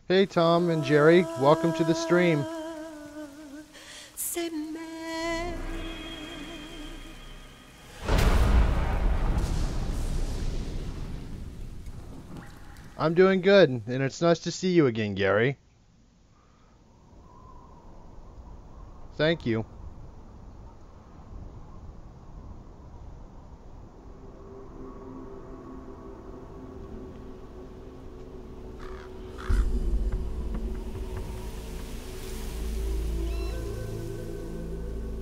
Hey Tom and Jerry, welcome to the stream. I'm doing good, and it's nice to see you again, Gary. Thank you.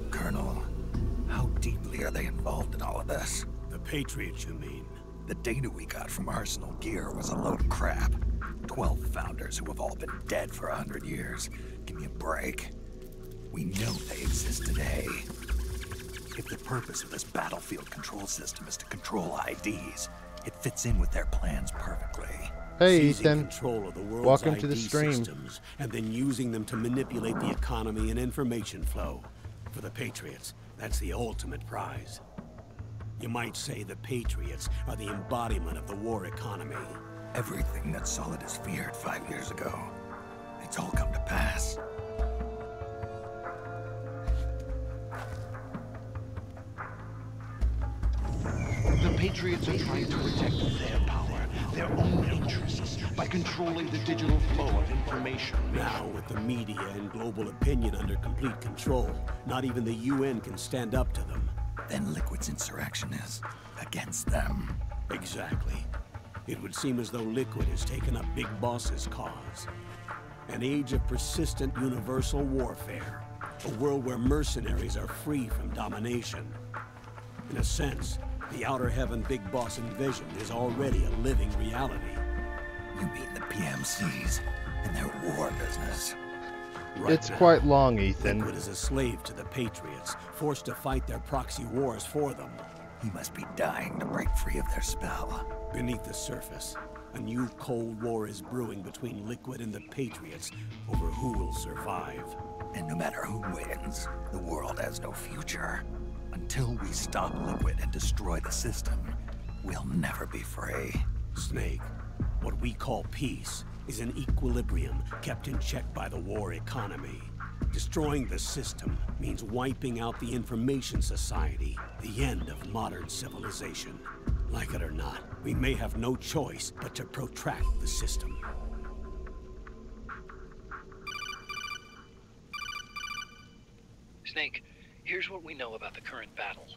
Colonel, how deeply are they involved in all of this? The Patriots, you mean? The data we got from Arsenal Gear was a load of crap. 12 founders who have all been dead for 100 years. Give me a break. We know they exist today. If the purpose of this battlefield control system is to control IDs, it fits in with their plans perfectly. Hey Seizing Ethan, control of the world's welcome to the ID stream. systems, and then using them to manipulate the economy and information flow. For the Patriots, that's the ultimate prize. You might say the Patriots are the embodiment of the war economy. Everything that Solidus feared 5 years ago, it's all come to pass. The Patriots are trying to protect their power, their own interests, by controlling the digital flow of information. Now, with the media and global opinion under complete control, not even the UN can stand up to them. Then Liquid's insurrection is against them. Exactly. It would seem as though Liquid has taken up Big Boss's cause. An age of persistent universal warfare. A world where mercenaries are free from domination. In a sense, the Outer Heaven Big Boss invasion is already a living reality. You mean the PMCs and their war business? Right It's now, quite long, Ethan. Liquid is a slave to the Patriots, forced to fight their proxy wars for them. He must be dying to break free of their spell. Beneath the surface, a new Cold War is brewing between Liquid and the Patriots over who will survive. And no matter who wins, the world has no future. Until we stop Liquid and destroy the system, we'll never be free. Snake, what we call peace is an equilibrium kept in check by the war economy. Destroying the system means wiping out the information society, the end of modern civilization. Like it or not, we may have no choice but to protract the system. Snake, here's what we know about the current battle.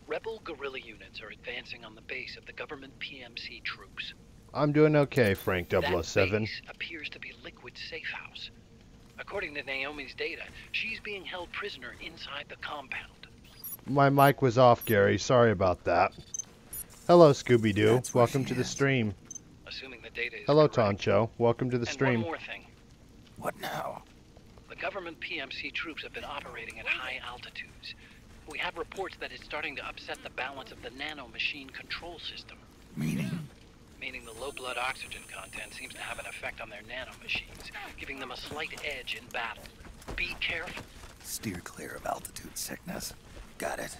Rebel guerrilla units are advancing on the base of the government PMC troops. I'm doing okay, Frank That 007. base appears to be Liquid's safe house. According to Naomi's data, she's being held prisoner inside the compound. My mic was off, Gary. Sorry about that. Hello, Scooby-Doo. That's where Welcome she to the is. stream. Assuming the data is Hello, correct. Toncho. Welcome to the And stream. one more thing. What now? The government PMC troops have been operating at high altitudes. We have reports that it's starting to upset the balance of the nano-machine control system. Meaning? Meaning the low blood oxygen content seems to have an effect on their nanomachines, giving them a slight edge in battle. Be careful. Steer clear of altitude sickness. Got it.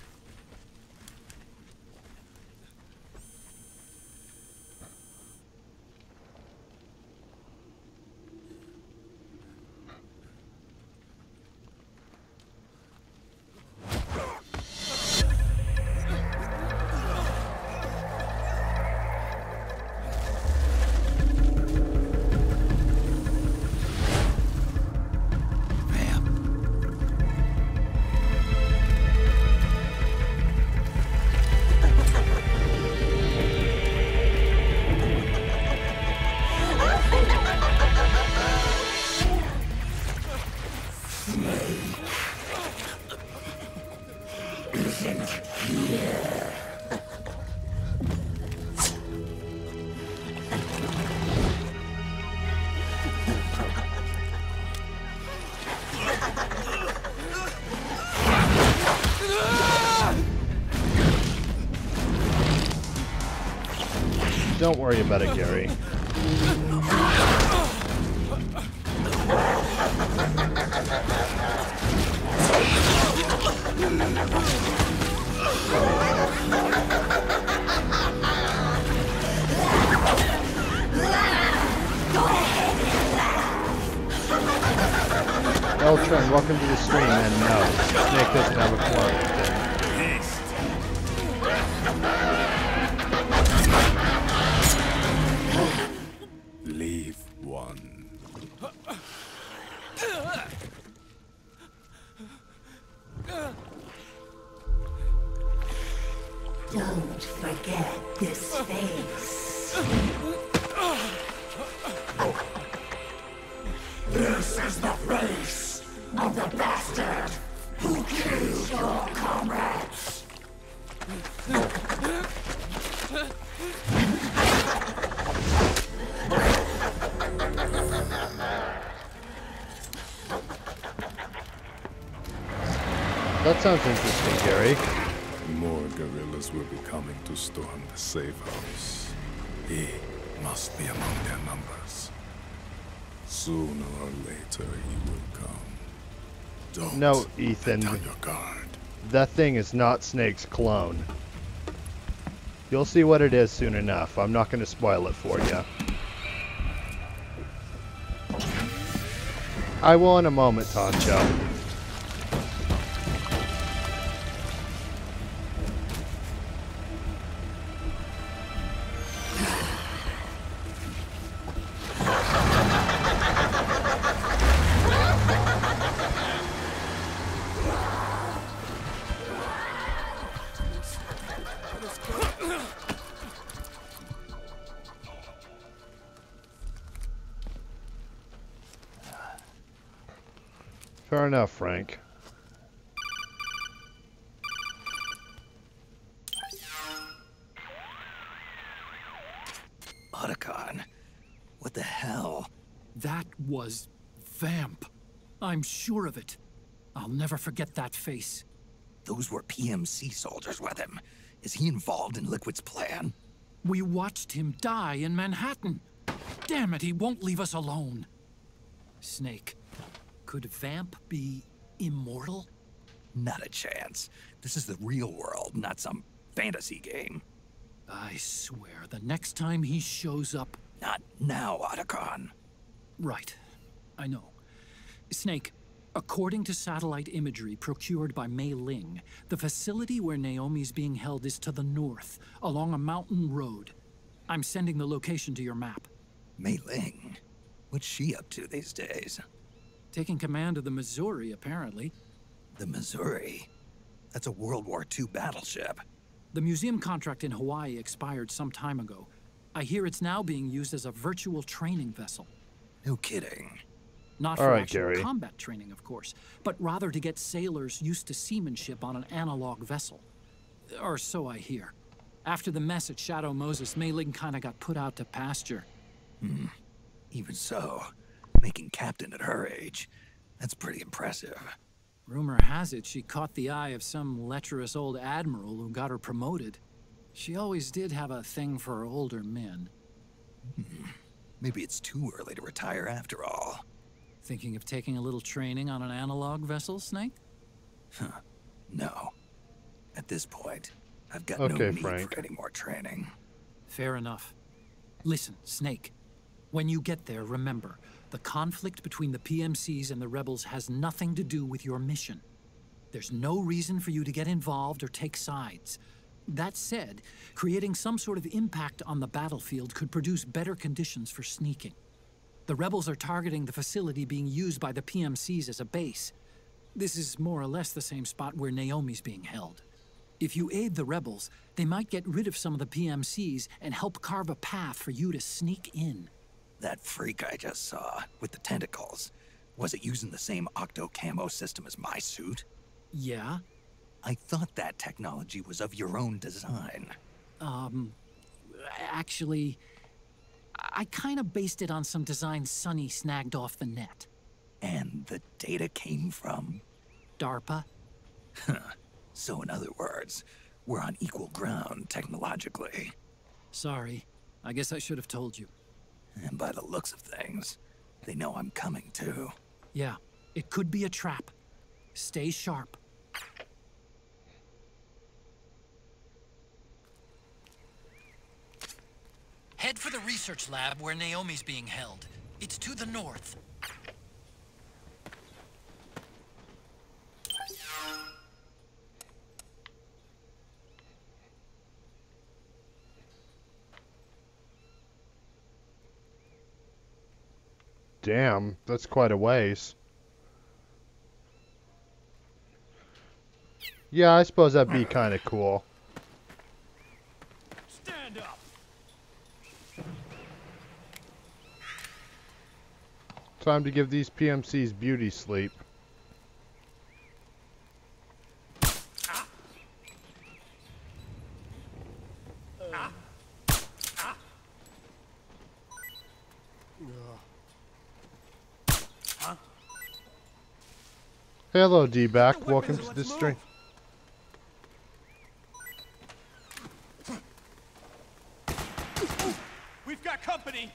Don't worry about it, Gary. Go ahead, Turn, welcome to the stream, and no, Snake doesn't have a clone. Leave one. Don't forget this face. This is the face of the bastard who killed your comrades. That sounds interesting, Gary. More guerrillas will be coming to storm the safe house. He must be among their numbers. Sooner or later he will come. Don't No, Ethan. let down your guard. That thing is not Snake's clone. You'll see what it is soon enough. I'm not going to spoil it for you. I will in a moment, Toncho. Fair enough, Frank. Otacon, what the hell? That was Vamp. I'm sure of it. I'll never forget that face. Those were PMC soldiers with him. Is he involved in Liquid's plan? We watched him die in Manhattan. Damn it, he won't leave us alone. Snake, could Vamp be immortal? Not a chance. This is the real world, not some fantasy game. I swear, the next time he shows up... Not now, Otacon. Right. I know. Snake, according to satellite imagery procured by Mei Ling, the facility where Naomi's being held is to the north, along a mountain road. I'm sending the location to your map. Mei Ling? What's she up to these days? Taking command of the Missouri, apparently. The Missouri? That's a World War II battleship. The museum contract in Hawaii expired some time ago. I hear it's now being used as a virtual training vessel. No kidding. Not All for right, actual Gary. combat training, of course, but rather to get sailors used to seamanship on an analog vessel. Or so I hear. After the mess at Shadow Moses, Mei Ling kinda got put out to pasture. Even so, making captain at her age, that's pretty impressive. Rumor has it she caught the eye of some lecherous old admiral who got her promoted. She always did have a thing for older men. Maybe it's too early to retire after all. Thinking of taking a little training on an analog vessel, Snake? No. At this point, I've got Okay, no need Frank. for any more training. Fair enough. Listen, Snake. When you get there, remember, the conflict between the PMCs and the rebels has nothing to do with your mission. There's no reason for you to get involved or take sides. That said, creating some sort of impact on the battlefield could produce better conditions for sneaking. The rebels are targeting the facility being used by the PMCs as a base. This is more or less the same spot where Naomi's being held. If you aid the rebels, they might get rid of some of the PMCs and help carve a path for you to sneak in. That freak I just saw, with the tentacles, was it using the same octo-camo system as my suit? Yeah? I thought that technology was of your own design. Actually, I kinda based it on some designs Sonny snagged off the net. And the data came from... DARPA? So in other words, we're on equal ground technologically. Sorry. I guess I should have told you. And by the looks of things, they know I'm coming too. Yeah, it could be a trap. Stay sharp. Head for the research lab where Naomi's being held. It's to the north. Damn, that's quite a ways. Yeah, I suppose that'd be kind of cool. Stand up. Time to give these PMCs beauty sleep. Hello, D-Back. Welcome to the stream. We've got company.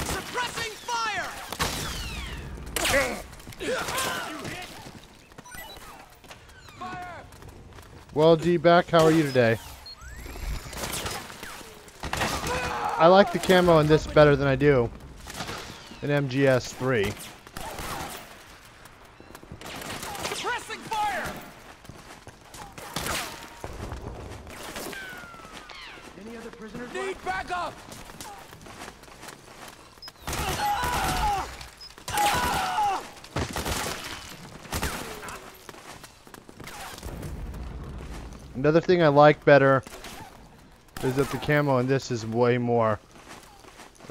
Suppressing fire. Well, D-Back, how are you today? I like the camo in this better than I do in MGS3. Suppressing fire. Any other prisoners? Need backup. Another thing I like better is that the camo in this is way more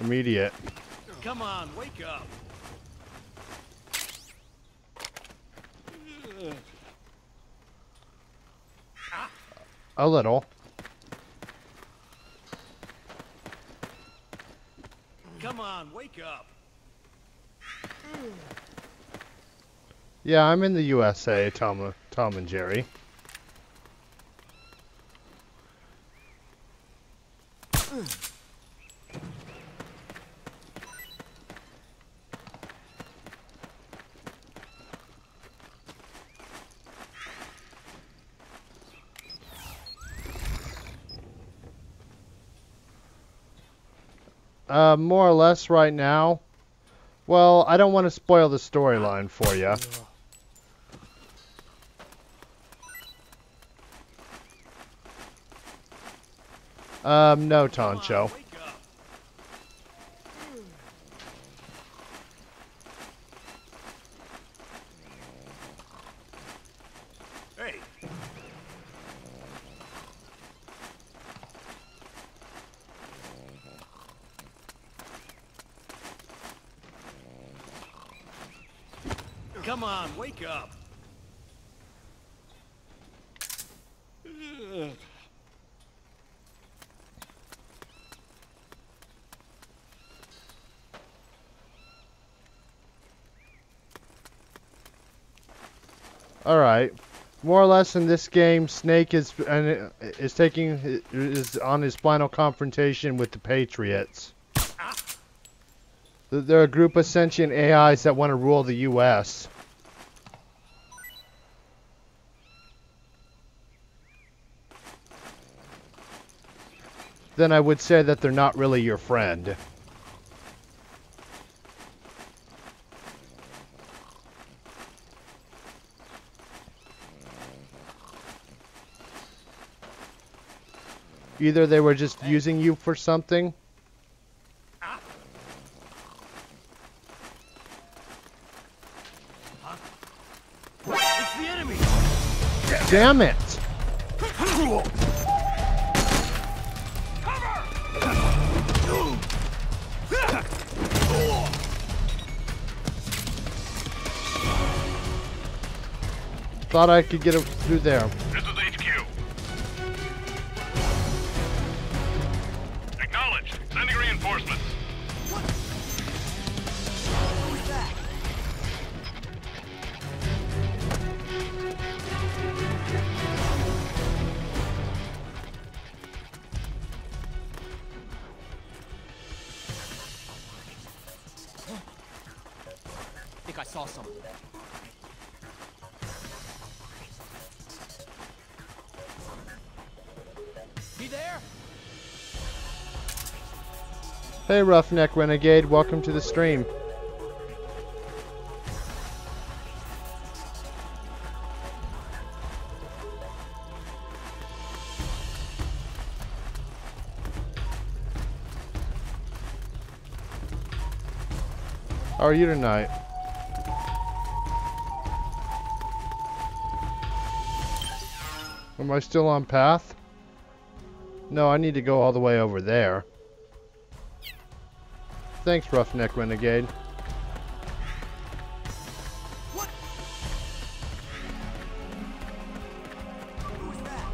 immediate. Come on, wake up. A little. Come on, wake up. Yeah, I'm in the USA, Tom and Jerry. More or less right now. Well, I don't want to spoil the storyline for you. No, Toncho. Hey. Come on, wake up. All right. More or less in this game, Snake is on his final confrontation with the Patriots. They're a group of sentient AIs that want to rule the U.S. Then I would say that they're not really your friend. Either they were just using you for something. It's the enemy. Damn it! Thought I could get it through there. This is HQ. Acknowledged. Sending reinforcements. Who's that? I think I saw something. He there? Hey, Roughneck Renegade, welcome to the stream. How are you tonight? Am I still on path? No, I need to go all the way over there. Thanks, Roughneck Renegade. What? Who's that?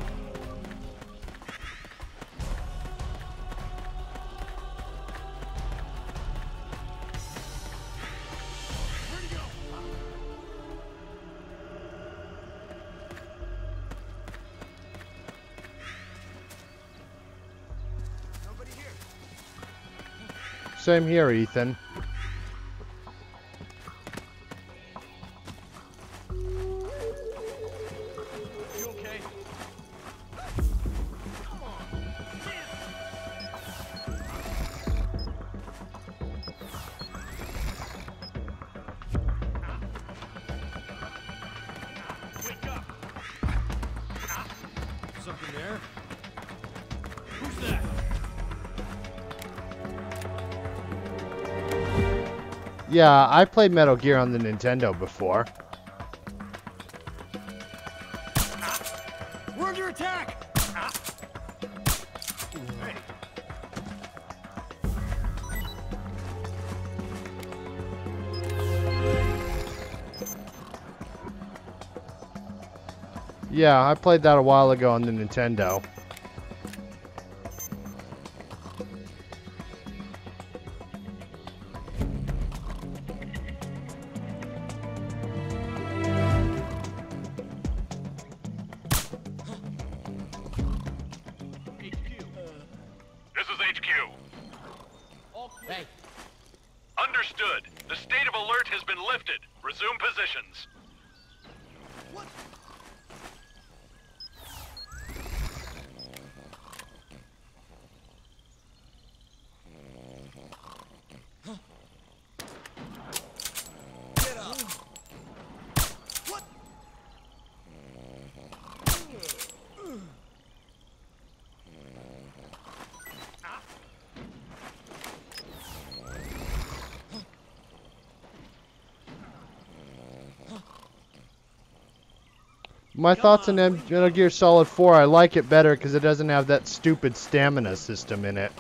Where'd he go? Nobody here. Same here, Ethan. You okay? Come on. Wake up. Something there? Who's that? Yeah, I played Metal Gear on the Nintendo before. We're under attack! Hey. Yeah, I played that a while ago on the Nintendo. This is HQ. Hey, Understood. The state of alert has been lifted. Resume positions. My thoughts on Metal Gear Solid 4, I like it better because it doesn't have that stupid stamina system in it.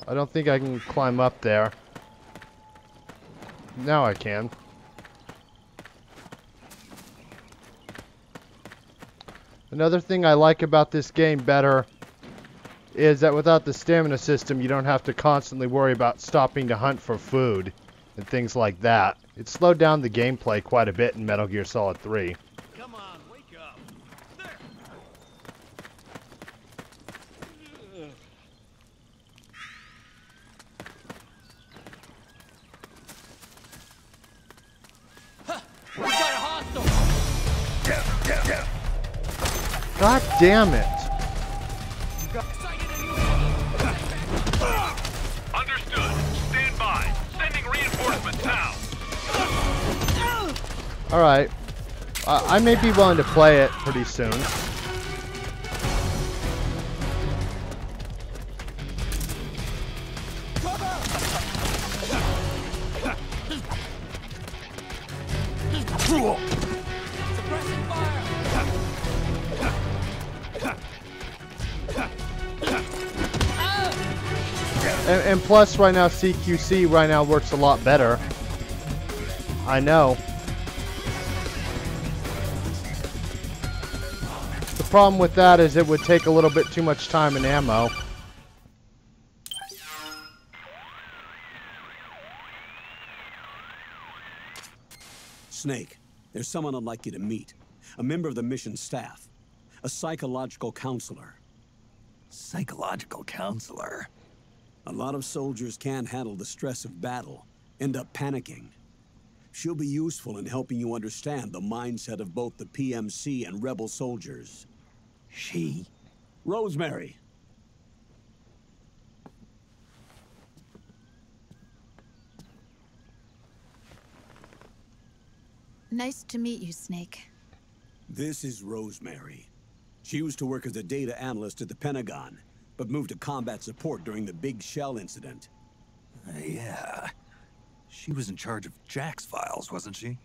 I don't think I can climb up there. Now I can. Another thing I like about this game better is that without the stamina system, you don't have to constantly worry about stopping to hunt for food and things like that. It slowed down the gameplay quite a bit in Metal Gear Solid 3. come on, wake up. There. We got a hostile. God damn it! Understood. Stand by. Sending reinforcements now. Alright. I may be willing to play it pretty soon. Suppressing fire. And plus, right now, CQC right now works a lot better. I know. The problem with that is it would take a little bit too much time and ammo. Snake, there's someone I'd like you to meet. A member of the mission staff. A psychological counselor. Psychological counselor. A lot of soldiers can't handle the stress of battle, end up panicking. She'll be useful in helping you understand the mindset of both the PMC and rebel soldiers. She? Rosemary. Nice to meet you, Snake. This is Rosemary. She used to work as a data analyst at the Pentagon, but moved to combat support during the Big Shell incident. Yeah. She was in charge of Jack's files, wasn't she?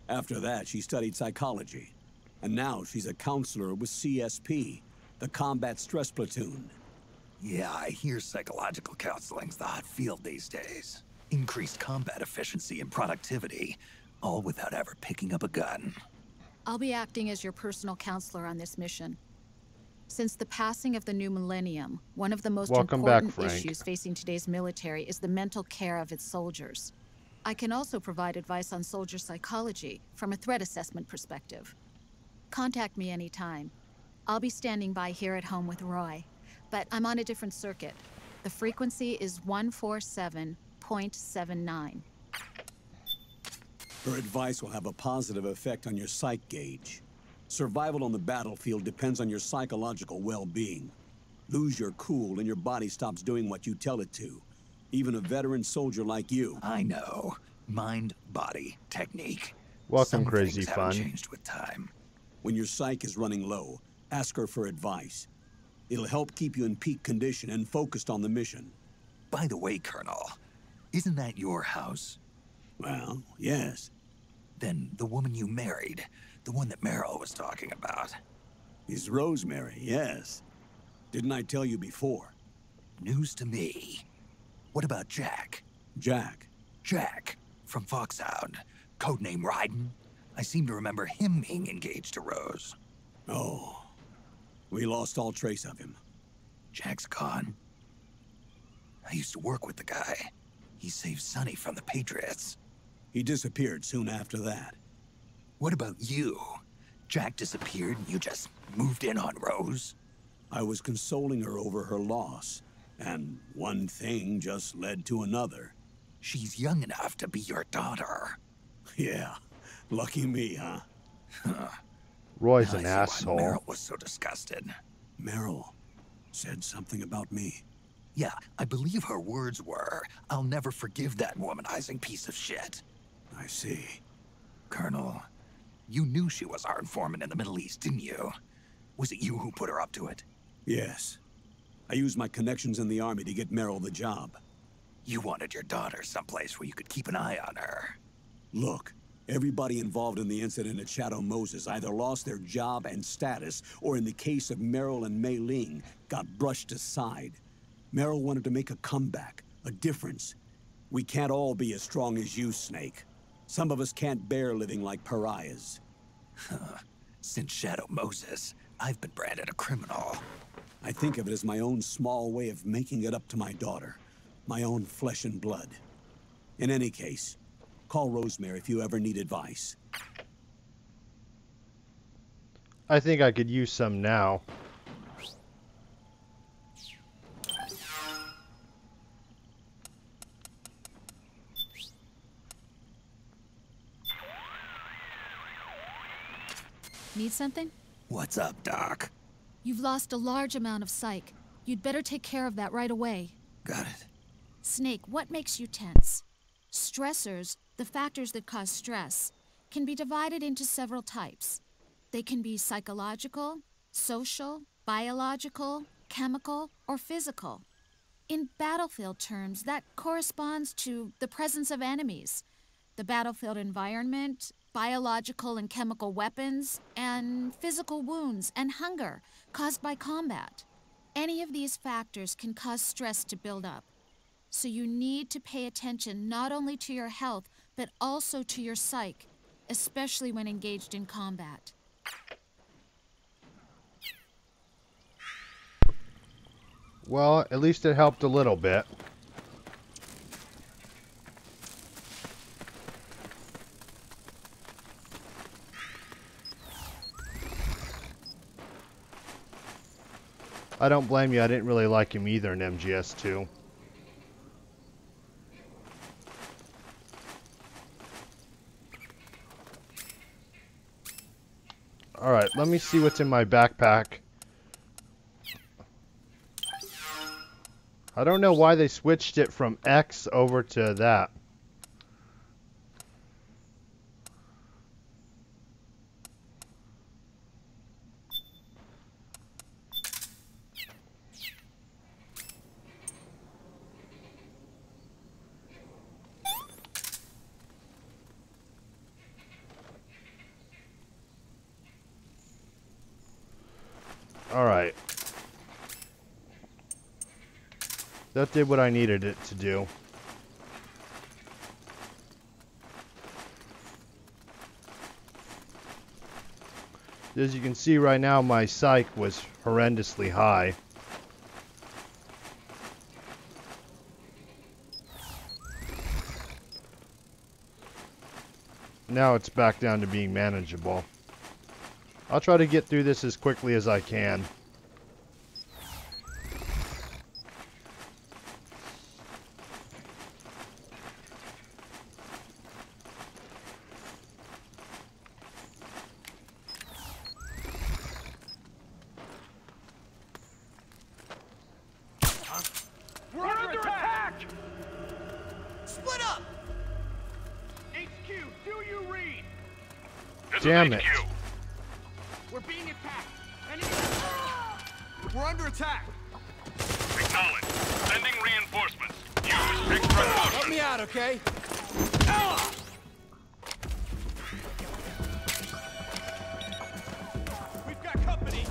After that, she studied psychology. And now she's a counselor with CSP, the Combat Stress Platoon. Yeah, I hear psychological counseling's the hot field these days. Increased combat efficiency and productivity, all without ever picking up a gun. I'll be acting as your personal counselor on this mission. Since the passing of the new millennium, one of the most important issues facing today's military is the mental care of its soldiers. I can also provide advice on soldier psychology from a threat assessment perspective. Contact me anytime. I'll be standing by here at home with Roy, but I'm on a different circuit. The frequency is 147.79. Her advice will have a positive effect on your psych gauge. Survival on the battlefield depends on your psychological well-being. Lose your cool and your body stops doing what you tell it to. Even a veteran soldier like you. I know. Mind, body, technique. Welcome, Crazy Fun. Changed with time. When your psych is running low, ask her for advice. It'll help keep you in peak condition and focused on the mission. By the way, Colonel, isn't that your house? Well, yes. Then the woman you married, the one that Meryl was talking about. Is Rosemary, yes. Didn't I tell you before? News to me. What about Jack? Jack? Jack, from Foxhound. Codename Ryden. I seem to remember him being engaged to Rose. Oh. We lost all trace of him. Jack's gone. I used to work with the guy. He saved Sonny from the Patriots. He disappeared soon after that. What about you? Jack disappeared and you just moved in on Rose? I was consoling her over her loss, and one thing just led to another. She's young enough to be your daughter. Yeah, lucky me, huh? Roy's Now an I see why asshole. Meryl was so disgusted. Meryl said something about me. Yeah, I believe her words were, "I'll never forgive that womanizing piece of shit." I see. Colonel, you knew she was our informant in the Middle East, didn't you? Was it you who put her up to it? Yes. I used my connections in the army to get Meryl the job. You wanted your daughter someplace where you could keep an eye on her. Look, everybody involved in the incident at Shadow Moses either lost their job and status, or in the case of Meryl and Mei Ling, got brushed aside. Meryl wanted to make a comeback, a difference. We can't all be as strong as you, Snake. Some of us can't bear living like pariahs. Since Shadow Moses, I've been branded a criminal. I think of it as my own small way of making it up to my daughter. My own flesh and blood. In any case, call Rosemary if you ever need advice. I think I could use some now. Need something? What's up, Doc? You've lost a large amount of psych. You'd better take care of that right away. Got it. Snake, what makes you tense? Stressors, the factors that cause stress, can be divided into several types. They can be psychological, social, biological, chemical, or physical. In battlefield terms, that corresponds to the presence of enemies, the battlefield environment, biological and chemical weapons, and physical wounds and hunger caused by combat. Any of these factors can cause stress to build up. So you need to pay attention not only to your health, but also to your psyche, especially when engaged in combat. Well, at least it helped a little bit. I don't blame you. I didn't really like him either in MGS2. Alright, let me see what's in my backpack. I don't know why they switched it from X over to that. That did what I needed it to do. As you can see right now, my psych was horrendously high. Now it's back down to being manageable. I'll try to get through this as quickly as I can. We're under attack! Split up! HQ, do you read? Damn it. We're being attacked. We're under attack. Acknowledge. Sending reinforcements. Use extra caution. Help me out, okay? We've got company.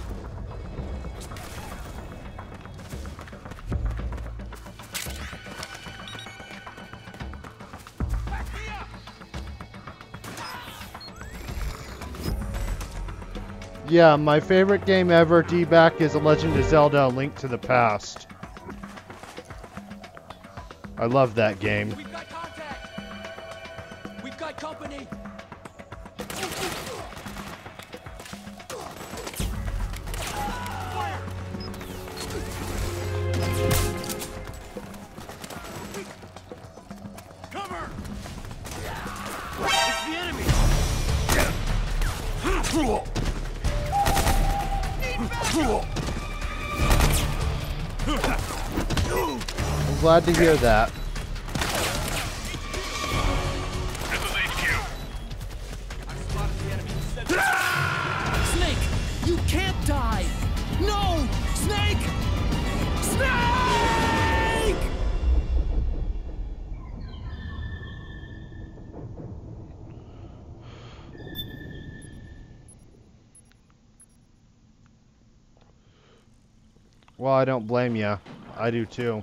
Back me up. Yeah, my favorite game ever, D-Back, is The Legend of Zelda: A Link to the Past. I love that game. We've got contact. We've got company. Fire! Cover! It's the enemy. I'm glad to hear that. This is HQ. I've spotted the enemy. Snake, you can't die! No! Snake! Snake! Well, I don't blame you. I do too.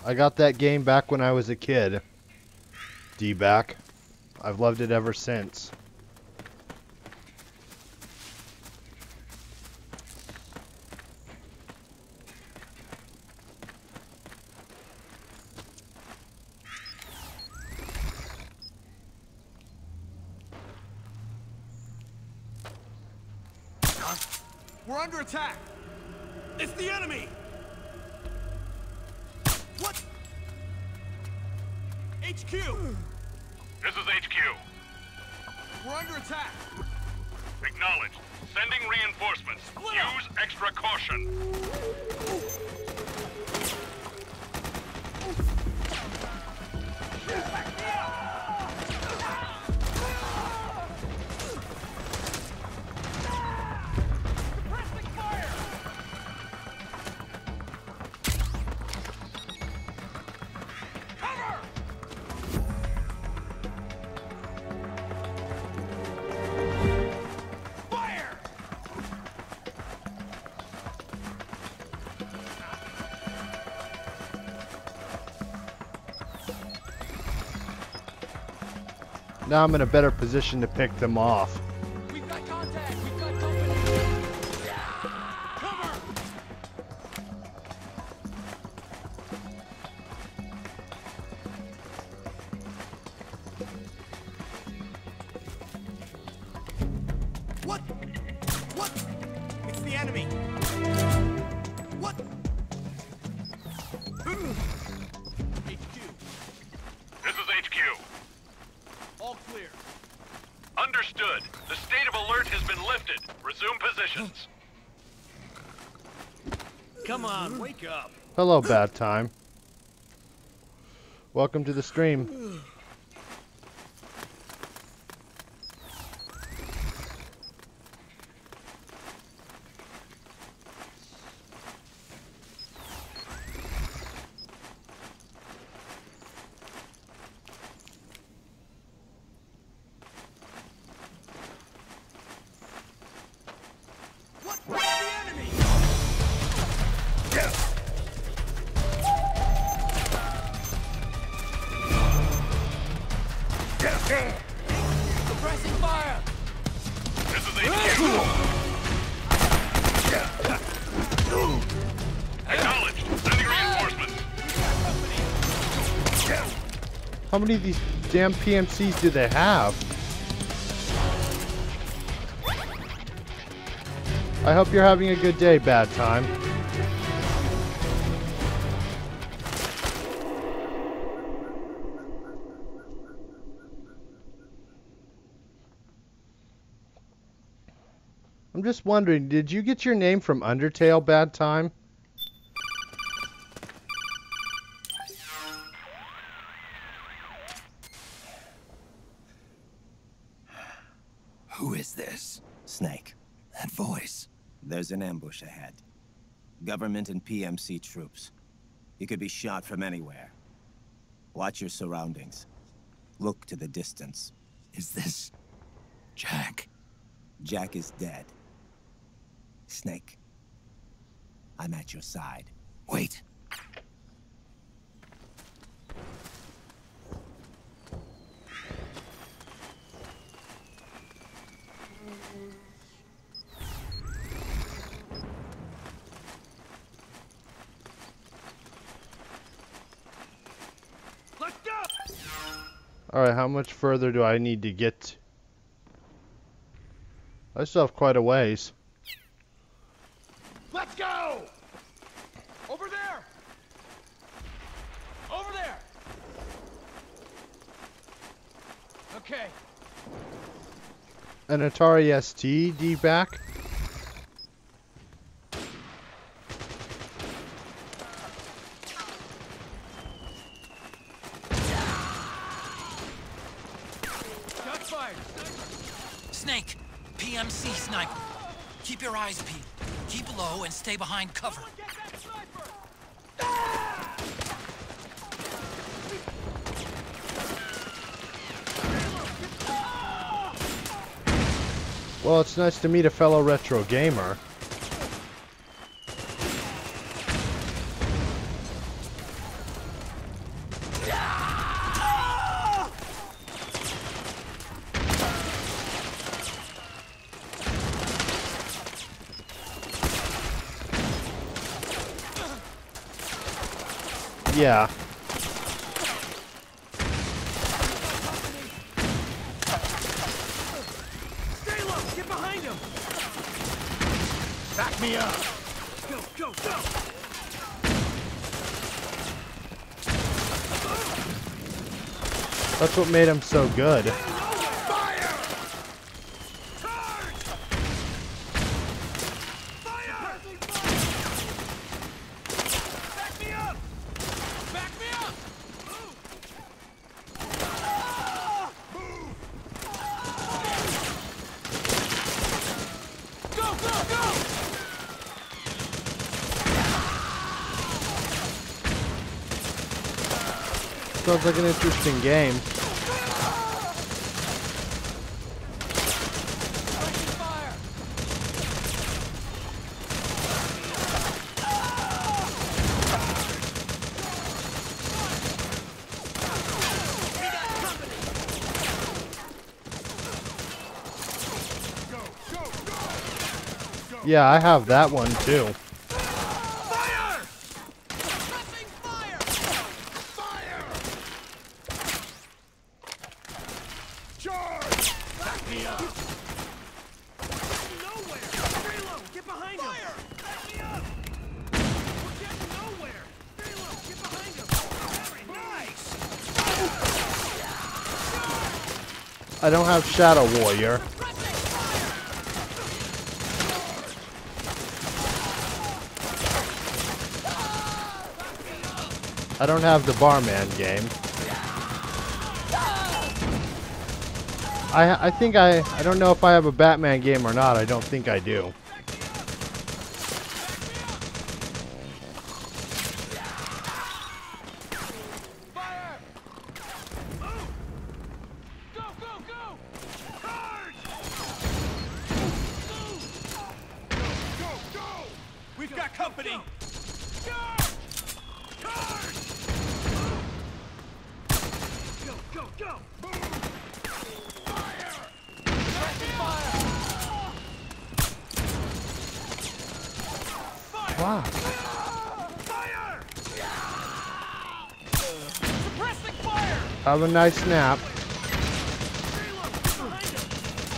I got that game back when I was a kid. D-Back. I've loved it ever since. We're under attack. It's the enemy. What? HQ. This is HQ. We're under attack. Acknowledged. Sending reinforcements. Use extra caution. Suppressing fire. Cover. Fire. Now I'm in a better position to pick them off. We've got contact. We've got company. Cover. What? What? It's the enemy. What? HQ. This is HQ. All clear. Understood. The state of alert has been lifted. Resume position. operations. Come on, wake up. Hello, Bad Time. Welcome to the stream. What's the enemy? Suppressing fire. This is HQ. Acknowledged. Sending reinforcements. How many of these damn PMCs do they have? I hope you're having a good day, Bad Time. I'm just wondering, did you get your name from Undertale, Bad Time? Who is this? Snake. That voice. There's an ambush ahead. Government and PMC troops. You could be shot from anywhere. Watch your surroundings. Look to the distance. Is this... Jack? Jack is dead. Snake. I'm at your side. Wait. Let's go. Alright, how much further do I need to get? I still have quite a ways. Let's go. Over there. Over there. Okay. An Atari ST, D-back? Shots fired. Snake, PMC sniper. Keep your eyes peeled. Keep low and stay behind cover. Get that sniper. Well, it's nice to meet a fellow retro gamer. Yeah. Stay low. Get behind him. Back me up. Go, go, go. That's what made him so good. Fire! Charge! Fire! Back me up! Back me up! Move! Go, go, go! Sounds like an interesting game. Fire! Yeah, I have that one too. Fire! Pressing fire! Fire! Charge! Back me up! Getting nowhere! Reload! Get behind him! Fire! Back me up! We're getting nowhere! Reload! Get behind him! Very nice! I don't have Shadow Warrior. Pressing fire! I don't have the barman game. I think I don't know if I have a Batman game or not. I don't think I do. We've got company! Go, go! Fire! Wow. Fire! Suppressing fire! Have a nice nap.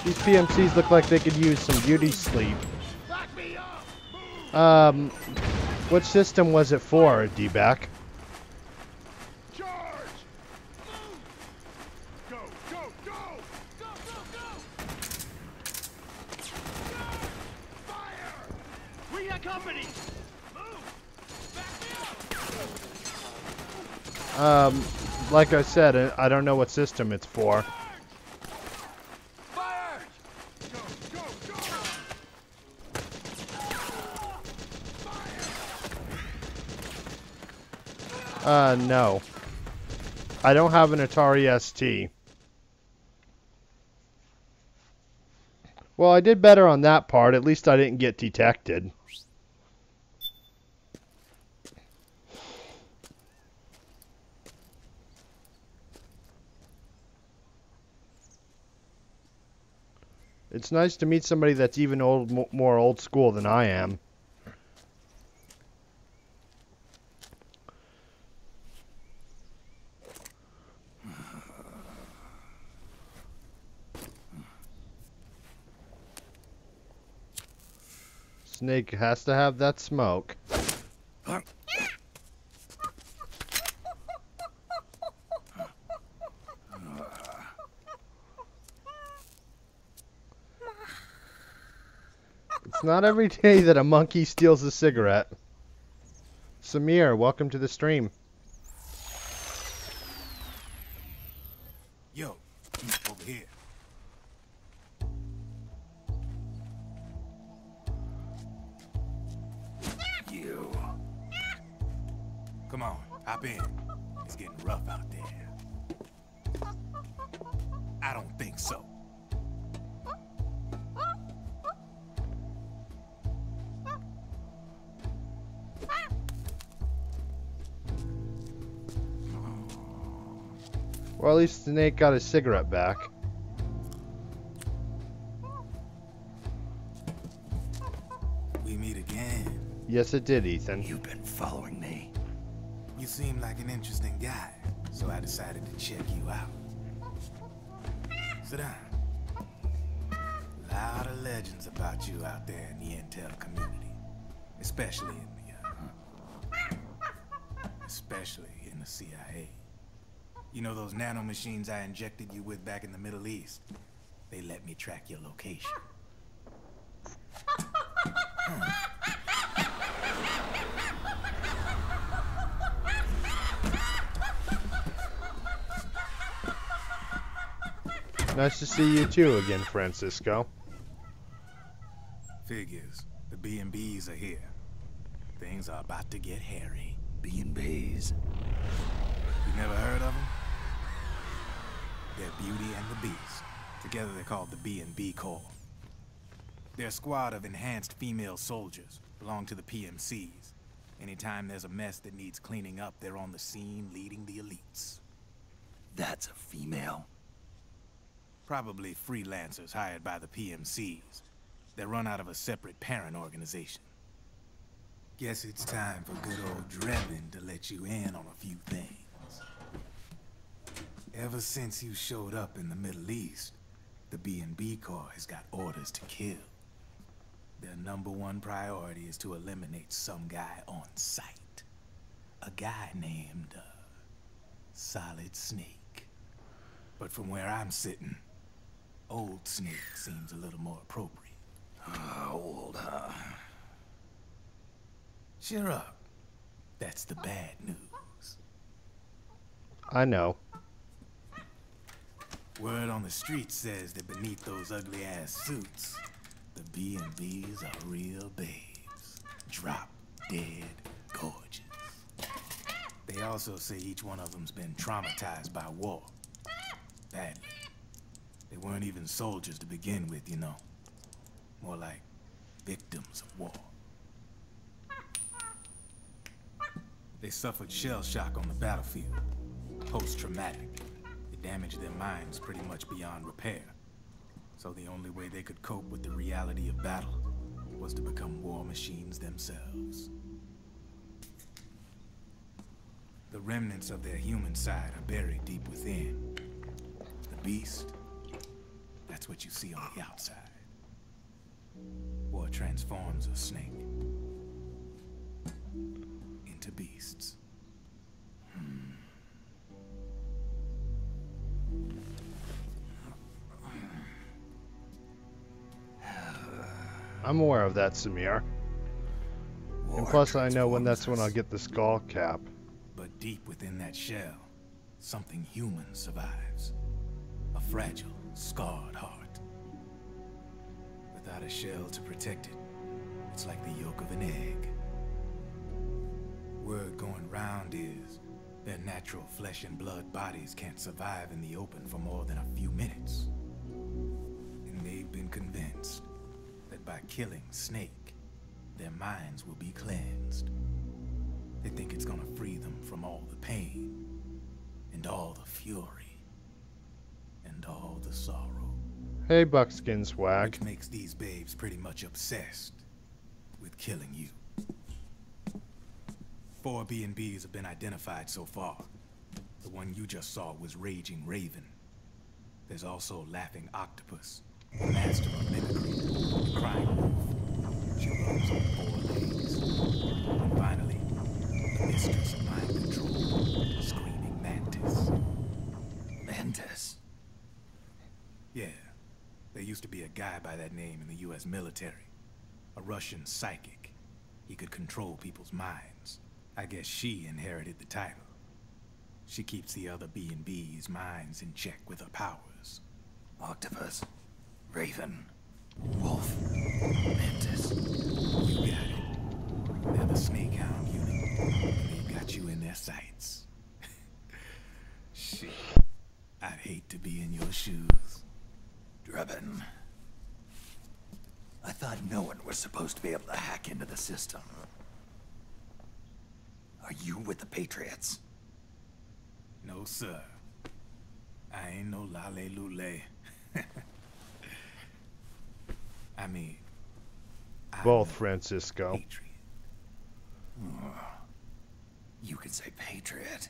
These PMCs look like they could use some beauty sleep. What system was it for, D-Back? Charge! Go, go, go! Go, go, go! Fire! We got company! Move! Back me up! Like I said, I don't know what system it's for. Fire! Go, go, go! No. I don't have an Atari ST. Well, I did better on that part. At least I didn't get detected. It's nice to meet somebody that's even more old school than I am. Snake has to have that smoke. It's not every day that a monkey steals a cigarette. Samir, welcome to the stream. Yo, over here. You. Come on, hop in. It's getting rough out there. I don't think so. Well, at least Snake got his cigarette back. We meet again. Yes, it did, Ethan. You've been following me. You seem like an interesting guy, so I decided to check you out. Sit down. A lot of legends about you out there in the intel community, especially in the CIA. You know those nanomachines I injected you with back in the Middle East? They let me track your location. Nice to see you too again, Francisco. Figures. The B&Bs are here. Things are about to get hairy. B&Bs? You never heard of them? They're Beauty and the Beast. Together they're called the B&B Corps. They're a squad of enhanced female soldiers, belong to the PMCs. Anytime there's a mess that needs cleaning up, they're on the scene leading the elites. That's a female? Probably freelancers hired by the PMCs. They run out of a separate parent organization. Guess it's time for good old Drebin to let you in on a few things. Ever since you showed up in the Middle East, the B&B Corps has got orders to kill. Their #1 priority is to eliminate some guy on sight. A guy named, Solid Snake. But from where I'm sitting, Old Snake seems a little more appropriate. Old, huh? Cheer up. That's the bad news. I know. Word on the street says that beneath those ugly-ass suits, the B&Bs are real babes. Drop dead gorgeous. They also say each one of them's been traumatized by war. Badly. They weren't even soldiers to begin with, you know. More like victims of war. They suffered shell shock on the battlefield. Post-traumatic. It damaged their minds pretty much beyond repair. So the only way they could cope with the reality of battle was to become war machines themselves. The remnants of their human side are buried deep within. The beast, that's what you see on the outside. War transforms a snake into beasts. I'm aware of that, Samir. And plus I know when that's when I'll get the skull cap. But deep within that shell, something human survives. A fragile, scarred heart. Without a shell to protect it, it's like the yolk of an egg. Word going round is their natural flesh and blood bodies can't survive in the open for more than a few minutes. And they've been convinced that by killing Snake, their minds will be cleansed. They think it's gonna free them from all the pain, and all the fury, and all the sorrow. Hey, Buckskin Swag. Which makes these babes pretty much obsessed with killing you. 4 B&Bs have been identified so far. The one you just saw was Raging Raven. There's also Laughing Octopus, the master of mimicry, and Crying Wolf. She runs on 4 legs. And finally, the mistress of mind control, Screaming Mantis. Mantis? Yeah. There used to be a guy by that name in the US military. A Russian psychic. He could control people's minds. I guess she inherited the title. She keeps the other B&B's minds in check with her powers. Octopus, Raven, Wolf, Mantis. You got it. They're the Snake Hound unit, and they've got you in their sights. Shit. I'd hate to be in your shoes. Drebin. I thought no one was supposed to be able to hack into the system. Are you with the Patriots? No, sir. I ain't no lale-lule. I mean... Both, Francisco. Patriot. You could say Patriot.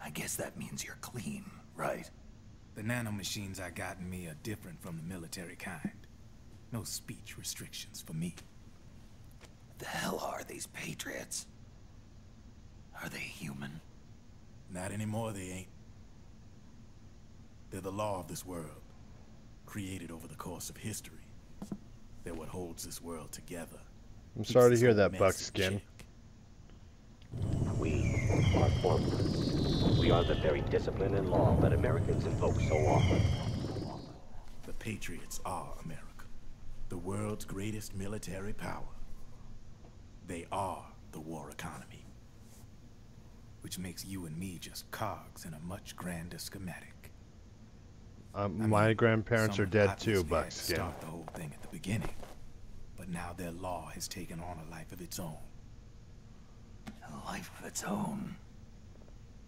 I guess that means you're clean, right? The nanomachines I got in me are different from the military kind. No speech restrictions for me. The hell are these Patriots? Are they human? Not anymore, they ain't. They're the law of this world, created over the course of history. They're what holds this world together. I'm sorry to hear that, Buckskin. We are formless. We are the very discipline and law that Americans invoke so often. The Patriots are America, the world's greatest military power. They are the war economy. Which makes you and me just cogs in a much grander schematic. My grandparents are dead too, Buckskin. Start the whole thing at the beginning, but now their law has taken on a life of its own. A life of its own?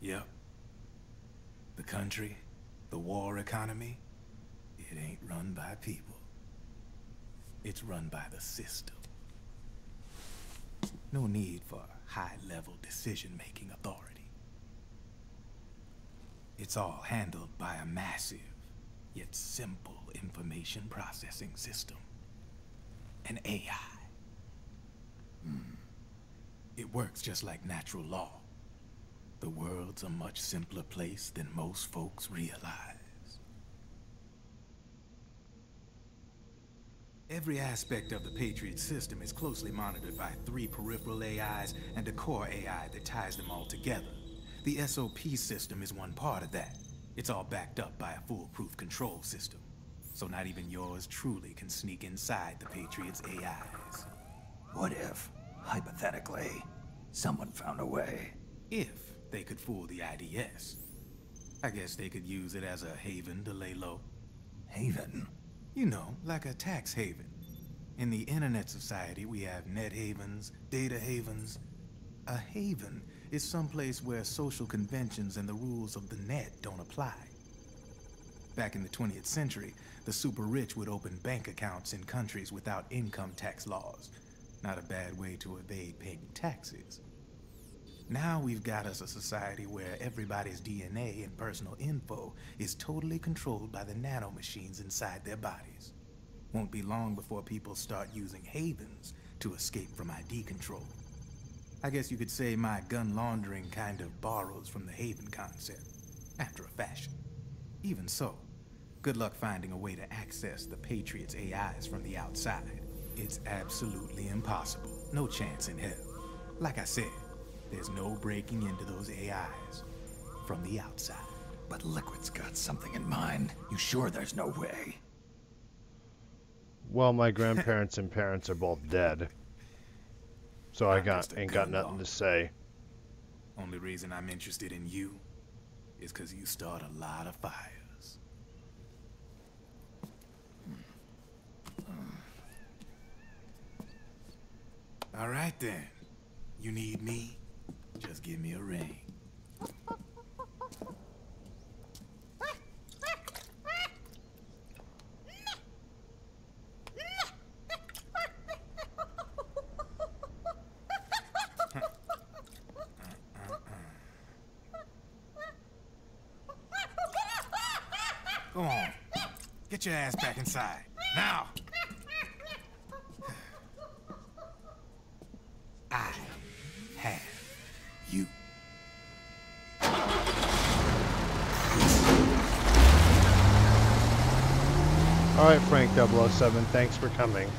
Yep. The country, the war economy, it ain't run by people. It's run by the system. No need for high-level decision-making authority. It's all handled by a massive, yet simple information processing system. An AI. It works just like natural law. The world's a much simpler place than most folks realize. Every aspect of the Patriot system is closely monitored by 3 peripheral AIs and a core AI that ties them all together. The SOP system is one part of that. It's all backed up by a foolproof control system. So not even yours truly can sneak inside the Patriots' AIs. What if, hypothetically, someone found a way? If they could fool the IDS. I guess they could use it as a haven to lay low. Haven? You know, like a tax haven. In the internet society, we have net havens, data havens. A haven is someplace where social conventions and the rules of the net don't apply. Back in the 20th century, the super rich would open bank accounts in countries without income tax laws. Not a bad way to evade paying taxes. Now we've got us a society where everybody's DNA and personal info is totally controlled by the nanomachines inside their bodies. Won't be long before people start using havens to escape from ID control. I guess you could say my gun laundering kind of borrows from the haven concept, after a fashion. Even so, good luck finding a way to access the Patriots' AIs from the outside. It's absolutely impossible. No chance in hell. Like I said, there's no breaking into those AIs from the outside. But Liquid's got something in mind. You sure there's no way? Well, my grandparents and parents are both dead. So I ain't got nothing to say. Only reason I'm interested in you is because you start a lot of fires. All right then. You need me? Just give me a ring. Go on. Get your ass back inside. Now! I have you. Alright, Frank 007, thanks for coming.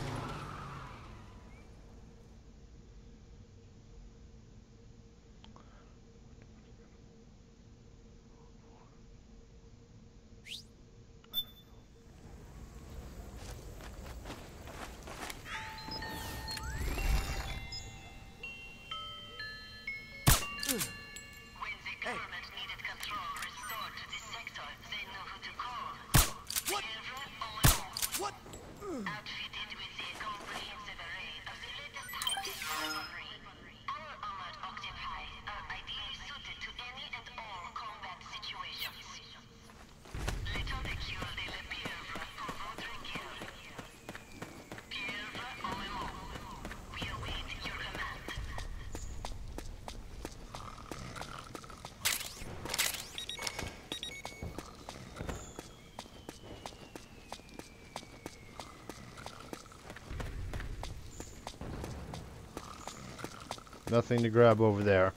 Nothing to grab over there.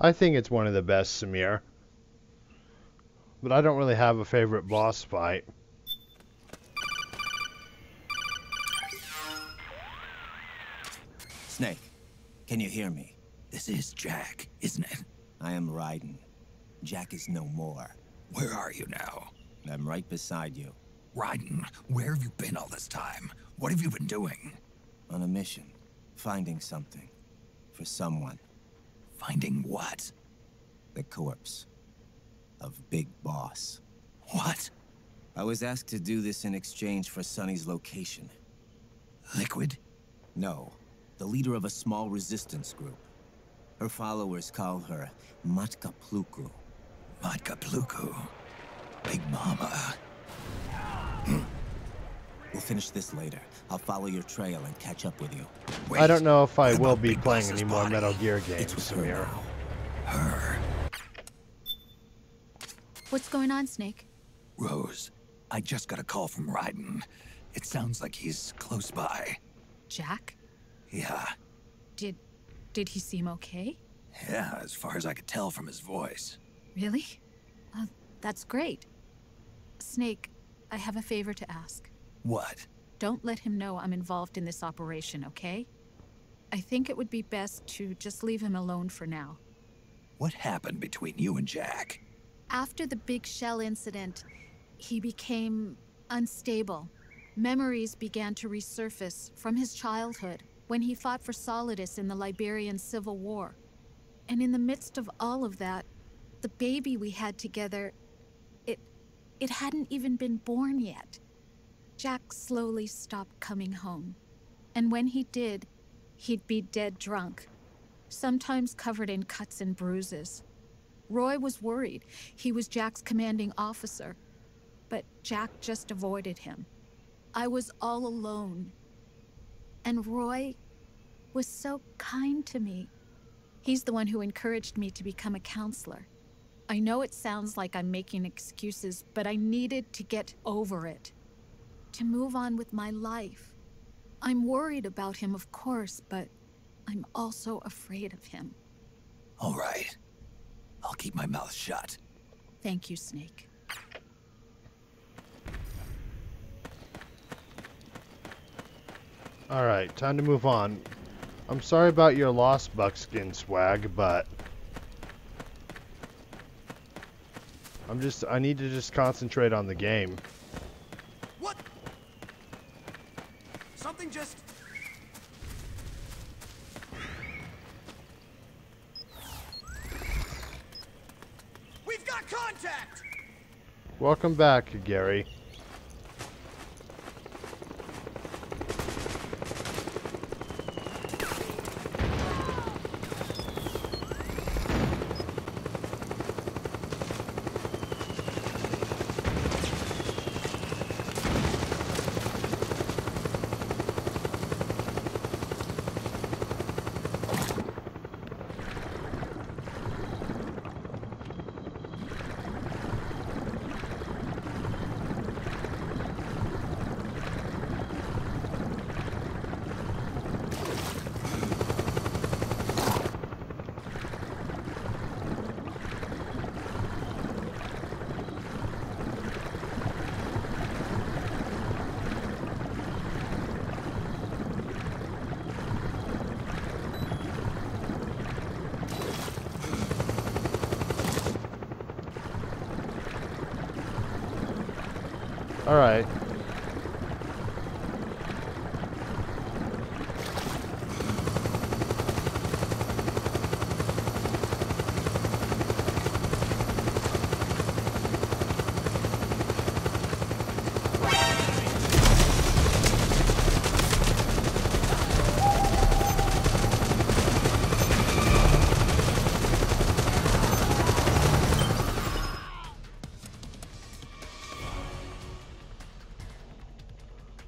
I think it's one of the best, Samir. But I don't really have a favorite boss fight. Snake, can you hear me? This is Jack, isn't it? I am Raiden. Jack is no more. Where are you now? I'm right beside you. Raiden, where have you been all this time? What have you been doing? On a mission. Finding something. For someone. Finding what? The corpse. Of Big Boss. What? I was asked to do this in exchange for Sonny's location. Liquid? No. The leader of a small resistance group. Her followers call her Matka Pluku. Matka Pluku? Big Mama. We'll finish this later. I'll follow your trail and catch up with you. Wait, I don't know if I will be playing any more Metal Gear games, Samir. Her? What's going on, Snake? Rose, I just got a call from Raiden. It sounds like he's close by. Jack? Yeah. Did he seem okay? Yeah, as far as I could tell from his voice. Really? That's great. Snake, I have a favor to ask. What? Don't let him know I'm involved in this operation, okay? I think it would be best to just leave him alone for now. What happened between you and Jack? After the big shell incident, he became unstable. Memories began to resurface from his childhood when he fought for Solidus in the Liberian Civil War. And in the midst of all of that, the baby we had together, it hadn't even been born yet. Jack slowly stopped coming home. And when he did, he'd be dead drunk, sometimes covered in cuts and bruises. Roy was worried. He was Jack's commanding officer. But Jack just avoided him. I was all alone. And Roy was so kind to me. He's the one who encouraged me to become a counselor. I know it sounds like I'm making excuses, but I needed to get over it. To move on with my life. I'm worried about him, of course, but I'm also afraid of him. All right. I'll keep my mouth shut. Thank you, Snake. Alright, time to move on. I'm sorry about your loss, Buckskin Swag, but I need to just concentrate on the game. What? Something just... We've got contact! Welcome back, Gary. Alright.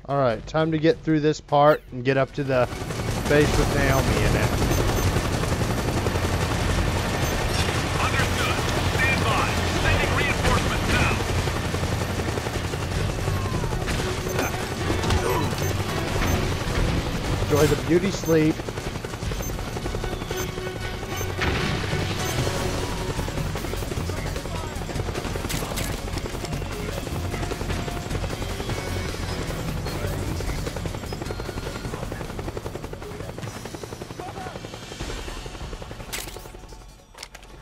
Alright, time to get through this part and get up to the base with Naomi in it. Understood. Stand by. Sending reinforcements now. Enjoy the beauty sleep.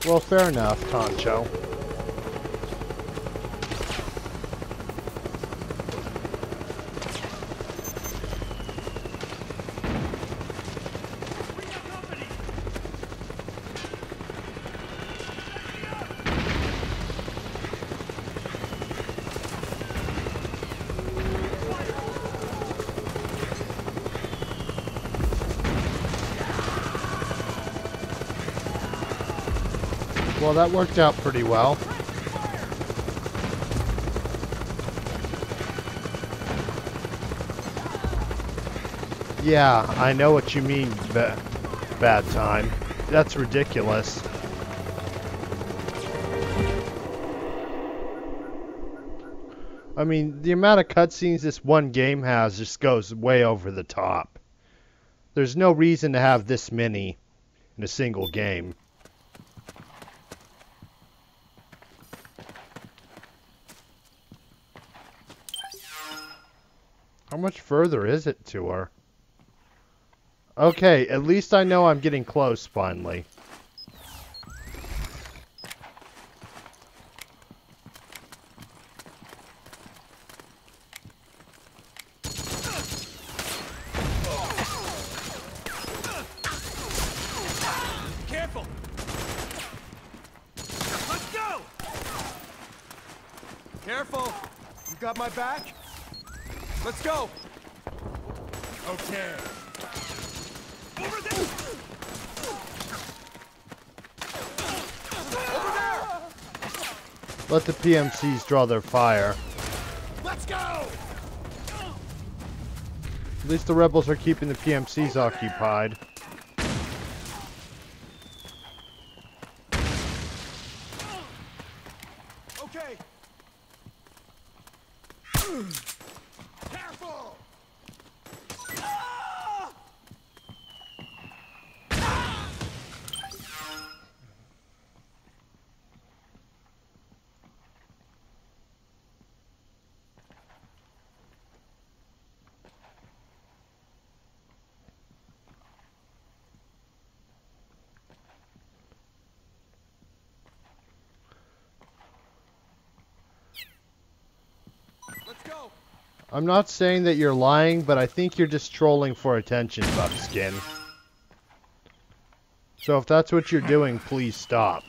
Well, fair enough, Toncho. Well, that worked out pretty well. Yeah, I know what you mean, bad time. That's ridiculous. I mean, the amount of cutscenes this one game has just goes way over the top. There's no reason to have this many in a single game. How much further is it to her? Okay, at least I know I'm getting close finally. Careful! Let's go! Careful! You got my back? Let's go! Okay. Over there! Over there! Let the PMCs draw their fire. Let's go! At least the rebels are keeping the PMCs occupied. Okay. Careful! Let's go! I'm not saying that you're lying, but I think you're just trolling for attention, Buckskin. So if that's what you're doing, please stop.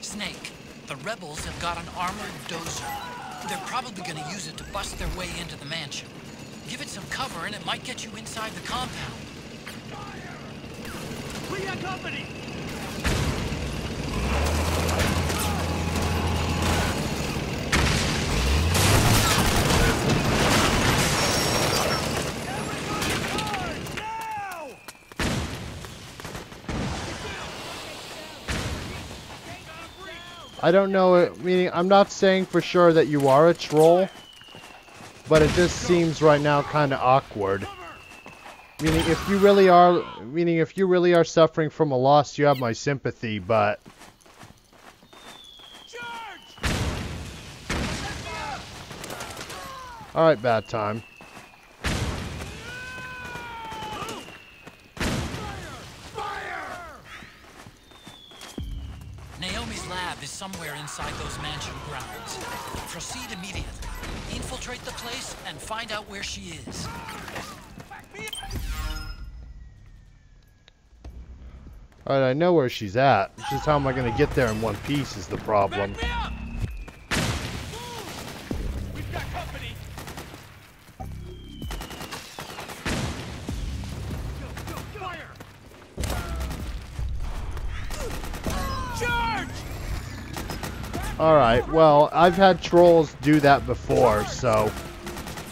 Snake, the rebels have got an armored dozer. They're probably going to use it to bust their way into the mansion. Give it some cover and it might get you inside the compound. We got company! I don't know, meaning I'm not saying for sure that you are a troll, but it just seems right now kind of awkward. Meaning if you really are suffering from a loss, you have my sympathy, but alright, bad time. Naomi's lab is somewhere inside those mansion grounds. Proceed immediately. Infiltrate the place and find out where she is. Alright, I know where she's at. It's just how am I going to get there in one piece is the problem. We've got company! Fire! Charge! Alright, well, I've had trolls do that before, so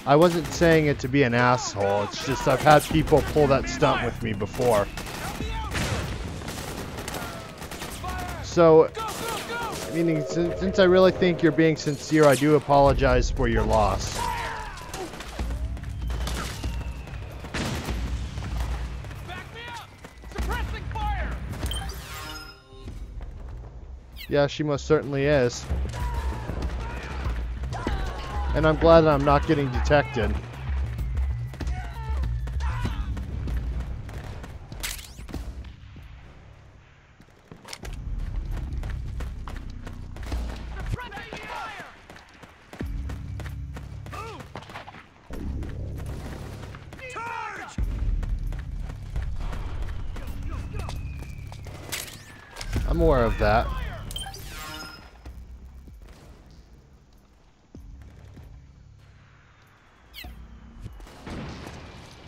I wasn't saying it to be an asshole. It's just I've had people pull that stunt with me before. So, meaning, since I really think you're being sincere, I do apologize for your loss. Yeah, she most certainly is. And I'm glad that I'm not getting detected. I'm aware of that.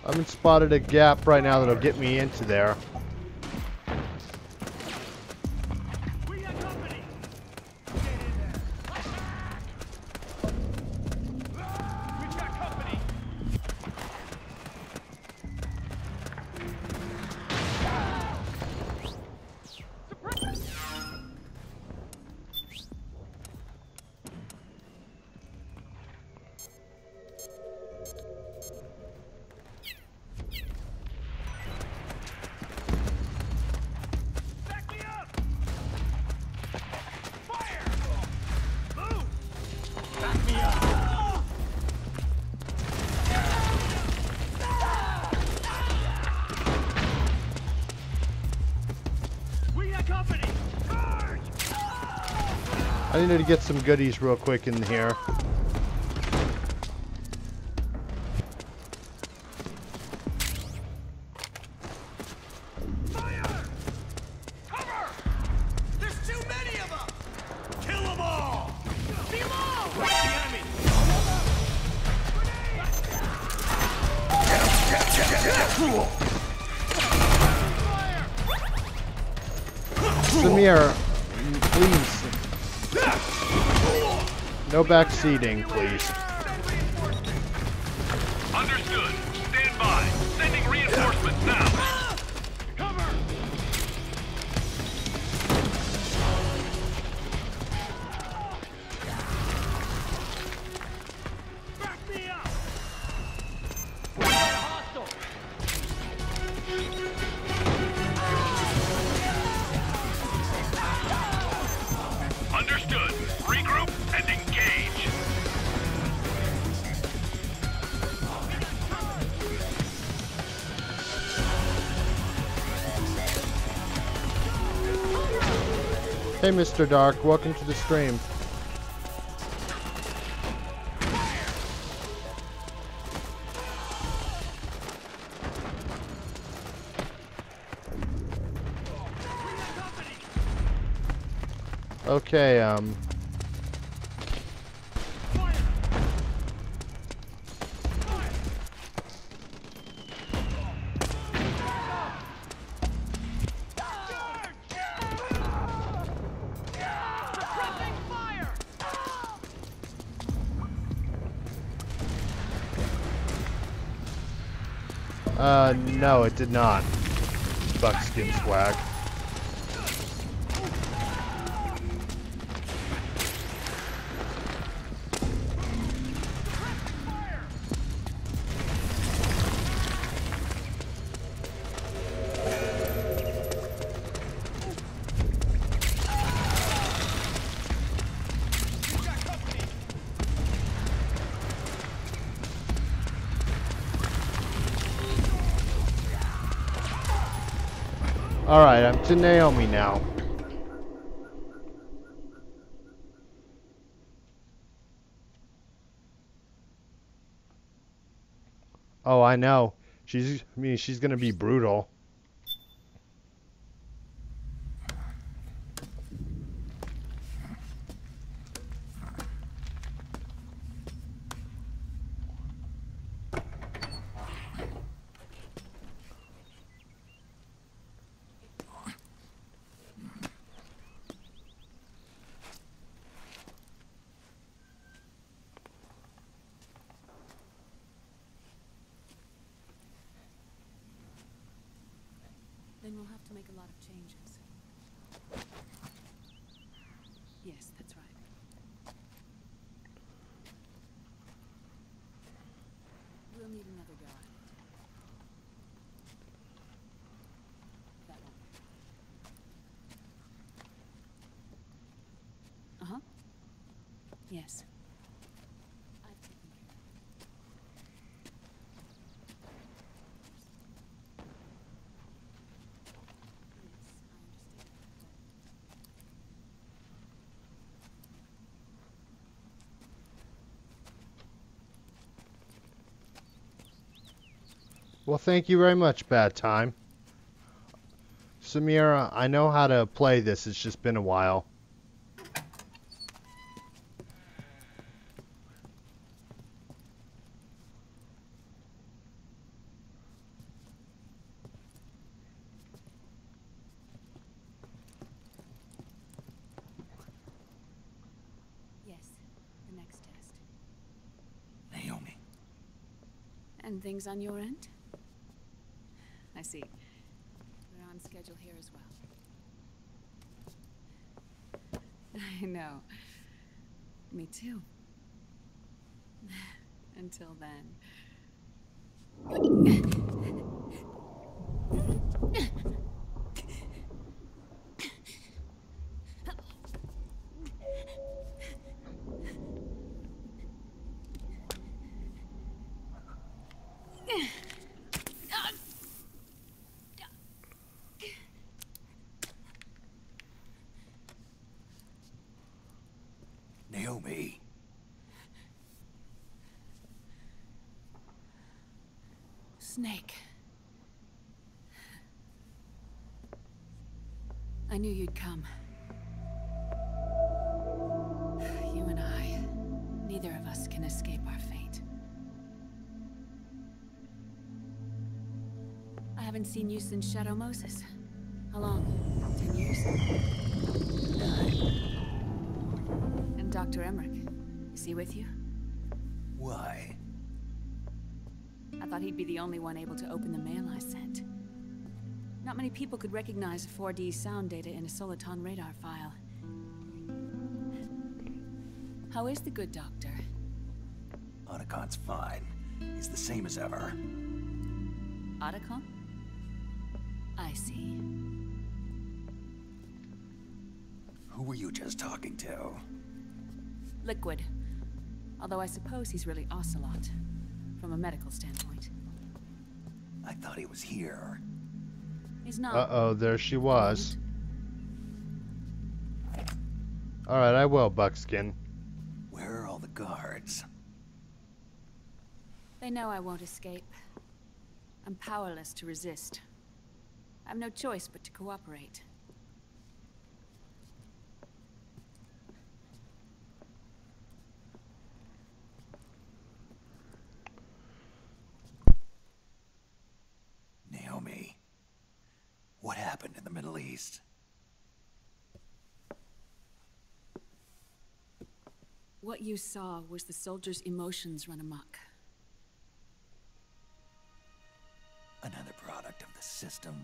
I haven't spotted a gap right now that'll get me into there. We got company. We've got company. Back me up. Fire. Move. Back me up. We got company. Charge. I needed to get some goodies real quick in here. Fire. Cover. There's too many of them. Kill them all. Below. The enemy. Samir, please. No backseating, please. Understood. Stand by. Sending reinforcements now. Cover. Back me up. Hostile. Understood. Regroup and engage. Hey, Mr. Dark, welcome to the stream. Okay, no, it did not. Buckskin swag. Alright, I'm to Naomi now. Oh, I know. She's gonna be brutal. Then we'll have to make a lot of changes. Yes, that's right. We'll need another go at it. That one. Uh-huh. Yes. I've taken care of it. Well, thank you very much, Bad Time. Samira, I know how to play this. It's just been a while. And things on your end? I see. We're on schedule here as well. I know. Me too. Until then. Naomi. Snake. I knew you'd come. You and I, neither of us can escape our fate. I haven't seen you since Shadow Moses. How long? 10 years? 9. And Dr. Emmerich, is he with you? Why? I thought he'd be the only one able to open the mail I sent. Not many people could recognize 4D sound data in a Soliton radar file. How is the good doctor? Otacon's fine. He's the same as ever. Otacon? I see. Who were you just talking to? Liquid. Although I suppose he's really Ocelot, from a medical standpoint. I thought he was here. He's not. Uh-oh, there she was. Alright, I will, Buckskin. Where are all the guards? They know I won't escape. I'm powerless to resist. I have no choice but to cooperate. Naomi, what happened in the Middle East? What you saw was the soldiers' emotions run amok. Another product of the system.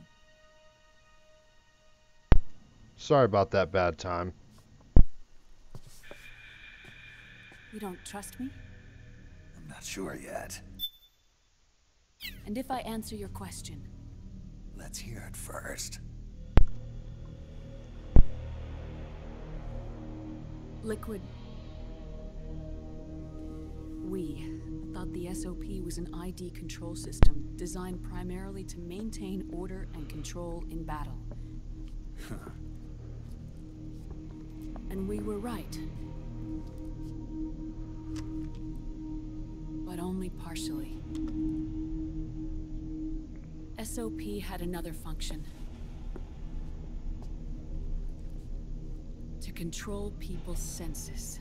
Sorry about that bad time. You don't trust me? I'm not sure yet. And if I answer your question? Let's hear it first. Liquid. We thought the SOP was an ID control system designed primarily to maintain order and control in battle. And we were right. But only partially. SOP had another function. To control people's senses.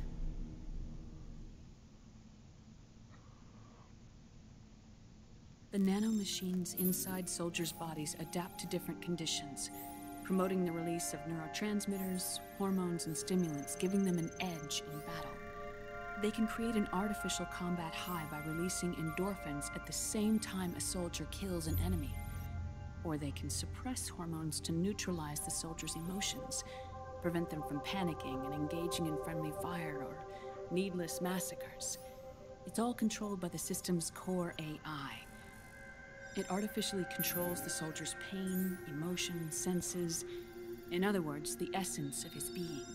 The nanomachines inside soldiers' bodies adapt to different conditions, promoting the release of neurotransmitters, hormones, and stimulants, giving them an edge in battle. They can create an artificial combat high by releasing endorphins at the same time a soldier kills an enemy. Or they can suppress hormones to neutralize the soldier's emotions, prevent them from panicking and engaging in friendly fire or needless massacres. It's all controlled by the system's core AI. It artificially controls the soldier's pain, emotion, senses, in other words, the essence of his being.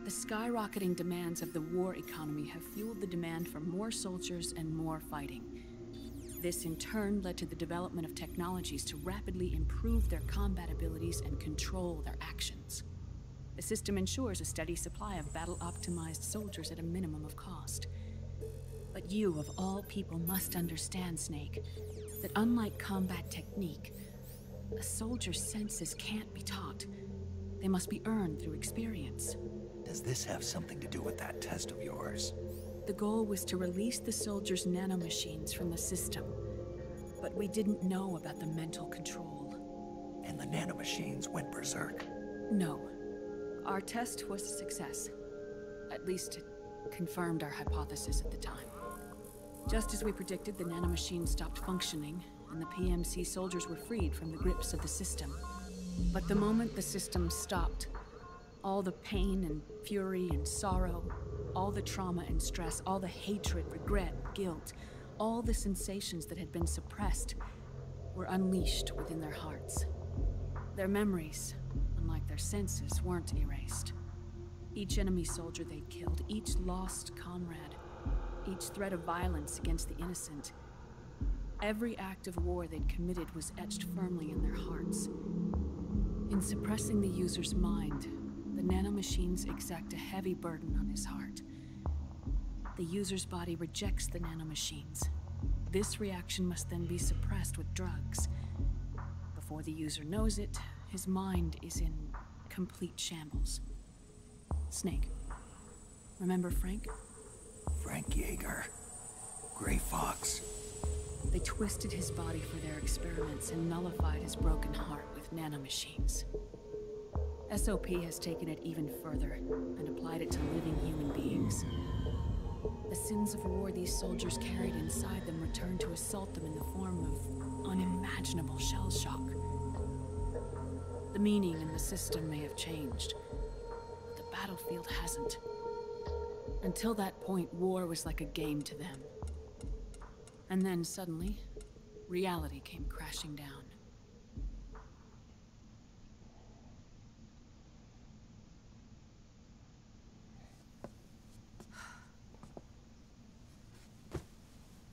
The skyrocketing demands of the war economy have fueled the demand for more soldiers and more fighting. This in turn led to the development of technologies to rapidly improve their combat abilities and control their actions. The system ensures a steady supply of battle-optimized soldiers at a minimum of cost. But you, of all people, must understand, Snake, that unlike combat technique, a soldier's senses can't be taught. They must be earned through experience. Does this have something to do with that test of yours? The goal was to release the soldiers' nanomachines from the system, but we didn't know about the mental control. And the nanomachines went berserk? No. Our test was a success. At least it confirmed our hypothesis at the time. Just as we predicted, the nanomachine stopped functioning, and the PMC soldiers were freed from the grips of the system. But the moment the system stopped, all the pain and fury and sorrow, all the trauma and stress, all the hatred, regret, guilt, all the sensations that had been suppressed were unleashed within their hearts. Their memories, unlike their senses, weren't erased. Each enemy soldier they'd killed, each lost comrade, each threat of violence against the innocent, every act of war they'd committed was etched firmly in their hearts. In suppressing the user's mind, the nanomachines exact a heavy burden on his heart. The user's body rejects the nanomachines. This reaction must then be suppressed with drugs. Before the user knows it, his mind is in complete shambles. Snake, remember Frank? Frank Yeager. Gray Fox. They twisted his body for their experiments and nullified his broken heart with nanomachines. SOP has taken it even further and applied it to living human beings. The sins of war these soldiers carried inside them returned to assault them in the form of unimaginable shell shock. The meaning in the system may have changed, but the battlefield hasn't. Until that point, war was like a game to them. And then suddenly, reality came crashing down.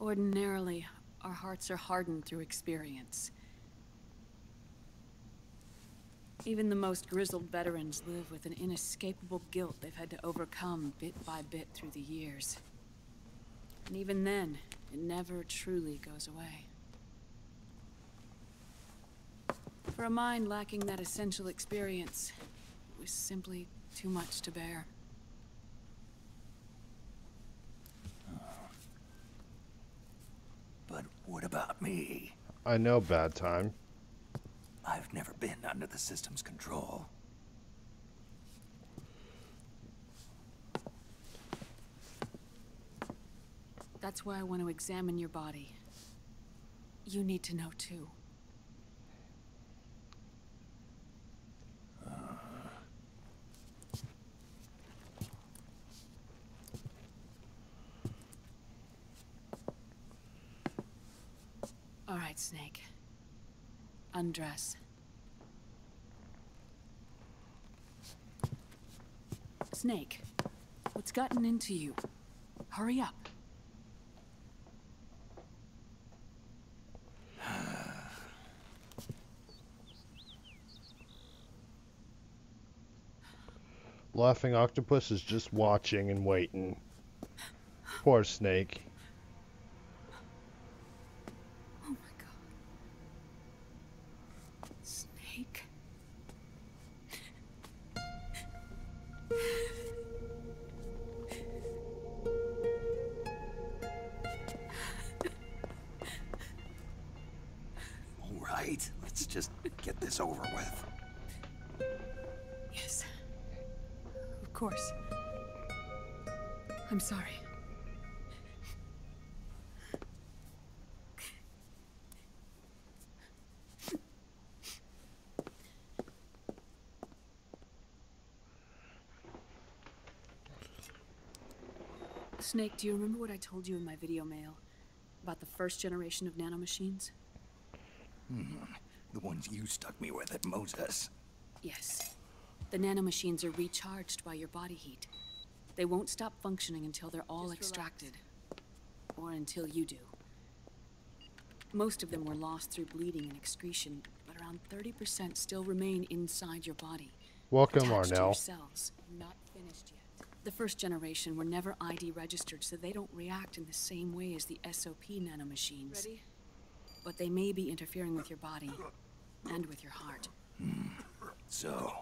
Ordinarily, our hearts are hardened through experience. Even the most grizzled veterans live with an inescapable guilt they've had to overcome bit by bit through the years. And even then, it never truly goes away. For a mind lacking that essential experience, it was simply too much to bear. But what about me? I know, Bad Time. I've never been under the system's control. That's why I want to examine your body. You need to know too. All right, Snake. Undress. Snake, what's gotten into you? Hurry up. Laughing Octopus is just watching and waiting. Poor Snake. Oh my God. Snake. All right, let's just get this over with. Yes. Of course. I'm sorry. Snake, do you remember what I told you in my video mail about the first generation of nanomachines? The ones you stuck me with at Moses. Yes. The nanomachines are recharged by your body heat. They won't stop functioning until they're all extracted. Or until you do. Most of them were lost through bleeding and excretion, but around 30% still remain inside your body. Welcome, attached to your Arnell. cells. Not finished yet. The first generation were never ID registered, so they don't react in the same way as the SOP nanomachines. Ready? But they may be interfering with your body and with your heart. So,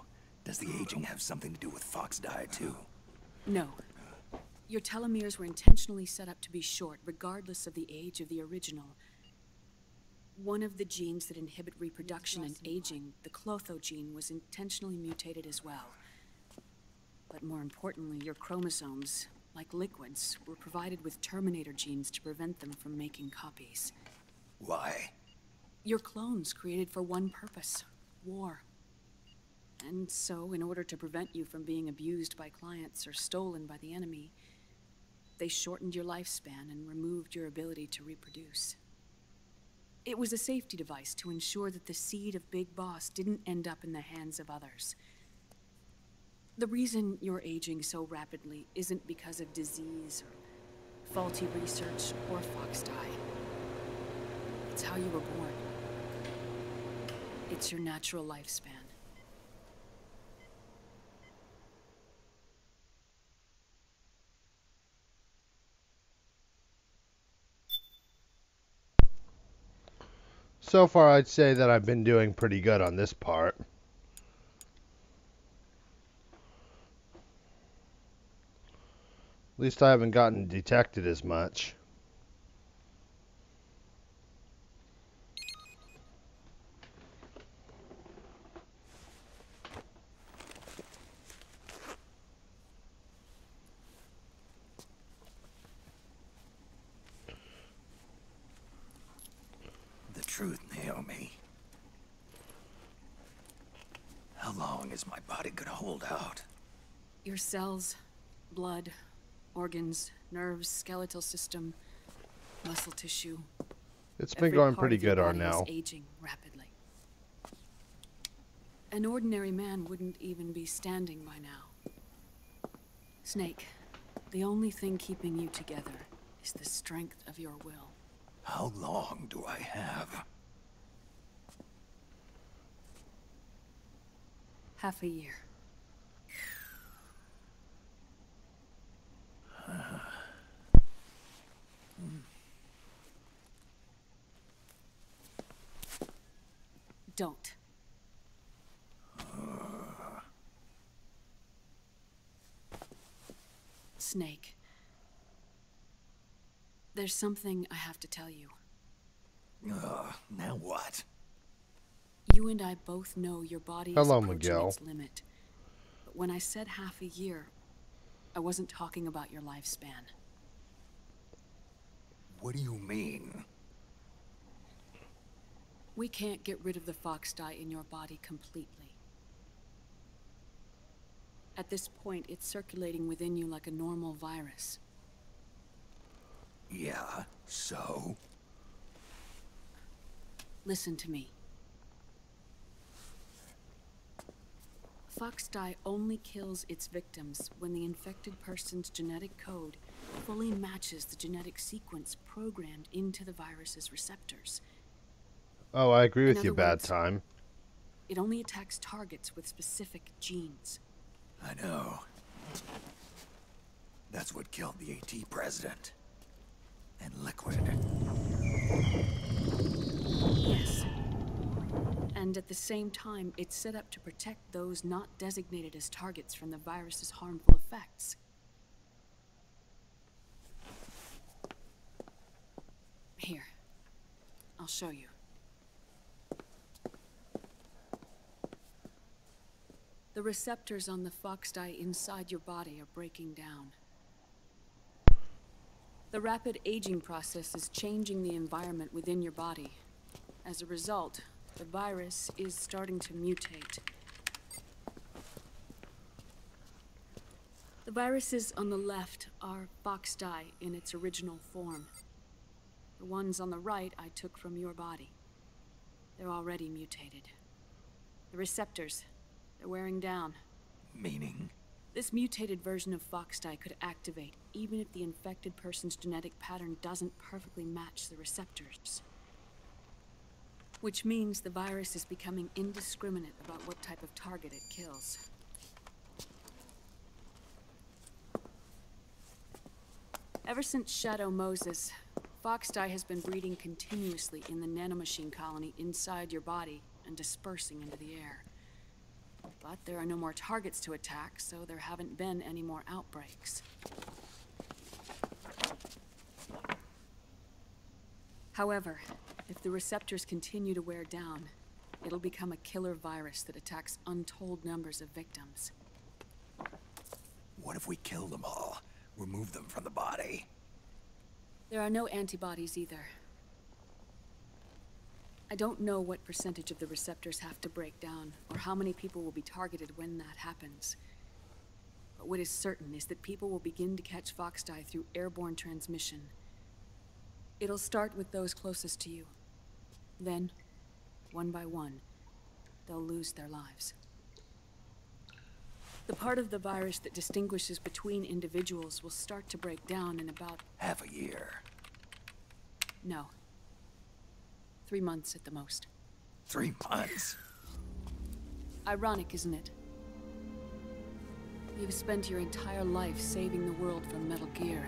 does the aging have something to do with Fox diet too? No. Your telomeres were intentionally set up to be short, regardless of the age of the original. One of the genes that inhibit reproduction and aging, the Clotho gene, was intentionally mutated as well. But more importantly, your chromosomes, like liquids, were provided with Terminator genes to prevent them from making copies. Why? Your clones created for one purpose: war. And so, in order to prevent you from being abused by clients or stolen by the enemy, they shortened your lifespan and removed your ability to reproduce. It was a safety device to ensure that the seed of Big Boss didn't end up in the hands of others. The reason you're aging so rapidly isn't because of disease or faulty research or fox dye. It's how you were born. It's your natural lifespan. So far, I'd say that I've been doing pretty good on this part. At least I haven't gotten detected as much. The truth, Naomi. How long is my body gonna hold out? Your cells, blood, organs, nerves, skeletal system, muscle tissue. It's been going pretty good on now. now. Aging rapidly. An ordinary man wouldn't even be standing by now. Snake, the only thing keeping you together is the strength of your will. How long do I have? Half a year. Don't. Snake. There's something I have to tell you. Now what? You and I both know your body is approaching Miguel. its limit. But when I said half a year, I wasn't talking about your lifespan. What do you mean? We can't get rid of the fox dye in your body completely. At this point, it's circulating within you like a normal virus. Yeah, so? Listen to me. Fox dye only kills its victims when the infected person's genetic code fully matches the genetic sequence programmed into the virus's receptors. Oh, I agree with In you, other Bad words, Time. It only attacks targets with specific genes. I know. That's what killed the AT president. And Liquid. Yes. And at the same time, it's set up to protect those not designated as targets from the virus's harmful effects. Here. I'll show you. The receptors on the fox dye inside your body are breaking down. The rapid aging process is changing the environment within your body. As a result, the virus is starting to mutate. The viruses on the left are fox dye in its original form. The ones on the right I took from your body. They're already mutated. The receptors, they're wearing down. Meaning? This mutated version of fox dye could activate even if the infected person's genetic pattern doesn't perfectly match the receptors. Which means the virus is becoming indiscriminate about what type of target it kills. Ever since Shadow Moses, fox dye has been breeding continuously in the nanomachine colony inside your body and dispersing into the air. But there are no more targets to attack, so there haven't been any more outbreaks. However, if the receptors continue to wear down, it'll become a killer virus that attacks untold numbers of victims. What if we kill them all? remove them from the body. There are no antibodies either. I don't know what percentage of the receptors have to break down, or how many people will be targeted when that happens. But what is certain is that people will begin to catch Foxdie through airborne transmission. It'll start with those closest to you. Then, one by one, they'll lose their lives. The part of the virus that distinguishes between individuals will start to break down in about... half a year. No. 3 months at the most. 3 months? Ironic, isn't it? You've spent your entire life saving the world from Metal Gear,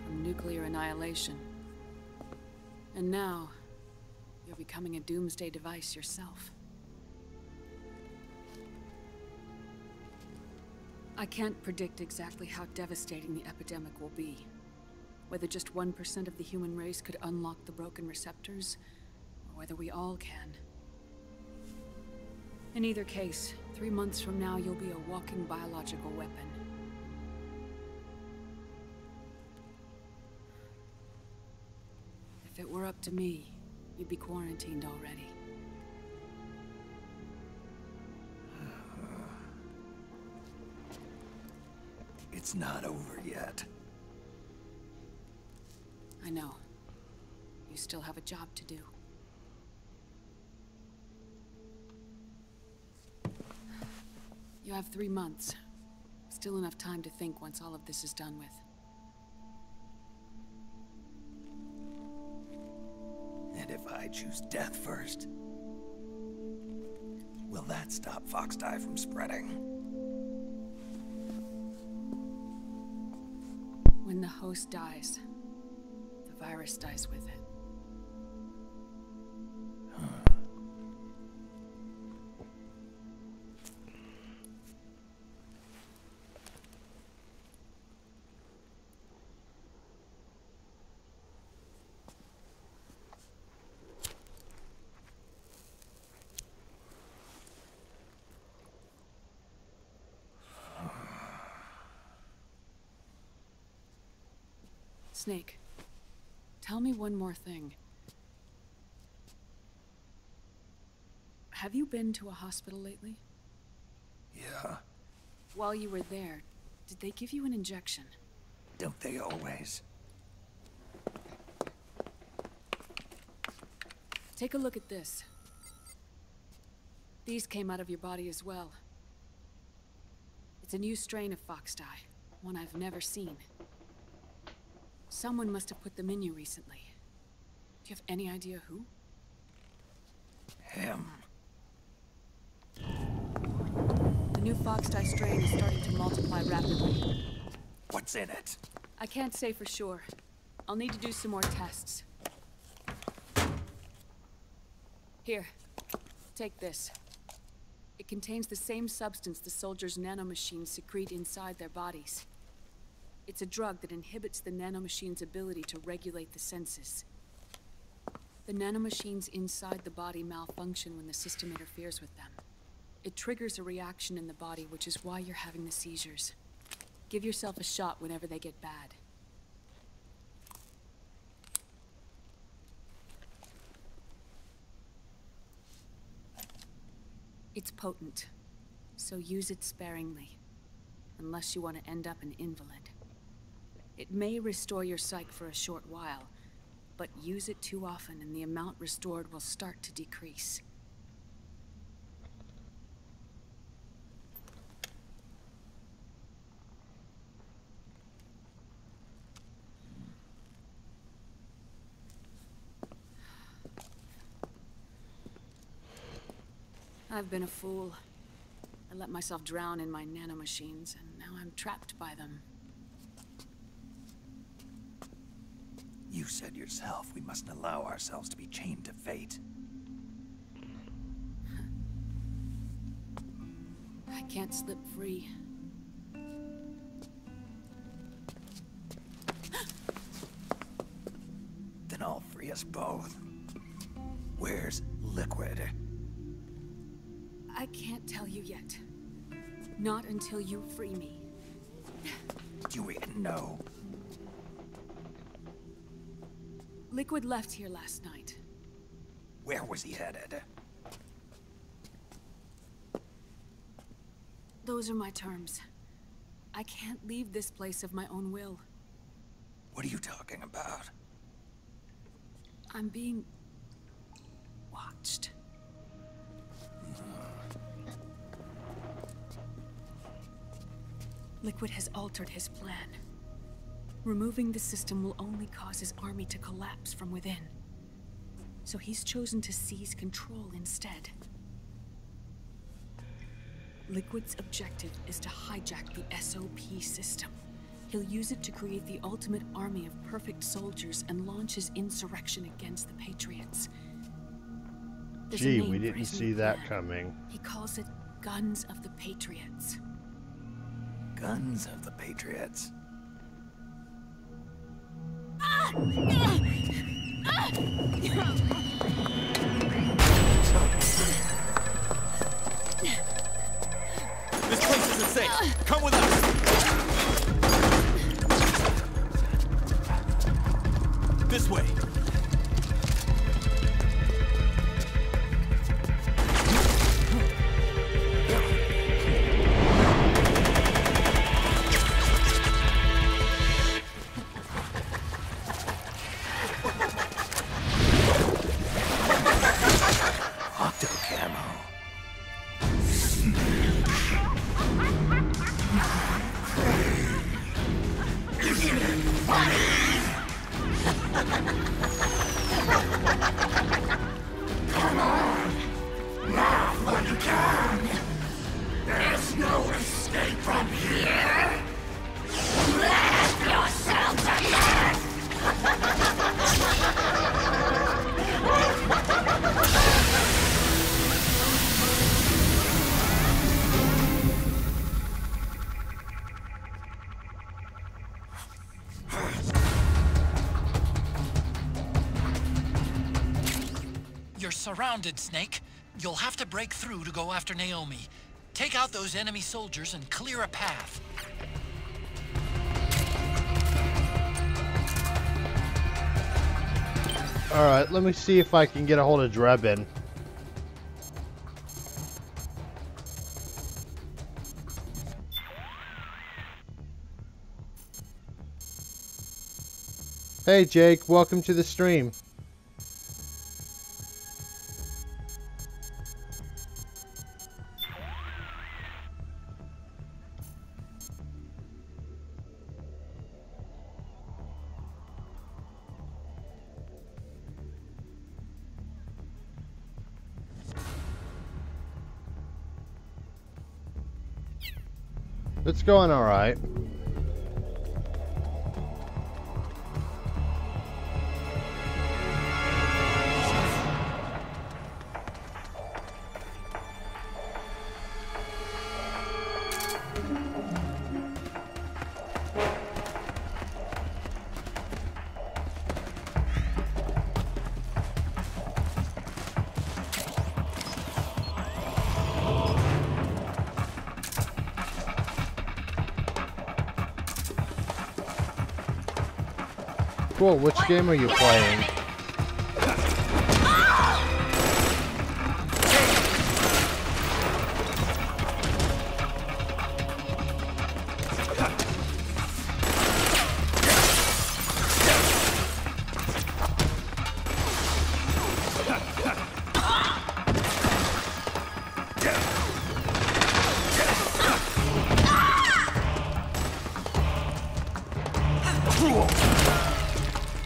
from nuclear annihilation. And now, you're becoming a doomsday device yourself. I can't predict exactly how devastating the epidemic will be. Whether just 1% of the human race could unlock the broken receptors, or whether we all can. In either case, 3 months from now, you'll be a walking biological weapon. If it were up to me, you'd be quarantined already. It's not over yet. I know. You still have a job to do. You have 3 months. Still enough time to think once all of this is done with. And if I choose death first, will that stop Foxdie from spreading? When the host dies, the virus dies with it. Snake, tell me one more thing. Have you been to a hospital lately? Yeah. While you were there, did they give you an injection? Don't they always? Take a look at this. These came out of your body as well. It's a new strain of Foxdie, one I've never seen. Someone must have put them in you recently. Do you have any idea who? Him. The new Foxdie strain is starting to multiply rapidly. What's in it? I can't say for sure. I'll need to do some more tests. Here, take this. It contains the same substance the soldiers' nanomachines secrete inside their bodies. It's a drug that inhibits the nanomachine's ability to regulate the senses. The nanomachines inside the body malfunction when the system interferes with them. It triggers a reaction in the body, which is why you're having the seizures. Give yourself a shot whenever they get bad. It's potent, so use it sparingly, unless you want to end up an invalid. It may restore your psyche for a short while, but use it too often and the amount restored will start to decrease. I've been a fool. I let myself drown in my nanomachines, and now I'm trapped by them. You said yourself we mustn't allow ourselves to be chained to fate. I can't slip free. Then I'll free us both. Where's Liquid? I can't tell you yet. Not until you free me. You even didn't know. Liquid left here last night. Where was he headed? Those are my terms. I can't leave this place of my own will. What are you talking about? I'm being watched. Liquid has altered his plan. Removing the system will only cause his army to collapse from within. So he's chosen to seize control instead. Liquid's objective is to hijack the SOP system. He'll use it to create the ultimate army of perfect soldiers and launch his insurrection against the Patriots. There's a Gee, name we for didn't his see new that plan. coming. He calls it Guns of the Patriots. Guns of the Patriots. This place isn't safe. Come with us. This way. Come on! Laugh when you can! There's no escape from here! Laugh yourself to death! You're surrounded, Snake. You'll have to break through to go after Naomi. Take out those enemy soldiers and clear a path. Alright, let me see if I can get a hold of Drebin. Hey Jake, welcome to the stream. It's going alright. Cool, which game are you playing?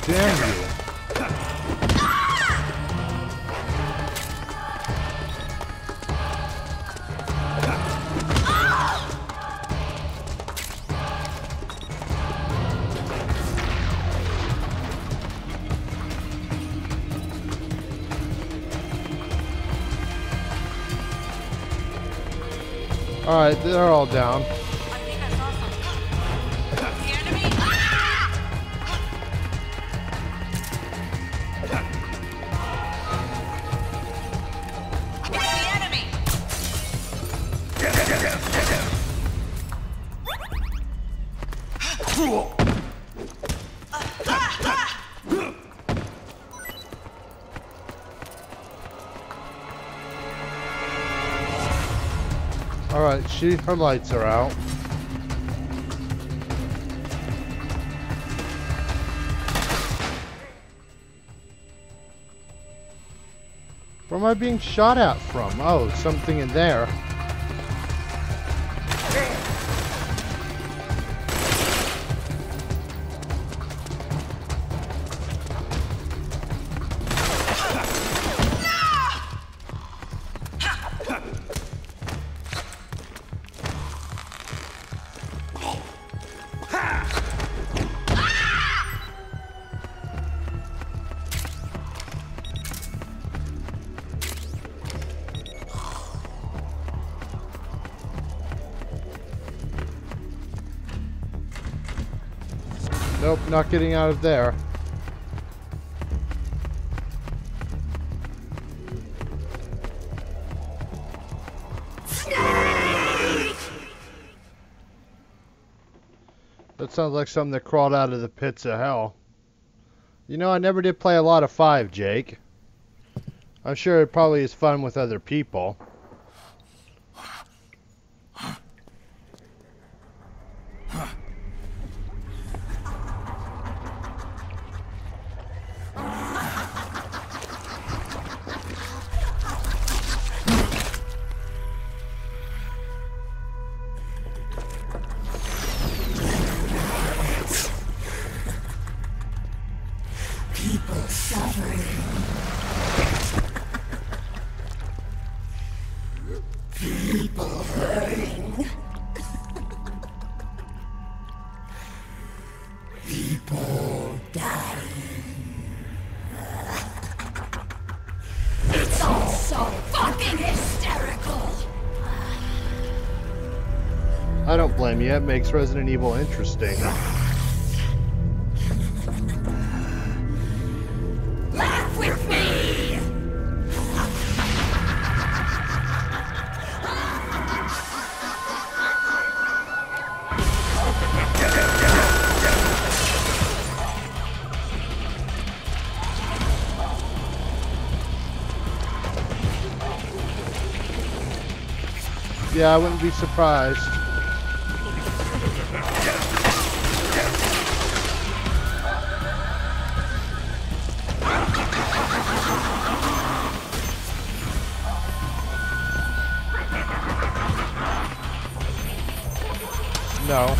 Damn you. Alright, they're all down. Alright, her lights are out. Where am I being shot at from? Oh, something in there. Nope, not getting out of there. That sounds like something that crawled out of the pits of hell. You know, I never did play a lot of 5, Jake. I'm sure it probably is fun with other people. People suffering. People hurting. People dying. It's all so fucking hysterical. I don't blame you. It makes Resident Evil interesting. Laugh with me! Yeah, I wouldn't be surprised. No.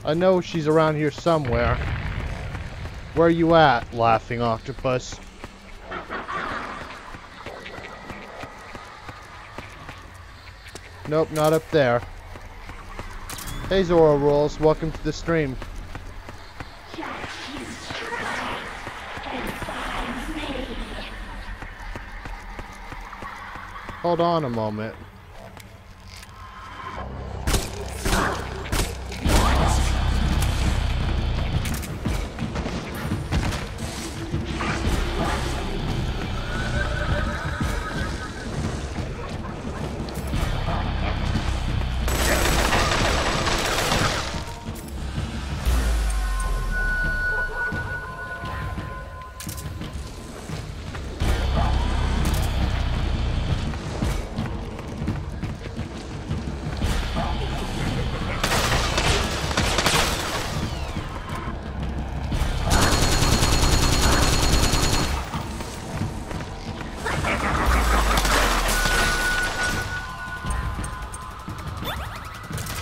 I know she's around here somewhere. Where are you at, laughing octopus? Nope, not up there. Hey Zora Rolls, welcome to the stream. Hold on a moment.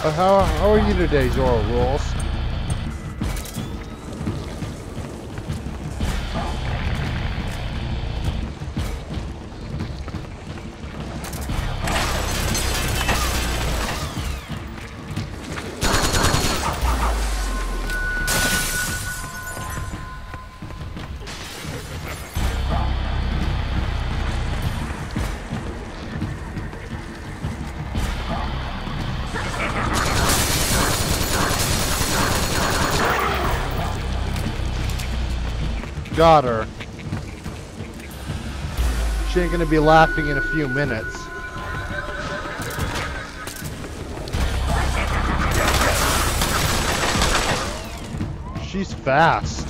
How are you today, Zora Rules? got her. She ain't gonna be laughing in a few minutes. She's fast.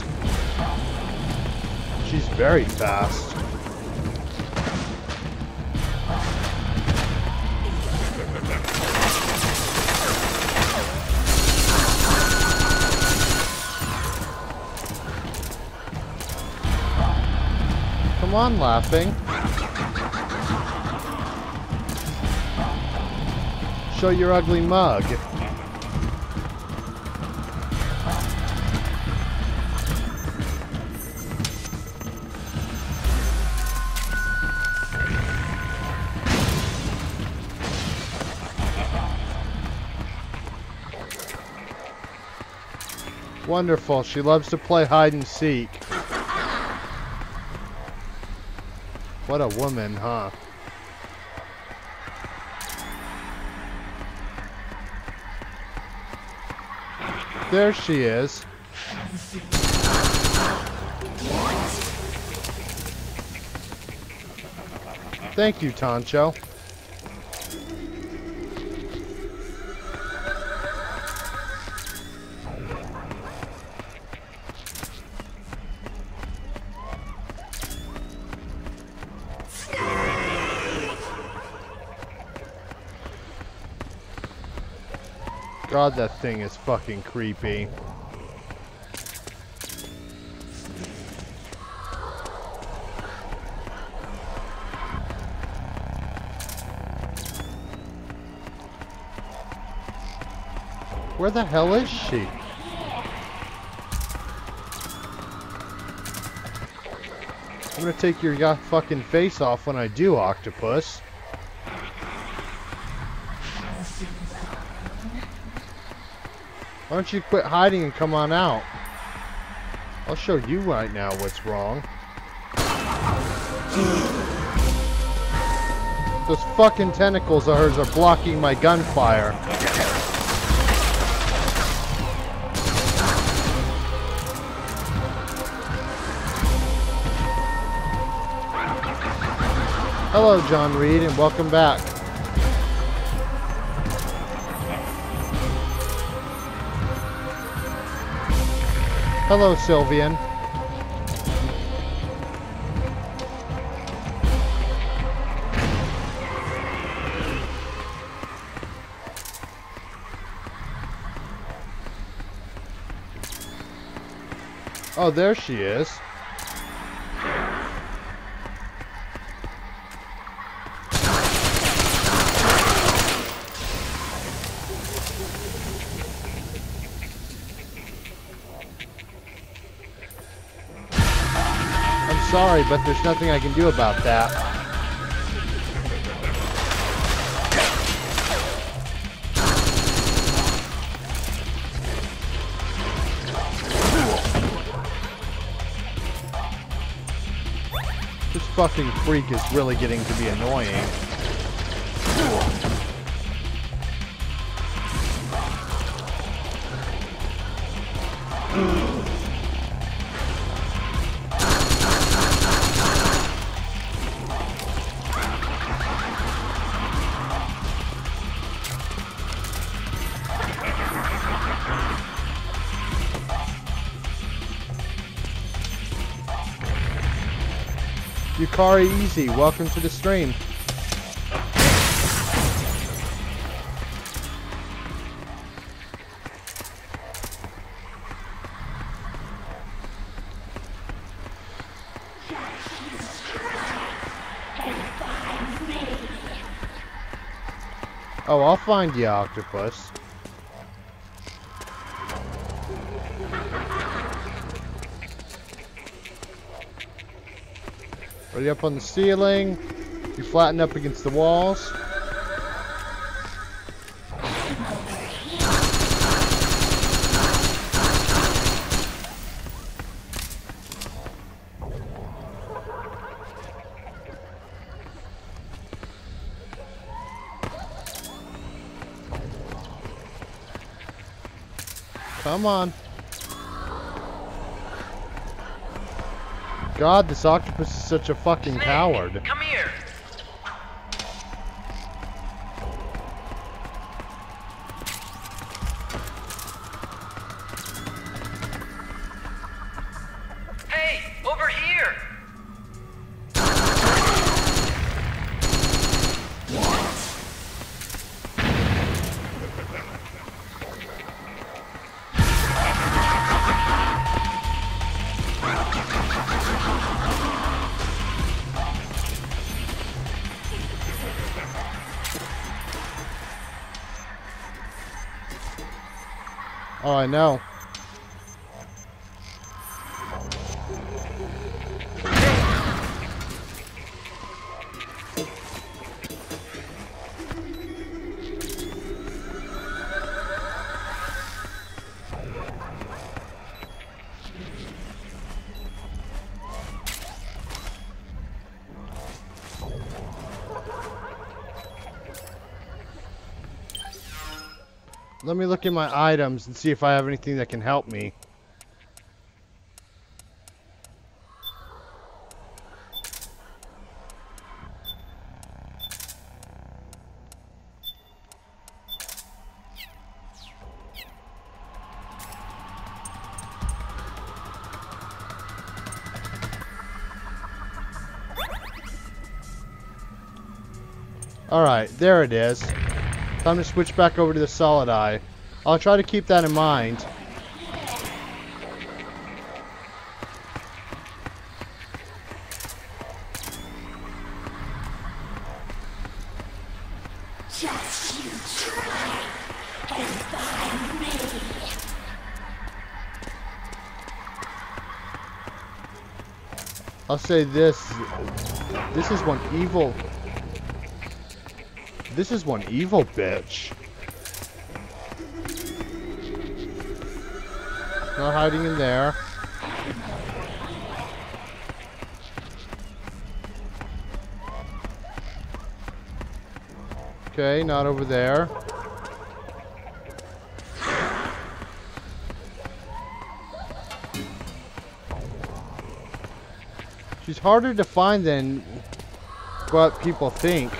She's very fast. Come on, laughing. Show your ugly mug. Wonderful. She loves to play hide and seek. What a woman, huh? There she is. Thank you, Toncho. God, that thing is fucking creepy. Where the hell is she? I'm gonna take your fucking face off when I do, octopus. Why don't you quit hiding and come on out? I'll show you right now what's wrong. Those fucking tentacles of hers are blocking my gunfire. Hello, John Reed, and welcome back. Hello, Sylvian. Oh, there she is. Sorry, but there's nothing I can do about that. This fucking freak is really getting to be annoying. Yukari Easy, welcome to the stream. Oh, I'll find you, octopus. Ready up on the ceiling. You flatten up against the walls. Come on. God, this octopus is such a fucking coward. Come here. Hey, over here. Oh, I know. Let me look at my items and see if I have anything that can help me. Alright, there it is. Time to switch back over to the solid eye. I'll try to keep that in mind. Just you try and find me. I'll say this. This is one evil. This is one evil bitch. Not hiding in there. Okay, not over there. She's harder to find than what people think.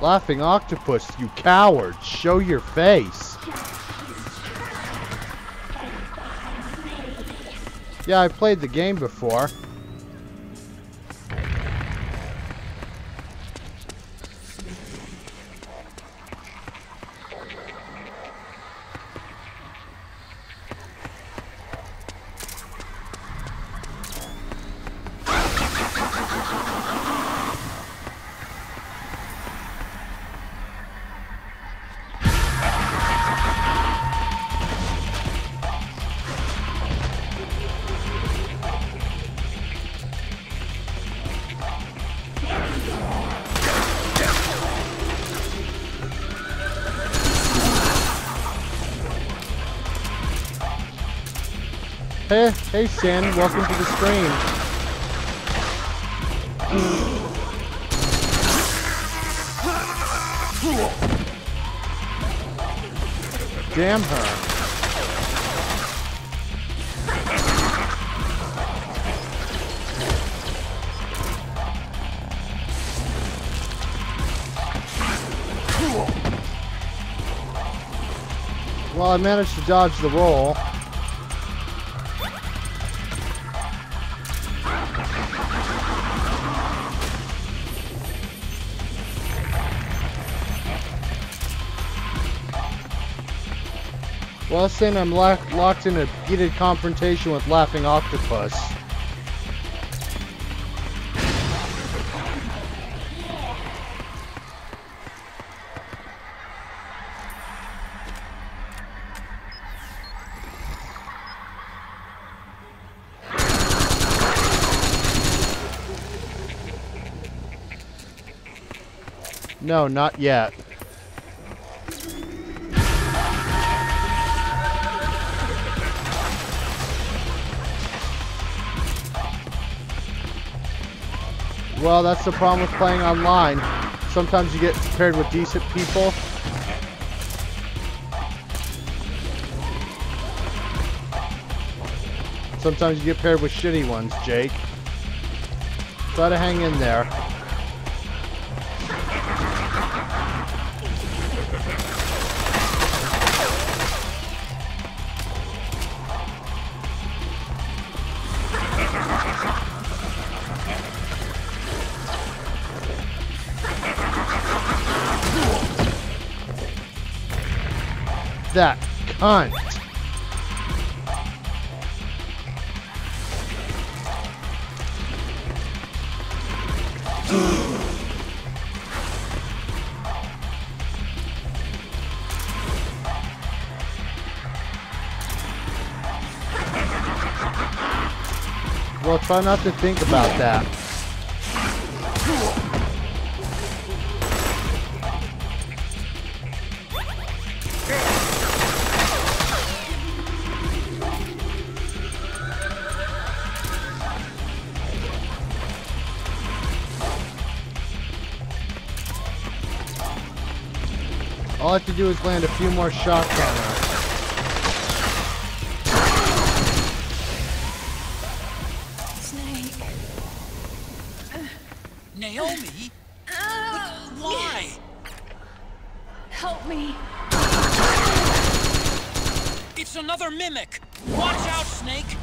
Laughing octopus, you coward! Show your face! Yeah, I played the game before. Hey Sin, welcome to the stream. Damn her. Well, I managed to dodge the roll. Well, saying I'm locked in a heated confrontation with Laughing Octopus. No, not yet. Well, that's the problem with playing online. Sometimes you get paired with decent people, Sometimes you get paired with shitty ones, Jake. Try to hang in there. That cunt. Well, try not to think about that. All I have to do is land a few more shots on her. Snake. Naomi? Why? Help me. It's another mimic. Watch out, Snake.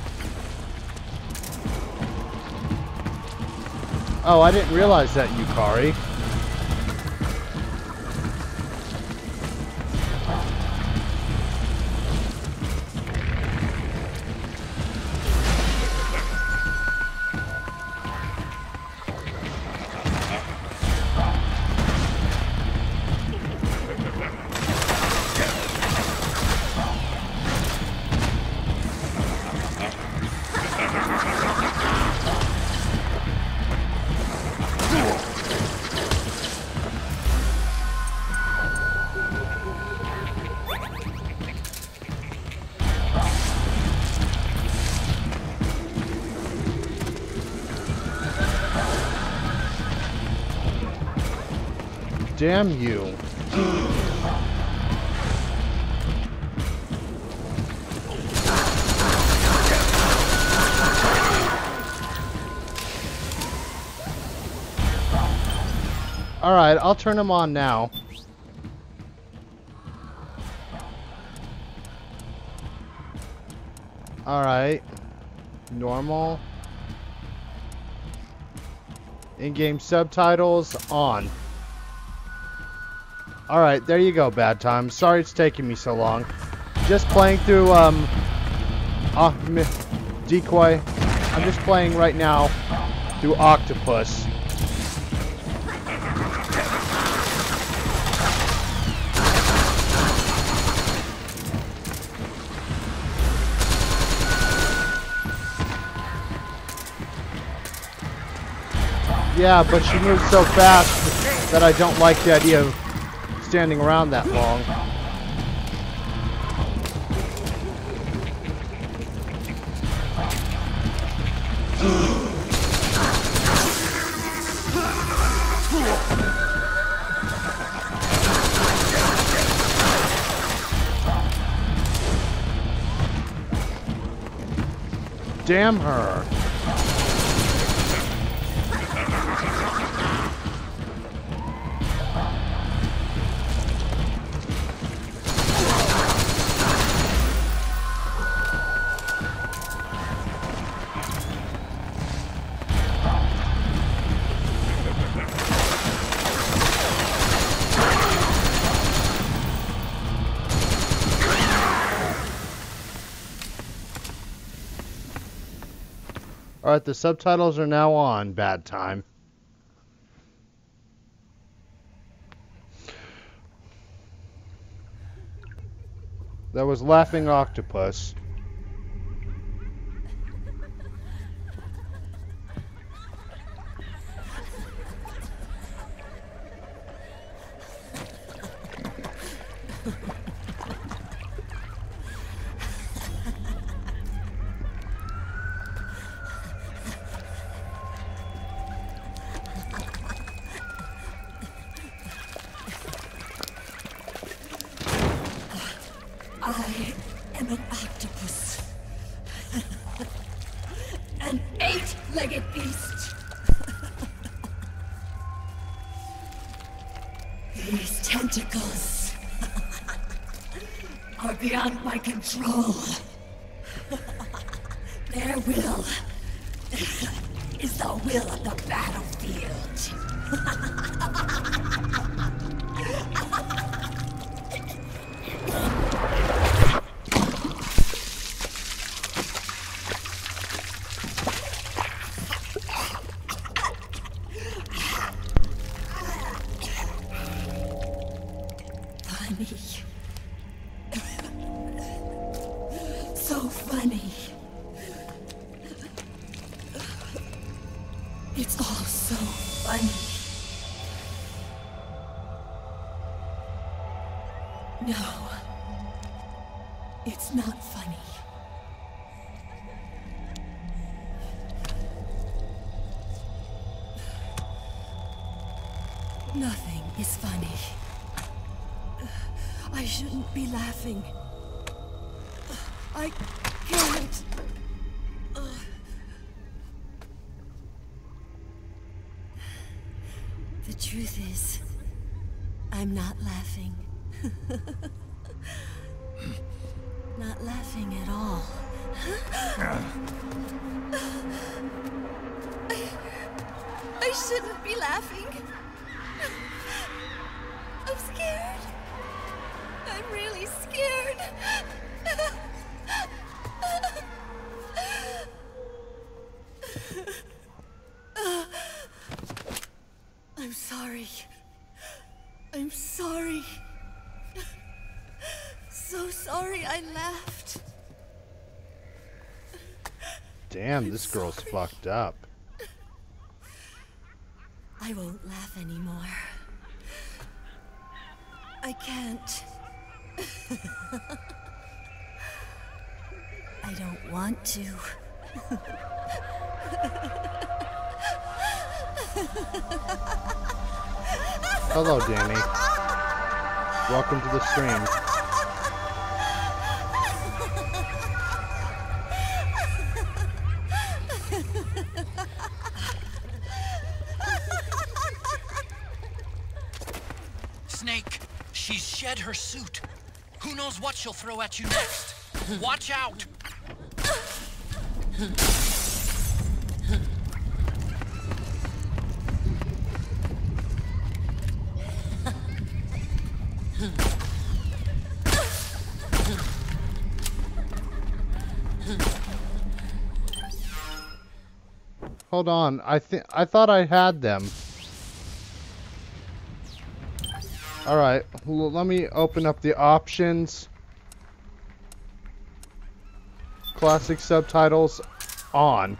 Oh, I didn't realize that, Yukari. Damn you. Alright, I'll turn them on now. Alright. Normal. In-game subtitles on. Alright, there you go, Bad Time. Sorry it's taking me so long. Just playing through, Decoy. I'm just playing right now through Octopus. Yeah, but she moves so fast that I don't like the idea of standing around that long. Damn her. Alright, the subtitles are now on, Bad Time. That was Laughing Octopus. I am an octopus. These tentacles are beyond my control. Their will is the will of the battlefield. Funny. So funny. It's all so funny. No. It's not funny. Nothing is funny. I shouldn't be laughing. I can't. The truth is, I'm not laughing. Not laughing at all. I shouldn't be laughing. I'm scared. I'm really scared. I'm sorry. I'm sorry. So sorry I laughed. Damn, this girl's fucked up. I won't laugh anymore. I can't. I don't want to. Hello, Danny. Welcome to the stream. Snake, she's shed her suit. Who knows what she'll throw at you next? Watch out! Hold on, I thought I had them. Alright, well, let me open up the options. Classic subtitles on.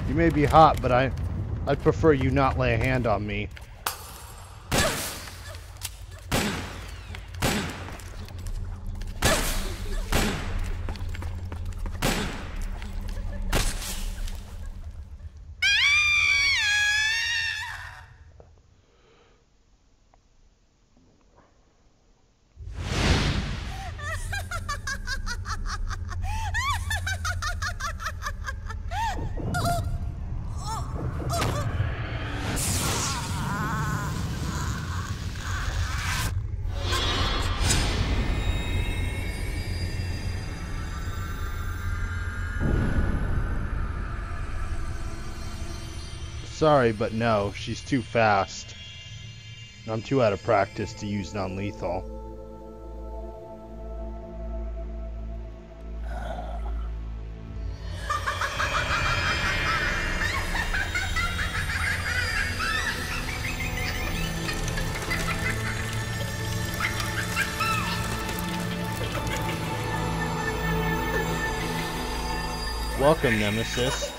You may be hot, but I'd prefer you not lay a hand on me. Sorry, but no, she's too fast. I'm too out of practice to use non-lethal. Welcome, Nemesis.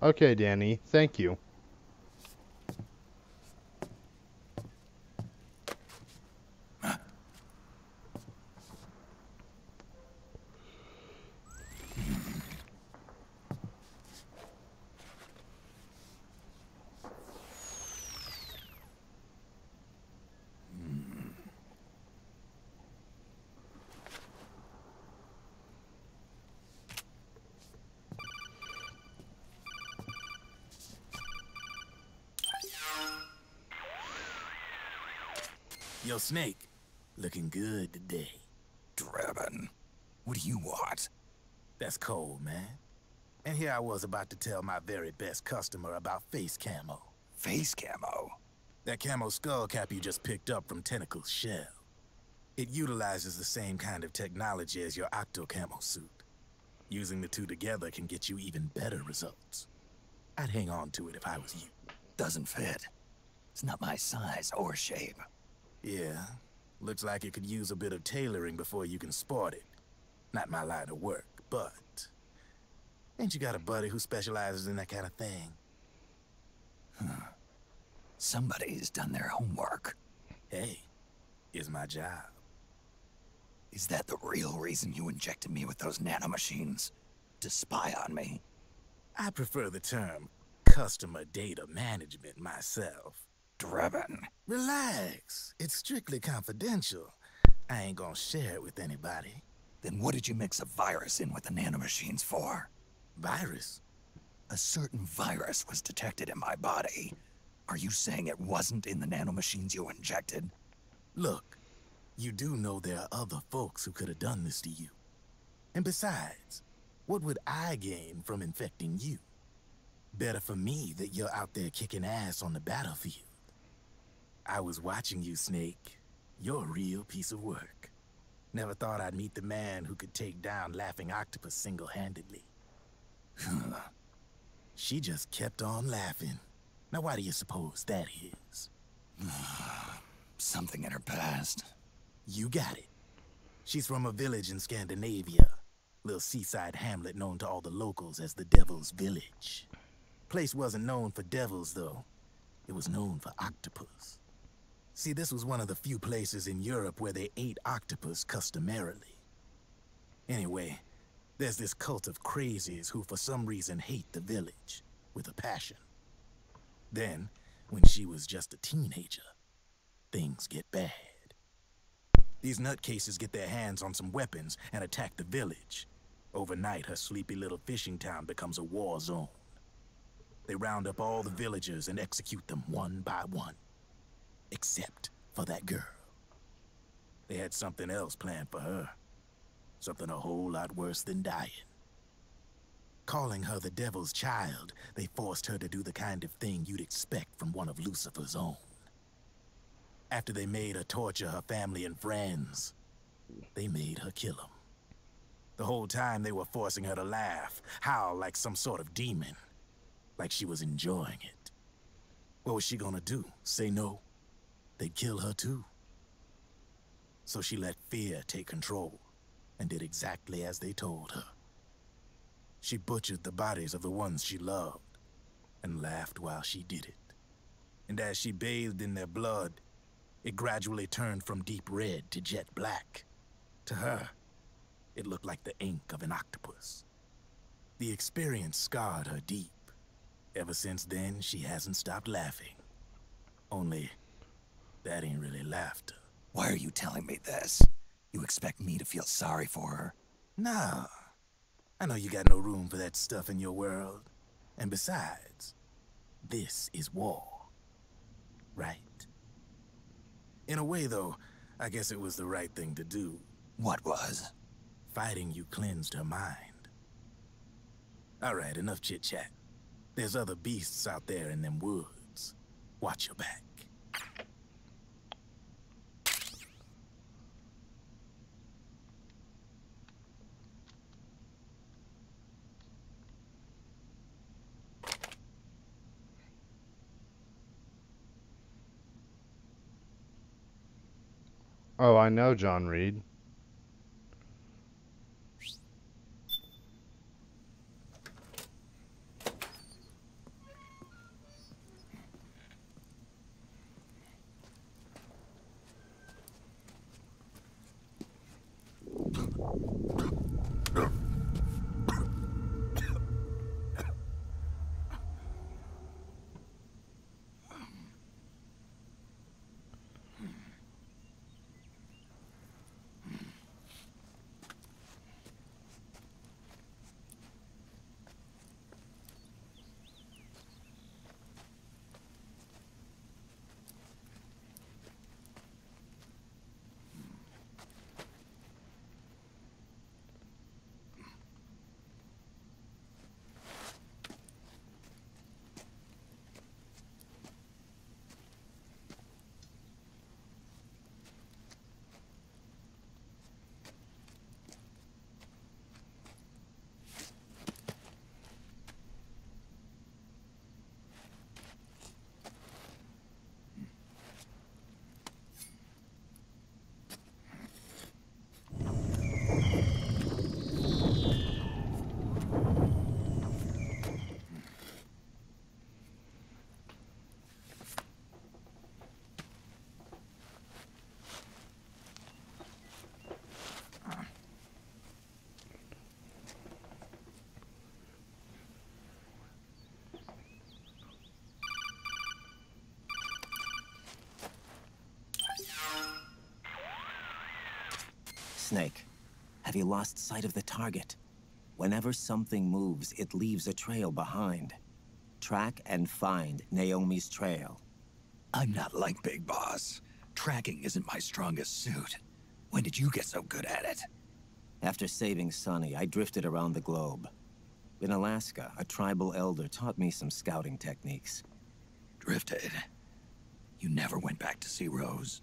Okay, Danny. Thank you. Yo, Snake. Looking good today. Drebin, what do you want? That's cold, man. And here I was about to tell my very best customer about face camo. Face camo? That camo skull cap you just picked up from Tentacle's shell. It utilizes the same kind of technology as your Octo camo suit. Using the two together can get you even better results. I'd hang on to it if I was you. Doesn't fit. It's not my size or shape. Yeah, looks like it could use a bit of tailoring before you can sport it. Not my line of work, but... ain't you got a buddy who specializes in that kind of thing? Somebody's done their homework. Hey, it's my job. Is that the real reason you injected me with those nanomachines? To spy on me? I prefer the term customer data management myself. Drebin. Relax. It's strictly confidential. I ain't gonna share it with anybody. Then what did you mix a virus in with the nanomachines for? Virus? A certain virus was detected in my body. Are you saying it wasn't in the nanomachines you injected? Look, you do know there are other folks who could have done this to you. And besides, what would I gain from infecting you? Better for me that you're out there kicking ass on the battlefield. I was watching you, Snake. You're a real piece of work. Never thought I'd meet the man who could take down Laughing Octopus single-handedly. She just kept on laughing. Now why do you suppose that is? Something in her past. You got it. She's from a village in Scandinavia. Little seaside hamlet known to all the locals as the Devil's Village. Place wasn't known for devils, though. It was known for octopus. See, this was one of the few places in Europe where they ate octopus customarily. Anyway, there's this cult of crazies who for some reason hate the village with a passion. Then, when she was just a teenager, things get bad. These nutcases get their hands on some weapons and attack the village. Overnight, her sleepy little fishing town becomes a war zone. They round up all the villagers and execute them one by one. Except for that girl. They had something else planned for her. Something a whole lot worse than dying. Calling her the Devil's Child, they forced her to do the kind of thing you'd expect from one of Lucifer's own. After they made her torture her family and friends, they made her kill them. The whole time they were forcing her to laugh, howl like some sort of demon. Like she was enjoying it. What was she gonna do? Say no? They'd kill her too. So she let fear take control and did exactly as they told her. She butchered the bodies of the ones she loved and laughed while she did it. And as she bathed in their blood, it gradually turned from deep red to jet black. To her, it looked like the ink of an octopus. The experience scarred her deep. Ever since then, she hasn't stopped laughing. Only, that ain't really laughter. Why are you telling me this? You expect me to feel sorry for her? Nah. I know you got no room for that stuff in your world. And besides, this is war. Right? In a way, though, I guess it was the right thing to do. What was? Fighting you cleansed her mind. Alright, enough chit-chat. There's other beasts out there in them woods. Watch your back. Oh, I know, John Reed. Snake, have you lost sight of the target? Whenever something moves, it leaves a trail behind. Track and find Naomi's trail. I'm not like Big Boss. Tracking isn't my strongest suit. When did you get so good at it? After saving Sonny, I drifted around the globe. In Alaska, a tribal elder taught me some scouting techniques. Drifted? You never went back to see Rose?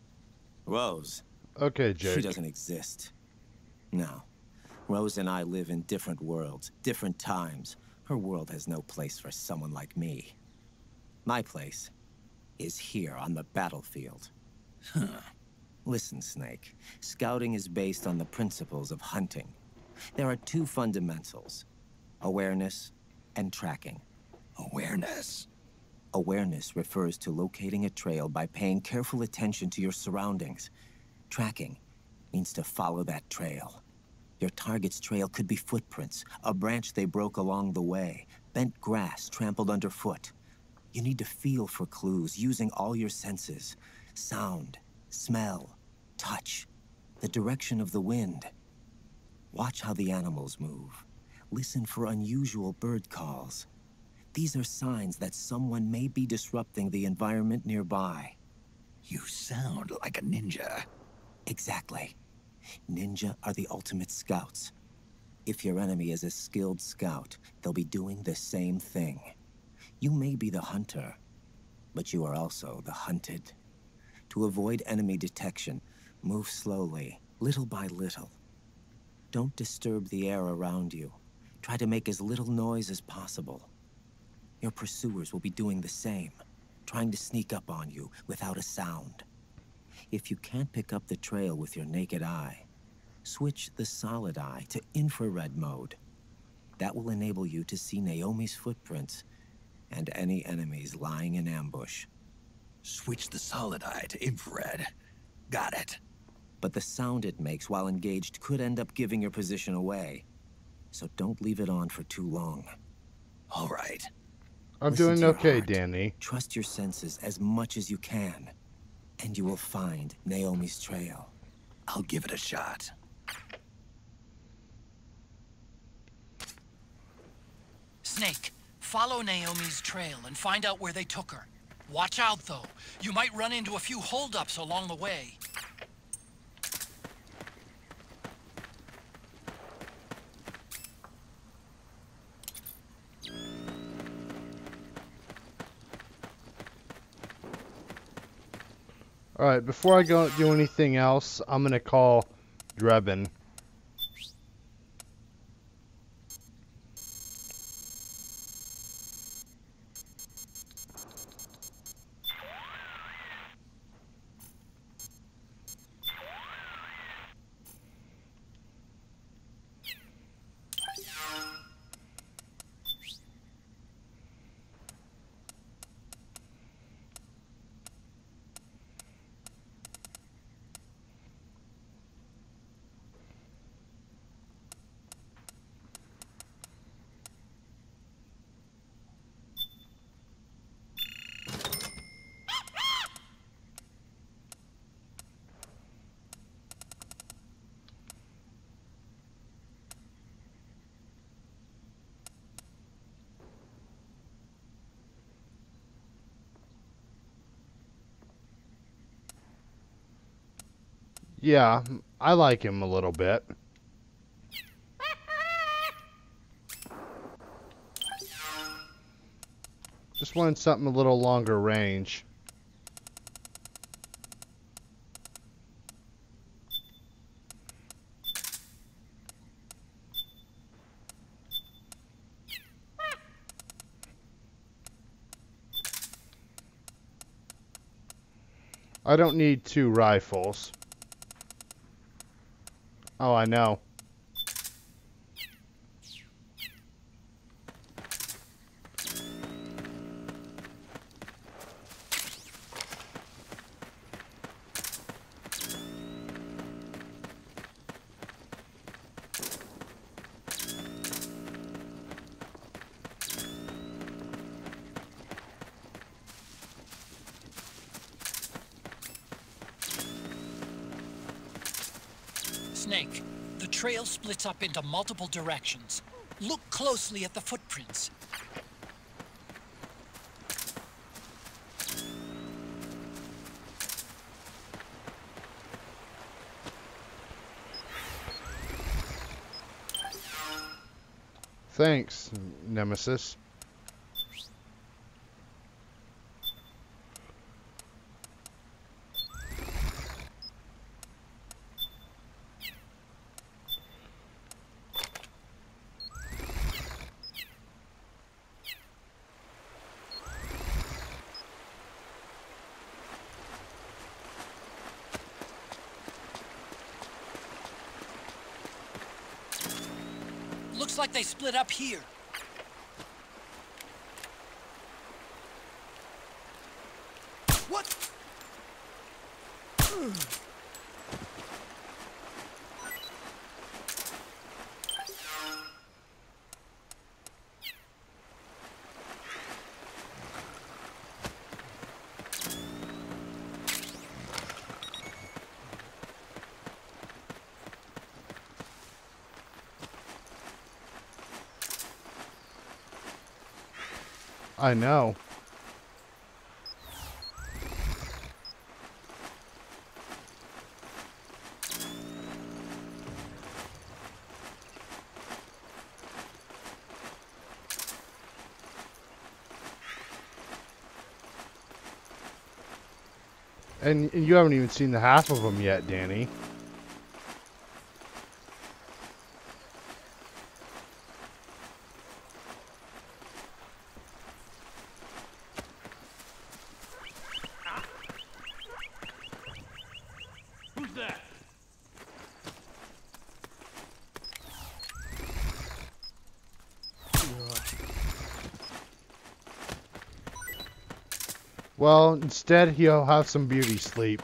Rose? Okay, Jake. She doesn't exist. No. Rose and I live in different worlds, different times. Her world has no place for someone like me. My place is here on the battlefield. Huh. Listen, Snake. Scouting is based on the principles of hunting. There are two fundamentals: awareness and tracking. Awareness? Awareness refers to locating a trail by paying careful attention to your surroundings. Tracking means to follow that trail. Your target's trail could be footprints, a branch they broke along the way, bent grass trampled underfoot. You need to feel for clues using all your senses: sound, smell, touch, the direction of the wind. Watch how the animals move. Listen for unusual bird calls. These are signs that someone may be disrupting the environment nearby. You sound like a ninja. Exactly. Ninja are the ultimate scouts. If your enemy is a skilled scout, they'll be doing the same thing. You may be the hunter, but you are also the hunted. To avoid enemy detection, move slowly, little by little. Don't disturb the air around you. Try to make as little noise as possible. Your pursuers will be doing the same, trying to sneak up on you without a sound. If you can't pick up the trail with your naked eye, switch the solid eye to infrared mode. That will enable you to see Naomi's footprints and any enemies lying in ambush. Switch the solid eye to infrared. Got it. But the sound it makes while engaged could end up giving your position away. So don't leave it on for too long. All right. I'm Listen doing to your okay, heart. Danny. Trust your senses as much as you can, and you will find Naomi's trail. I'll give it a shot. Snake, follow Naomi's trail and find out where they took her. Watch out, though. You might run into a few holdups along the way. Alright, before I go do anything else, I'm going to call Drebin. Yeah, I like him a little bit. Just wanted something a little longer range. I don't need 2 rifles. Oh, I know. Snake, the trail splits up into multiple directions. Look closely at the footprints. Thanks, Nemesis. Looks like they split up here. What? I know. And you haven't even seen the half of them yet, Danny. Who's that? Well, instead he'll have some beauty sleep.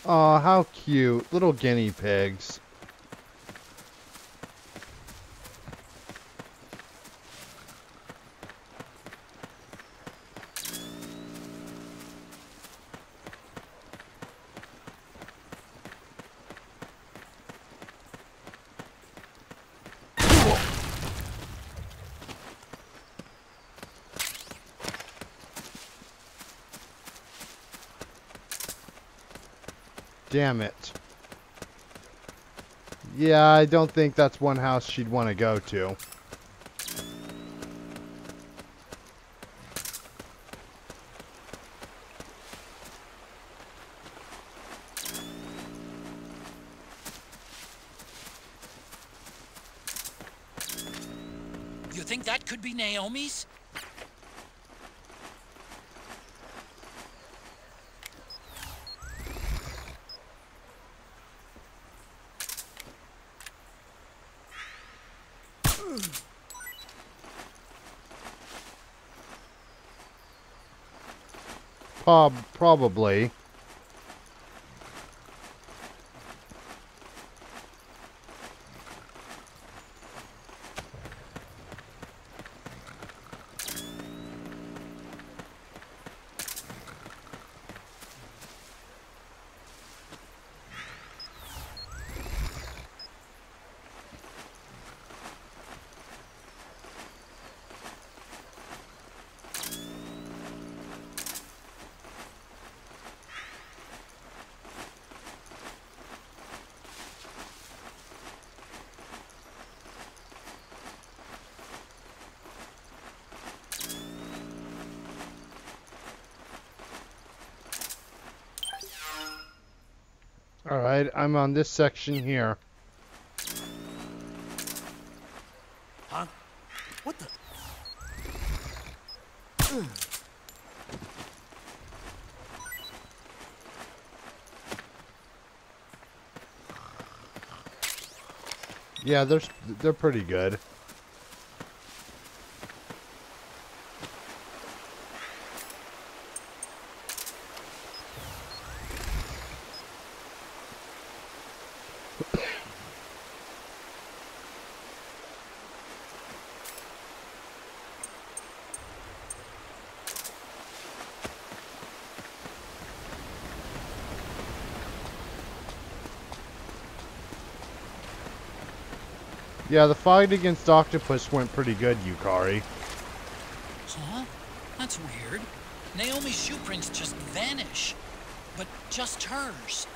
Aw, how cute. Little guinea pigs. Damn it. Yeah, I don't think that's one house she'd want to go to. You think that could be Naomi's? Probably. Alright, I'm on this section here. Huh? What the? Yeah, they're pretty good. Yeah, the fight against Octopus went pretty good, Yukari. Huh? That's weird. Naomi's shoe prints just vanish. But just hers.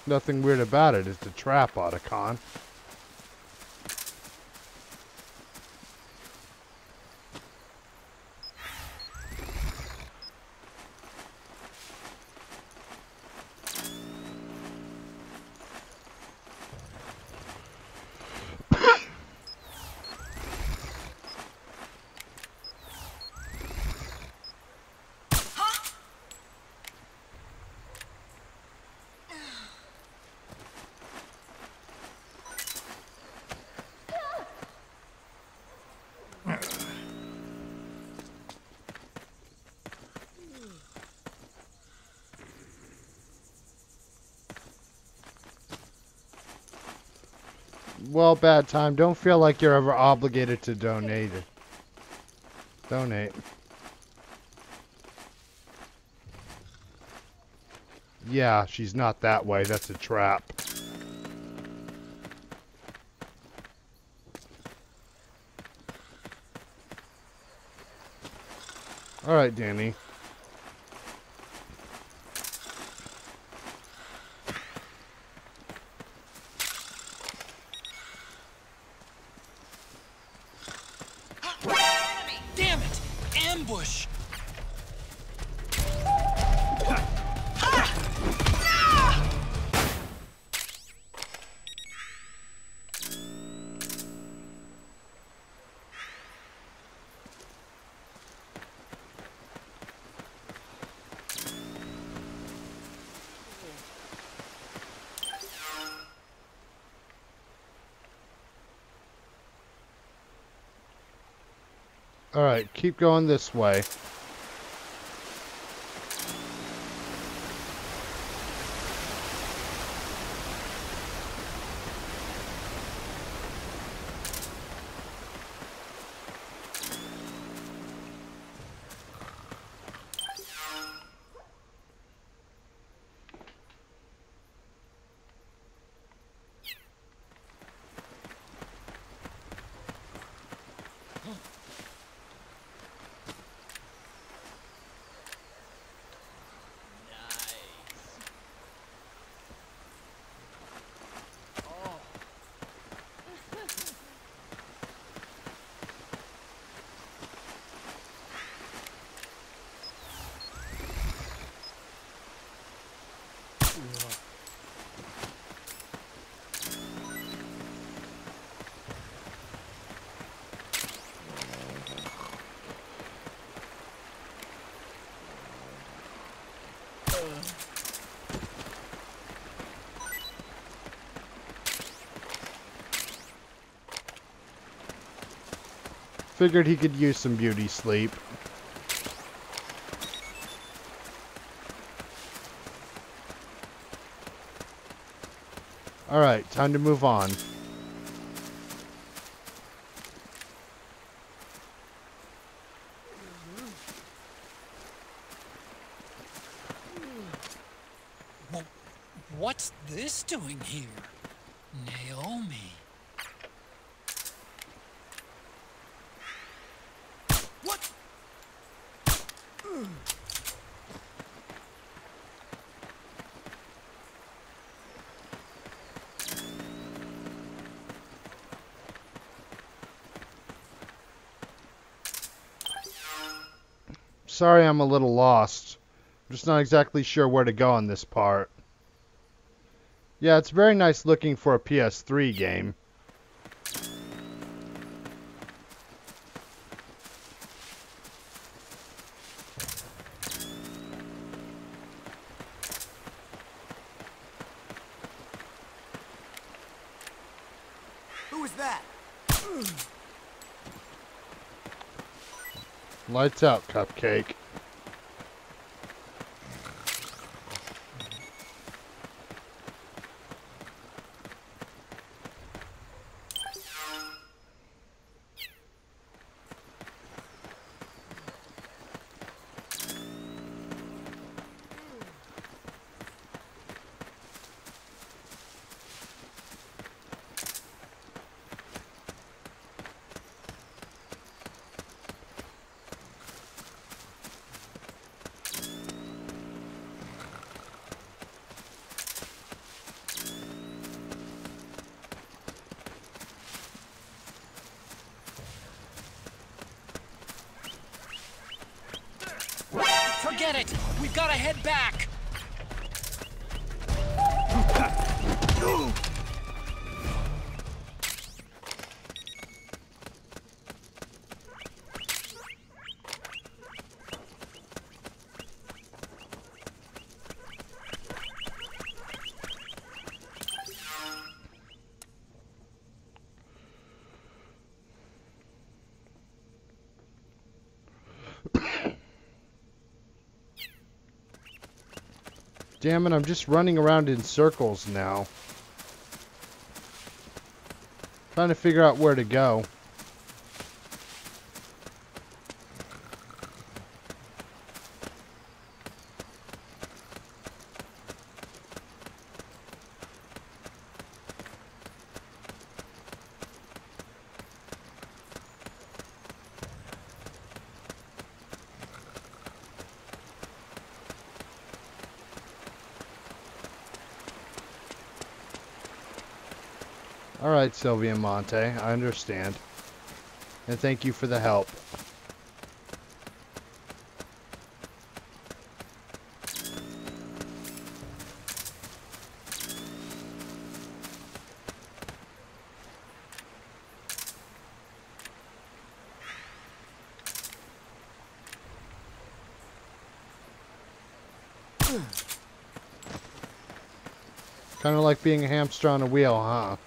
Nothing weird about it. It's a trap, Otacon. Well, bad time. Don't feel like you're ever obligated to donate it. Donate. Yeah, she's not that way. That's a trap. Alright, Danny. Damn it! Ambush! Alright, keep going this way. Figured he could use some beauty sleep. Alright, time to move on. What's this doing here? Naomi. What? Sorry I'm a little lost. I'm just not exactly sure where to go on this part. Yeah, it's very nice looking for a PS3 game. Who was that? Lights out, Cupcake. Forget it! We've got to head back! Damn it, I'm just running around in circles now. Trying to figure out where to go. Alright, Sylvia Monte, I understand. And thank you for the help. Kind of like being a hamster on a wheel, huh?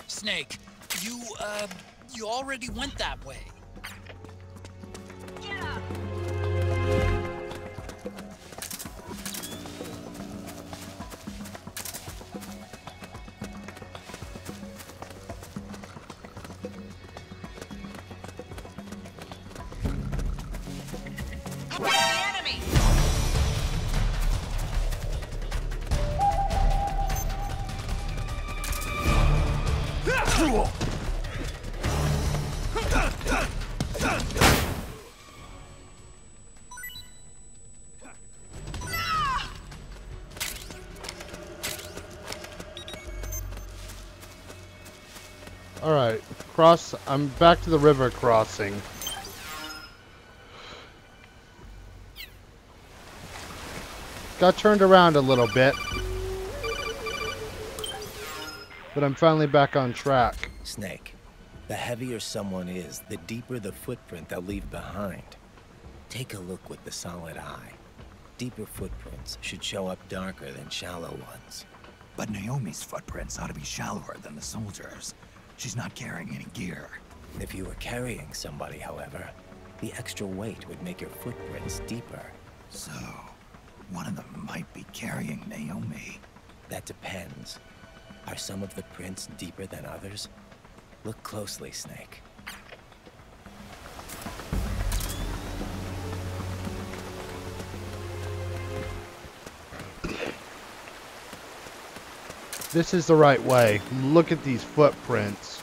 Snake, you already went that way. Alright, I'm back to the river crossing. Got turned around a little bit. But I'm finally back on track. Snake, the heavier someone is, the deeper the footprint they'll leave behind. Take a look with the solid eye. Deeper footprints should show up darker than shallow ones. But Naomi's footprints ought to be shallower than the soldiers. She's not carrying any gear. If you were carrying somebody, however, the extra weight would make your footprints deeper. So, one of them might be carrying Naomi. That depends. Are some of the prints deeper than others? Look closely, Snake. This is the right way. Look at these footprints.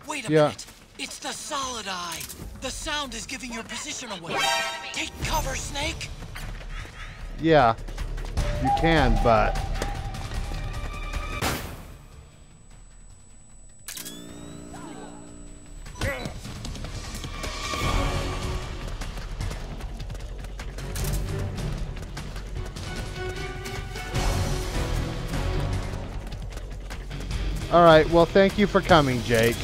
Wait a minute. It's the solid eye. The sound is giving your position away. Take cover, Snake. Yeah, you can, but... Alright, well, thank you for coming, Jake.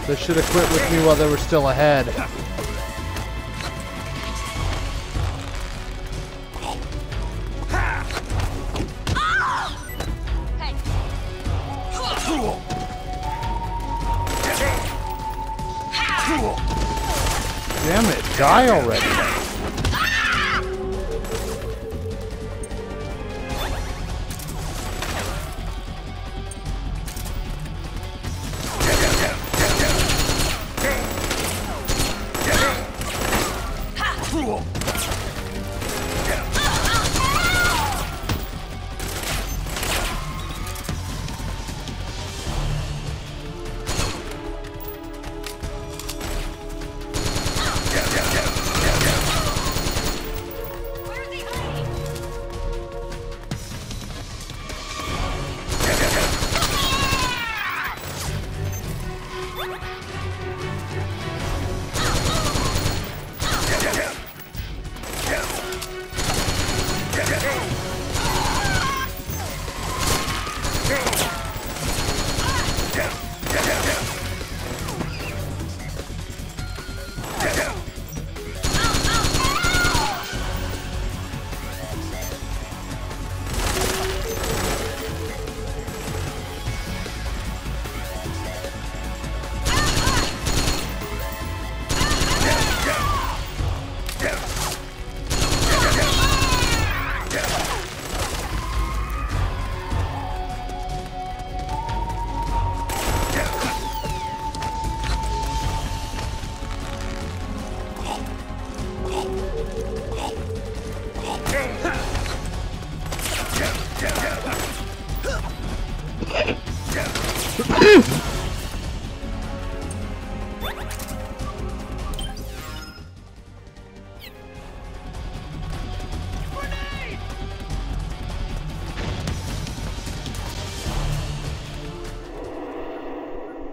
They should have quit with me while they were still ahead. Damn it, die already.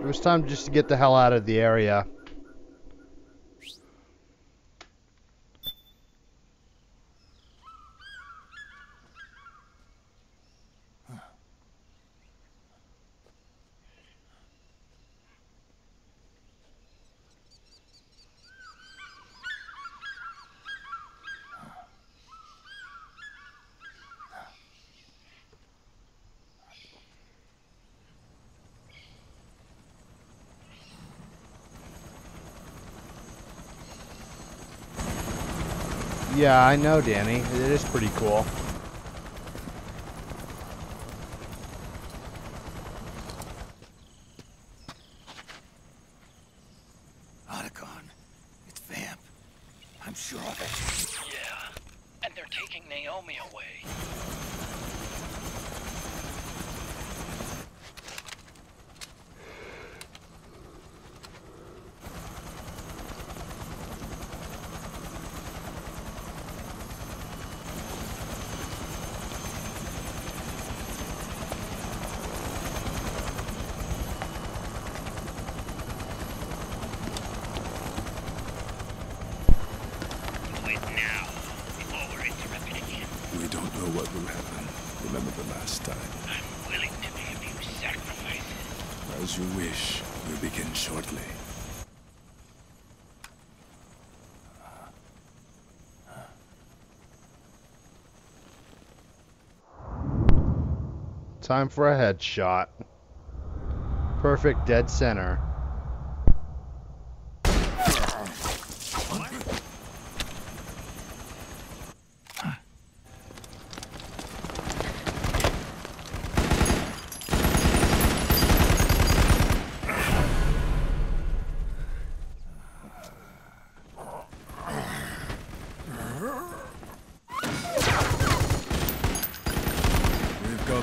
was time just to get the hell out of the area. Yeah, I know, Danny. It is pretty cool. Otacon. It's Vamp. I'm sure of it. Yeah. And they're taking Naomi away. What will happen? Remember the last time. I'm willing to make a few sacrifices. As you wish. We'll begin shortly. Time for a headshot. Perfect dead center.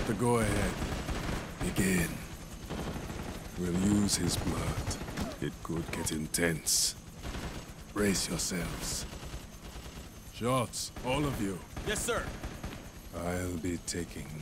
The go-ahead. Begin. We'll use his blood. It could get intense. Brace yourselves. Shots, all of you. Yes, sir. I'll be taking in.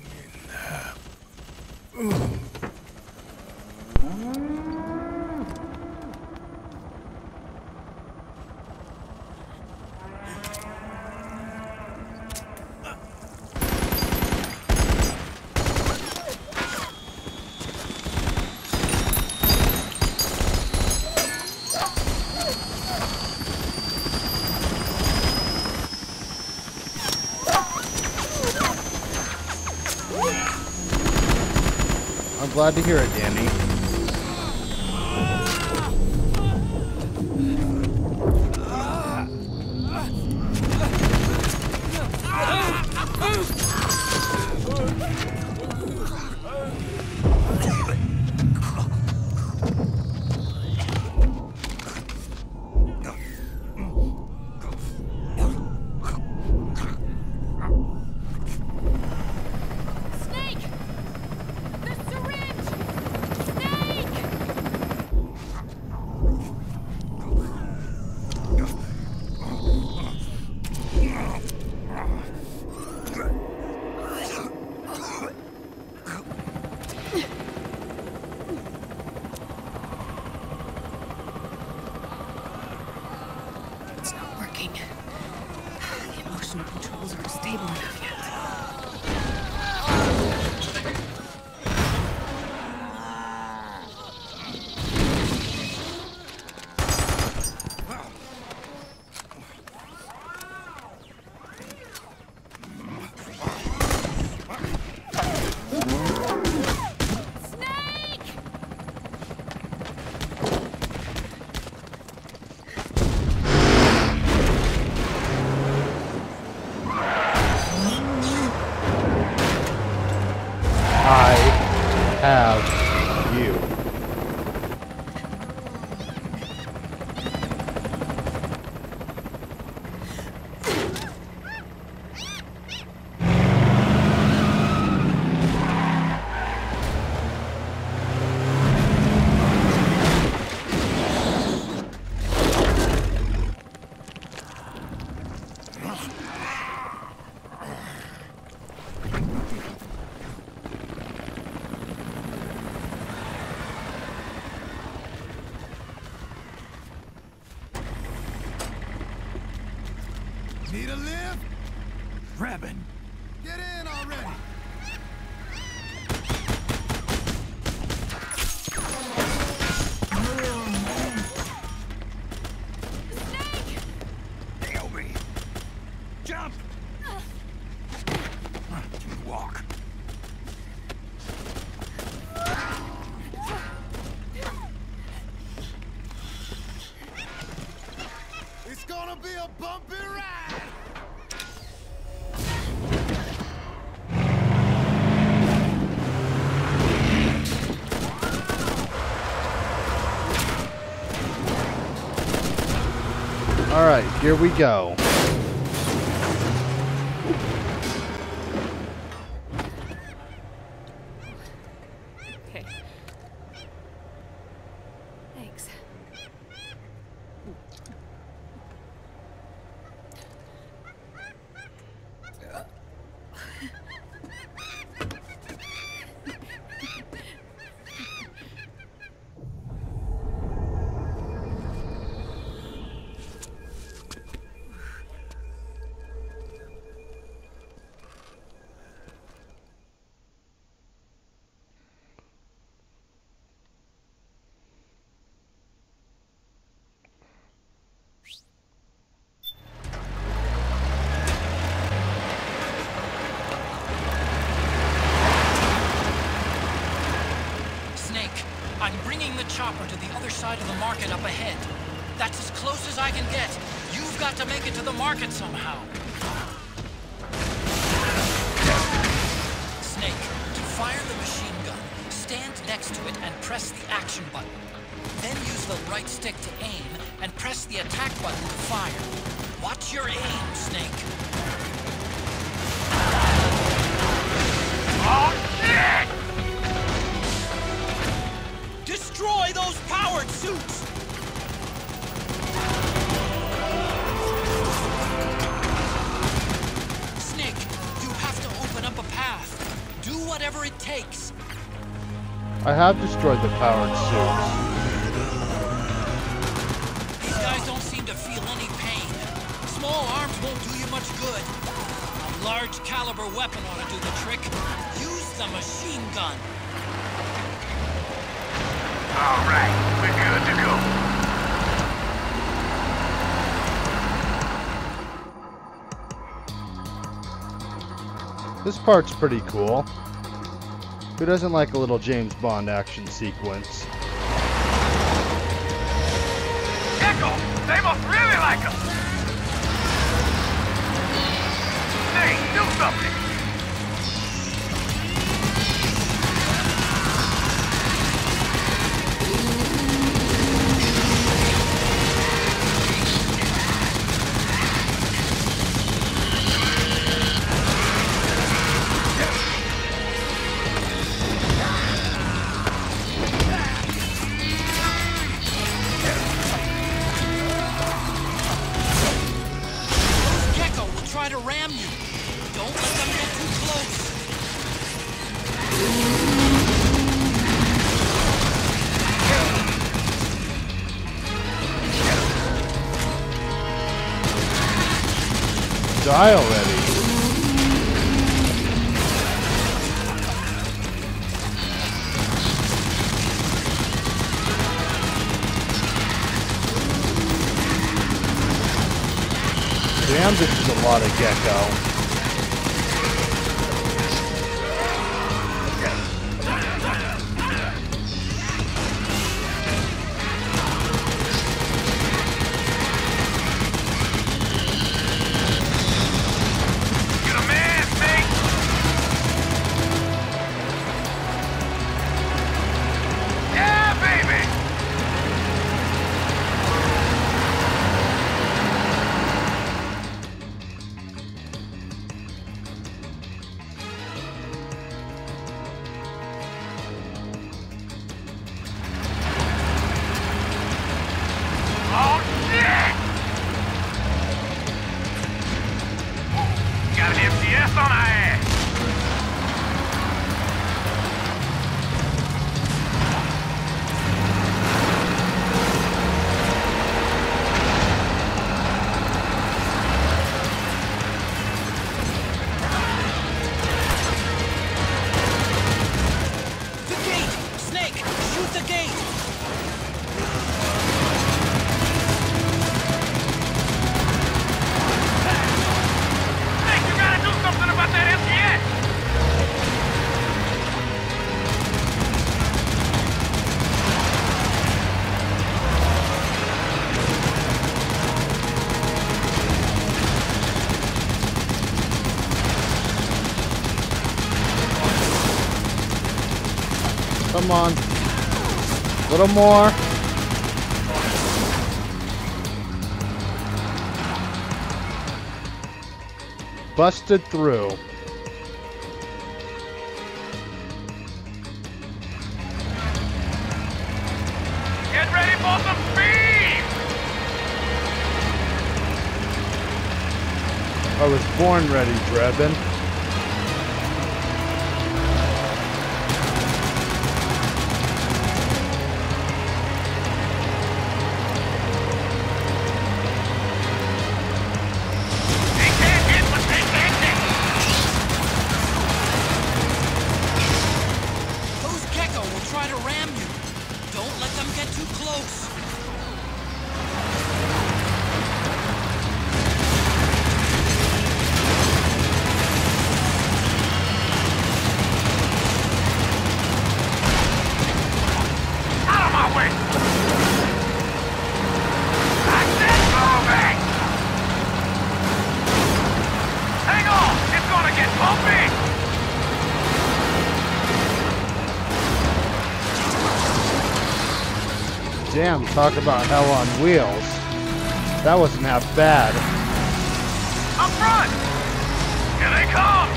I'm glad to hear it, Danny. Controls aren't stable enough yet. prepping. Get in already! Naomi! Jump! Walk. It's gonna be a bumpy ride! All right, here we go. Okay. Thanks. Snake, I'm bringing the chopper to the other side of the market up ahead. That's as close as I can get. You've got to make it to the market somehow. Snake, to fire the machine gun, stand next to it and press the action button. Then use the right stick to aim and press the attack button to fire. Watch your aim, Snake. Oh, shit! Destroy those powered suits! Snake, you have to open up a path. Do whatever it takes. I have destroyed the powered suits. These guys don't seem to feel any pain. Small arms won't do you much good. A large caliber weapon ought to do the trick. Use the machine gun. All right, we're good to go. This part's pretty cool. Who doesn't like a little James Bond action sequence? Echo, they must really like us. Hey, do something. Try to ram you. Don't let them get too close. Die already. Damn, this is a lot of gecko. You're the man, Snake. Yeah, baby. Oh, shit! Got an MTS on our ass. Come on. A little more. Busted through. Get ready for some speed! I was born ready, Drebin. Damn, talk about hell on wheels. That wasn't half bad. Up front! Here they come!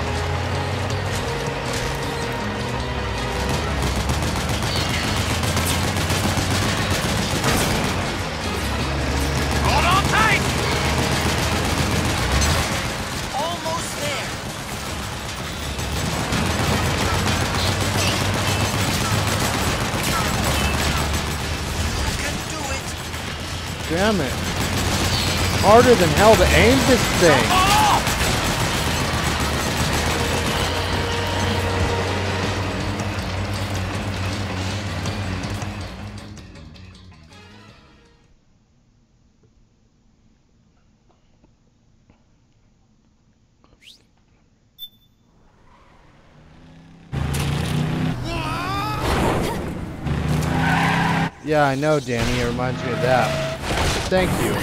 Hold on tight! Almost there. Damn it. Harder than hell to aim this thing. Yeah, I know, Danny. It reminds me of that. Thank you.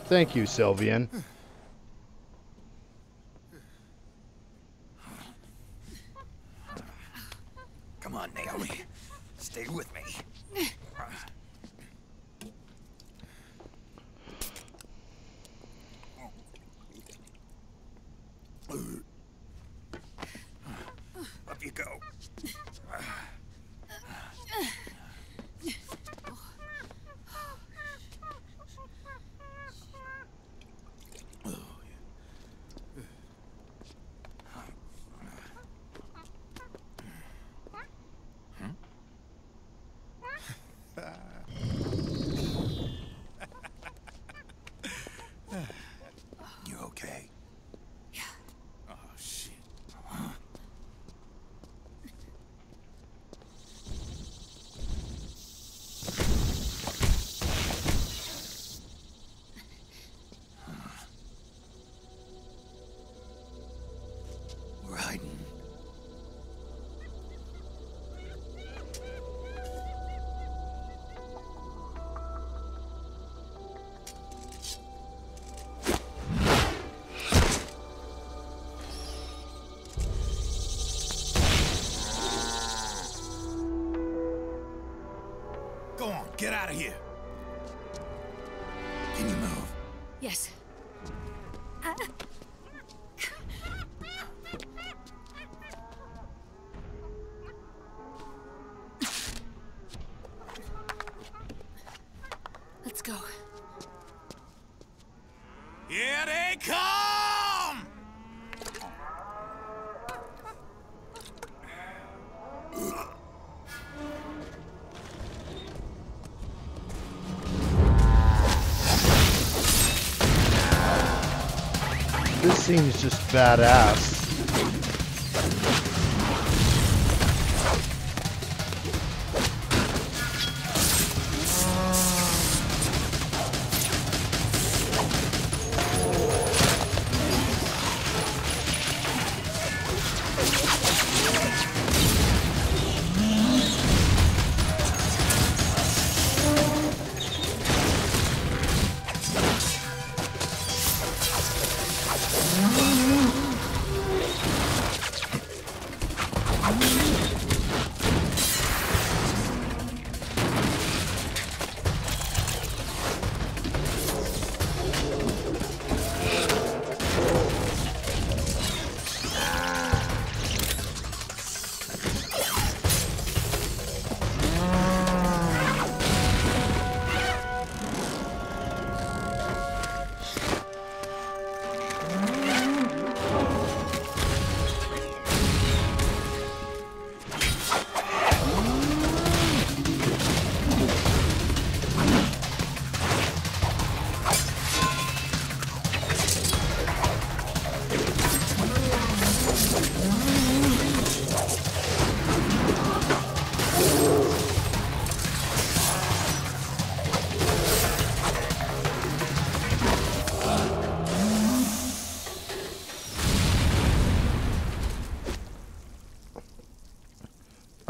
Thank you, Sylvian. Come on, Naomi. Stay with me. Up you go. You okay? Yeah. Oh, shit. We're hiding. Go on, get out of here. Can you move? Yes. Let's go. Here they come! This seems just badass.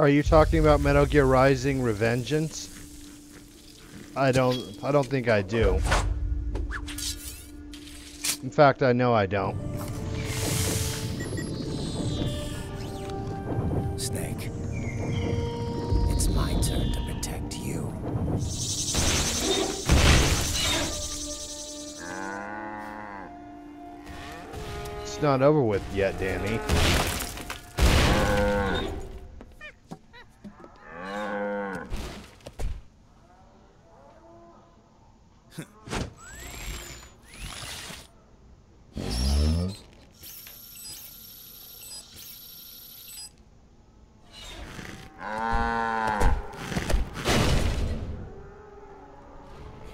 Are you talking about Metal Gear Rising: Revengeance? I don't think I do. In fact, I know I don't. Snake, it's my turn to protect you. It's not over with yet, Danny.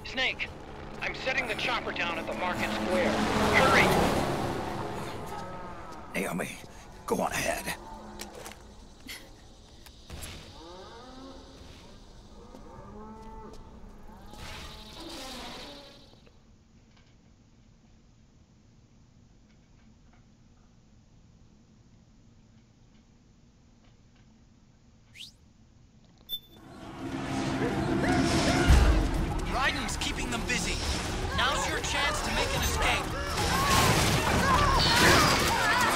Snake, I'm setting the chopper down at the market square. Hurry! Naomi, go on ahead. Raiden's keeping them busy. Now's your chance to make an escape.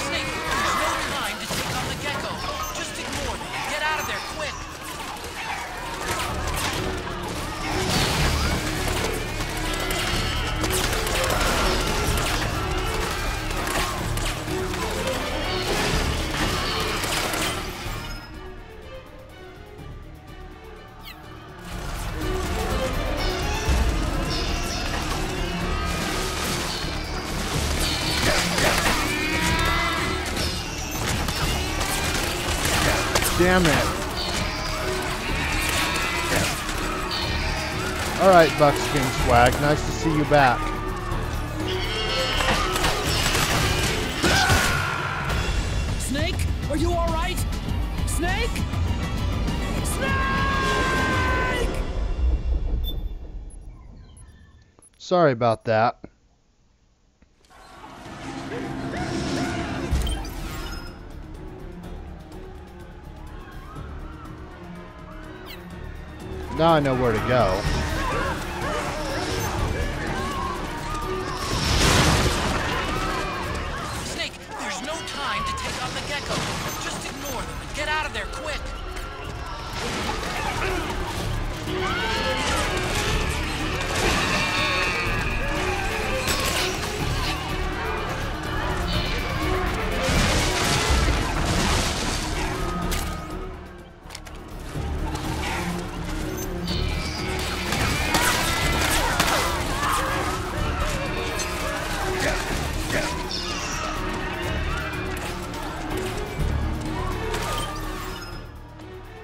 Snake, there's no time to take on the gecko. Just ignore them. Get out of there quick. Damn it. Alright, Buckskin Swag. Nice to see you back. Snake, are you alright? Snake? Snake! Sorry about that. Now I know where to go. Snake, there's no time to take on the gecko. Just ignore them and get out of there quick.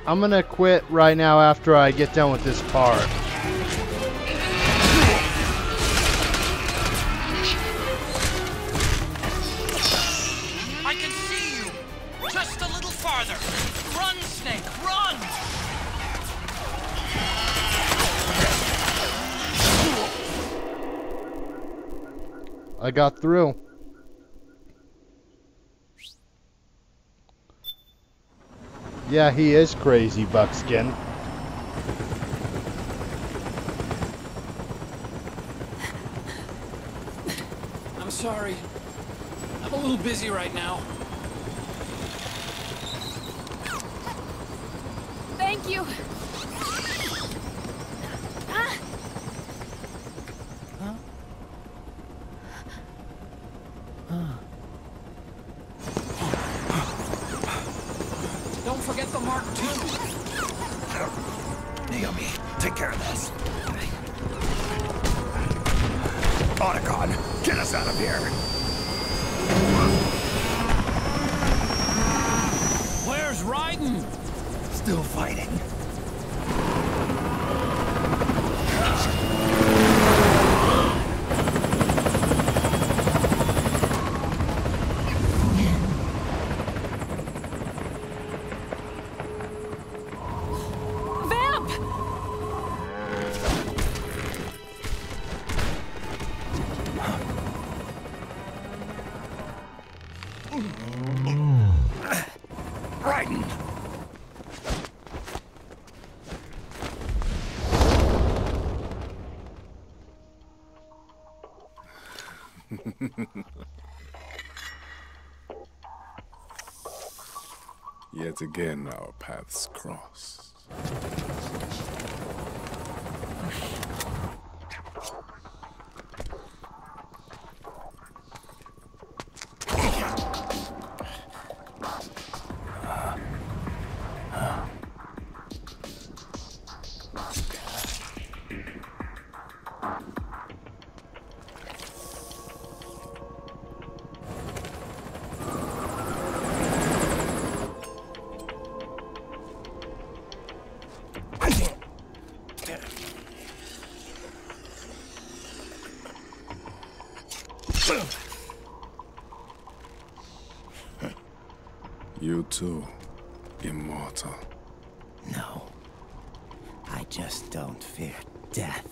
I'm gonna quit right now after I get done with this part. I can see you. Just a little farther. Run, Snake, run! I got through. Yeah, he is crazy, Buckskin. I'm sorry. I'm a little busy right now. Thank you. Don't forget the Mark II. Naomi, take care of this. Otacon, get us out of here. Where's Raiden? Still fighting. Raiden! Yet again, our paths cross. You too, immortal. No. I just don't fear death.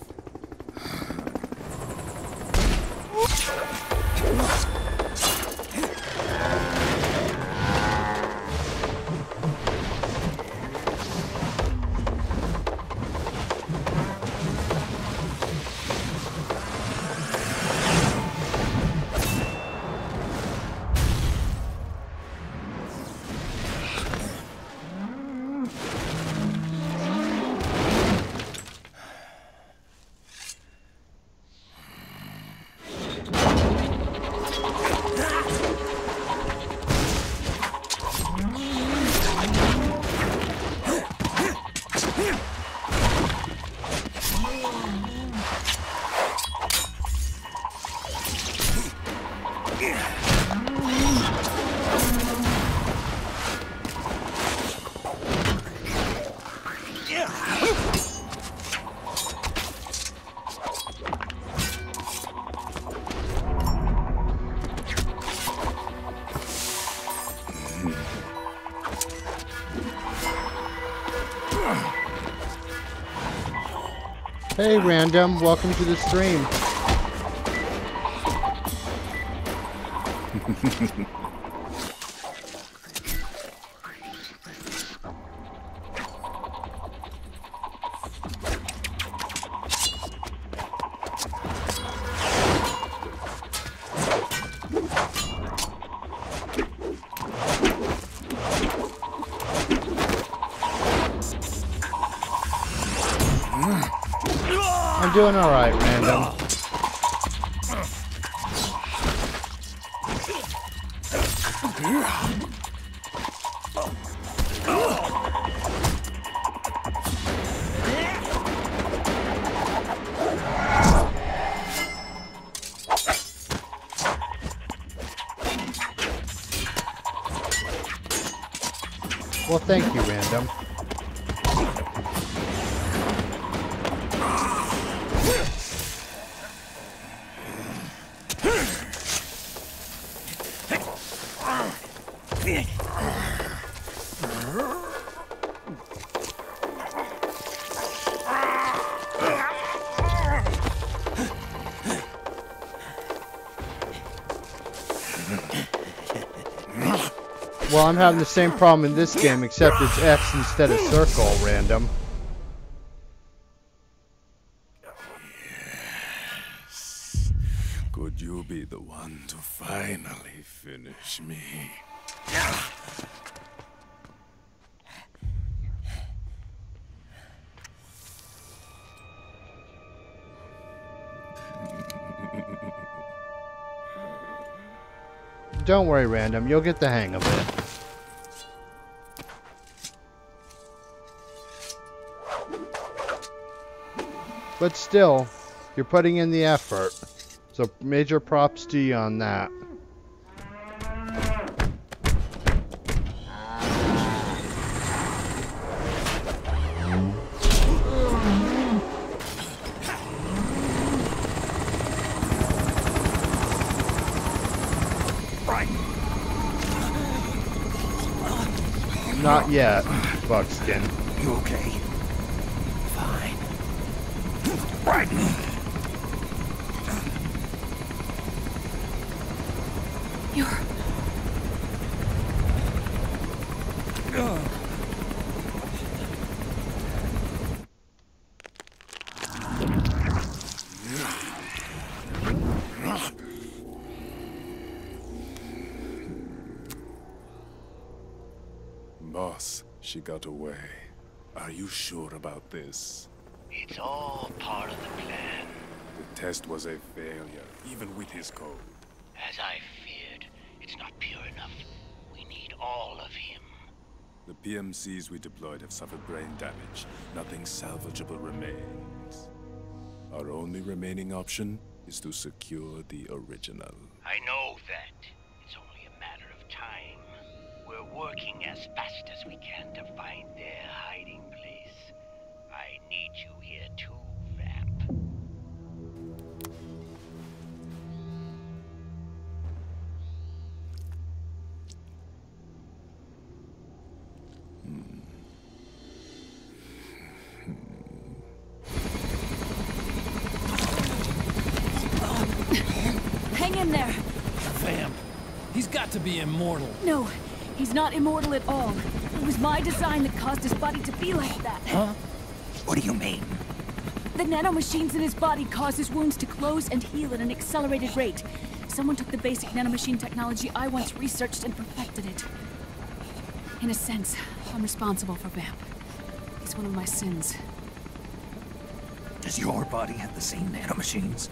Hey, Random, welcome to the stream. I'm doing alright, Random. Well, thank you, Random. Well, I'm having the same problem in this game, except it's X instead of circle, Random. Yes. Could you be the one to finally finish me? Don't worry, Random. You'll get the hang of it. But still, you're putting in the effort. So major props to you on that. Not yet, Buckskin. You okay? Fine. Right. You're... Boss, she got away. Are you sure about this? It's all part of the plan. The test was a failure, even with his code. As I feared, it's not pure enough. We need all of him. The PMCs we deployed have suffered brain damage. Nothing salvageable remains. Our only remaining option is to secure the original. I know that. It's only a matter of time. We're working as fast as we can to find their hiding place. I need you here too, Vamp. Hang in there. Vamp. He's got to be immortal. No, he's not immortal at all. It was my design that caused his body to be like that. Huh? What do you mean? The nanomachines in his body cause his wounds to close and heal at an accelerated rate. Someone took the basic nanomachine technology I once researched and perfected it. In a sense, I'm responsible for Vamp. It's one of my sins. Does your body have the same nanomachines?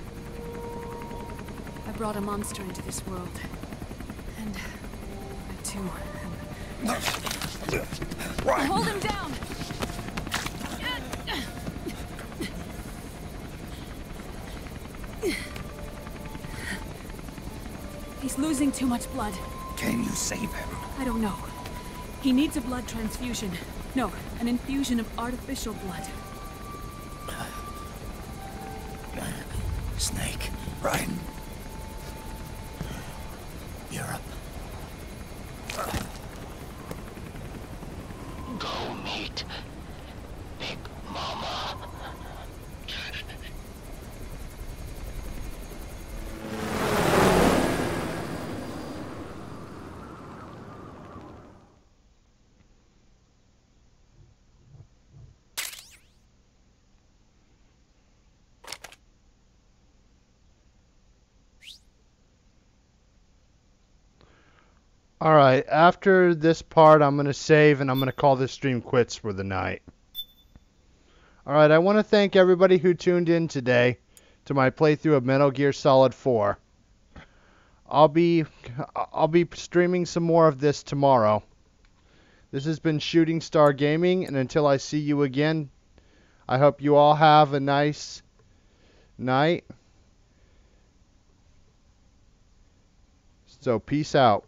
I brought a monster into this world. And I too am... Hold him down! He's losing too much blood. Can you save him? I don't know. He needs a blood transfusion. No, an infusion of artificial blood. Snake, right? Europe. Go meet Big Mama. Alright, after this part, I'm going to save and I'm going to call this stream quits for the night. Alright, I want to thank everybody who tuned in today to my playthrough of Metal Gear Solid 4. I'll be streaming some more of this tomorrow. This has been Shooting Star Gaming, and until I see you again, I hope you all have a nice night. So, peace out.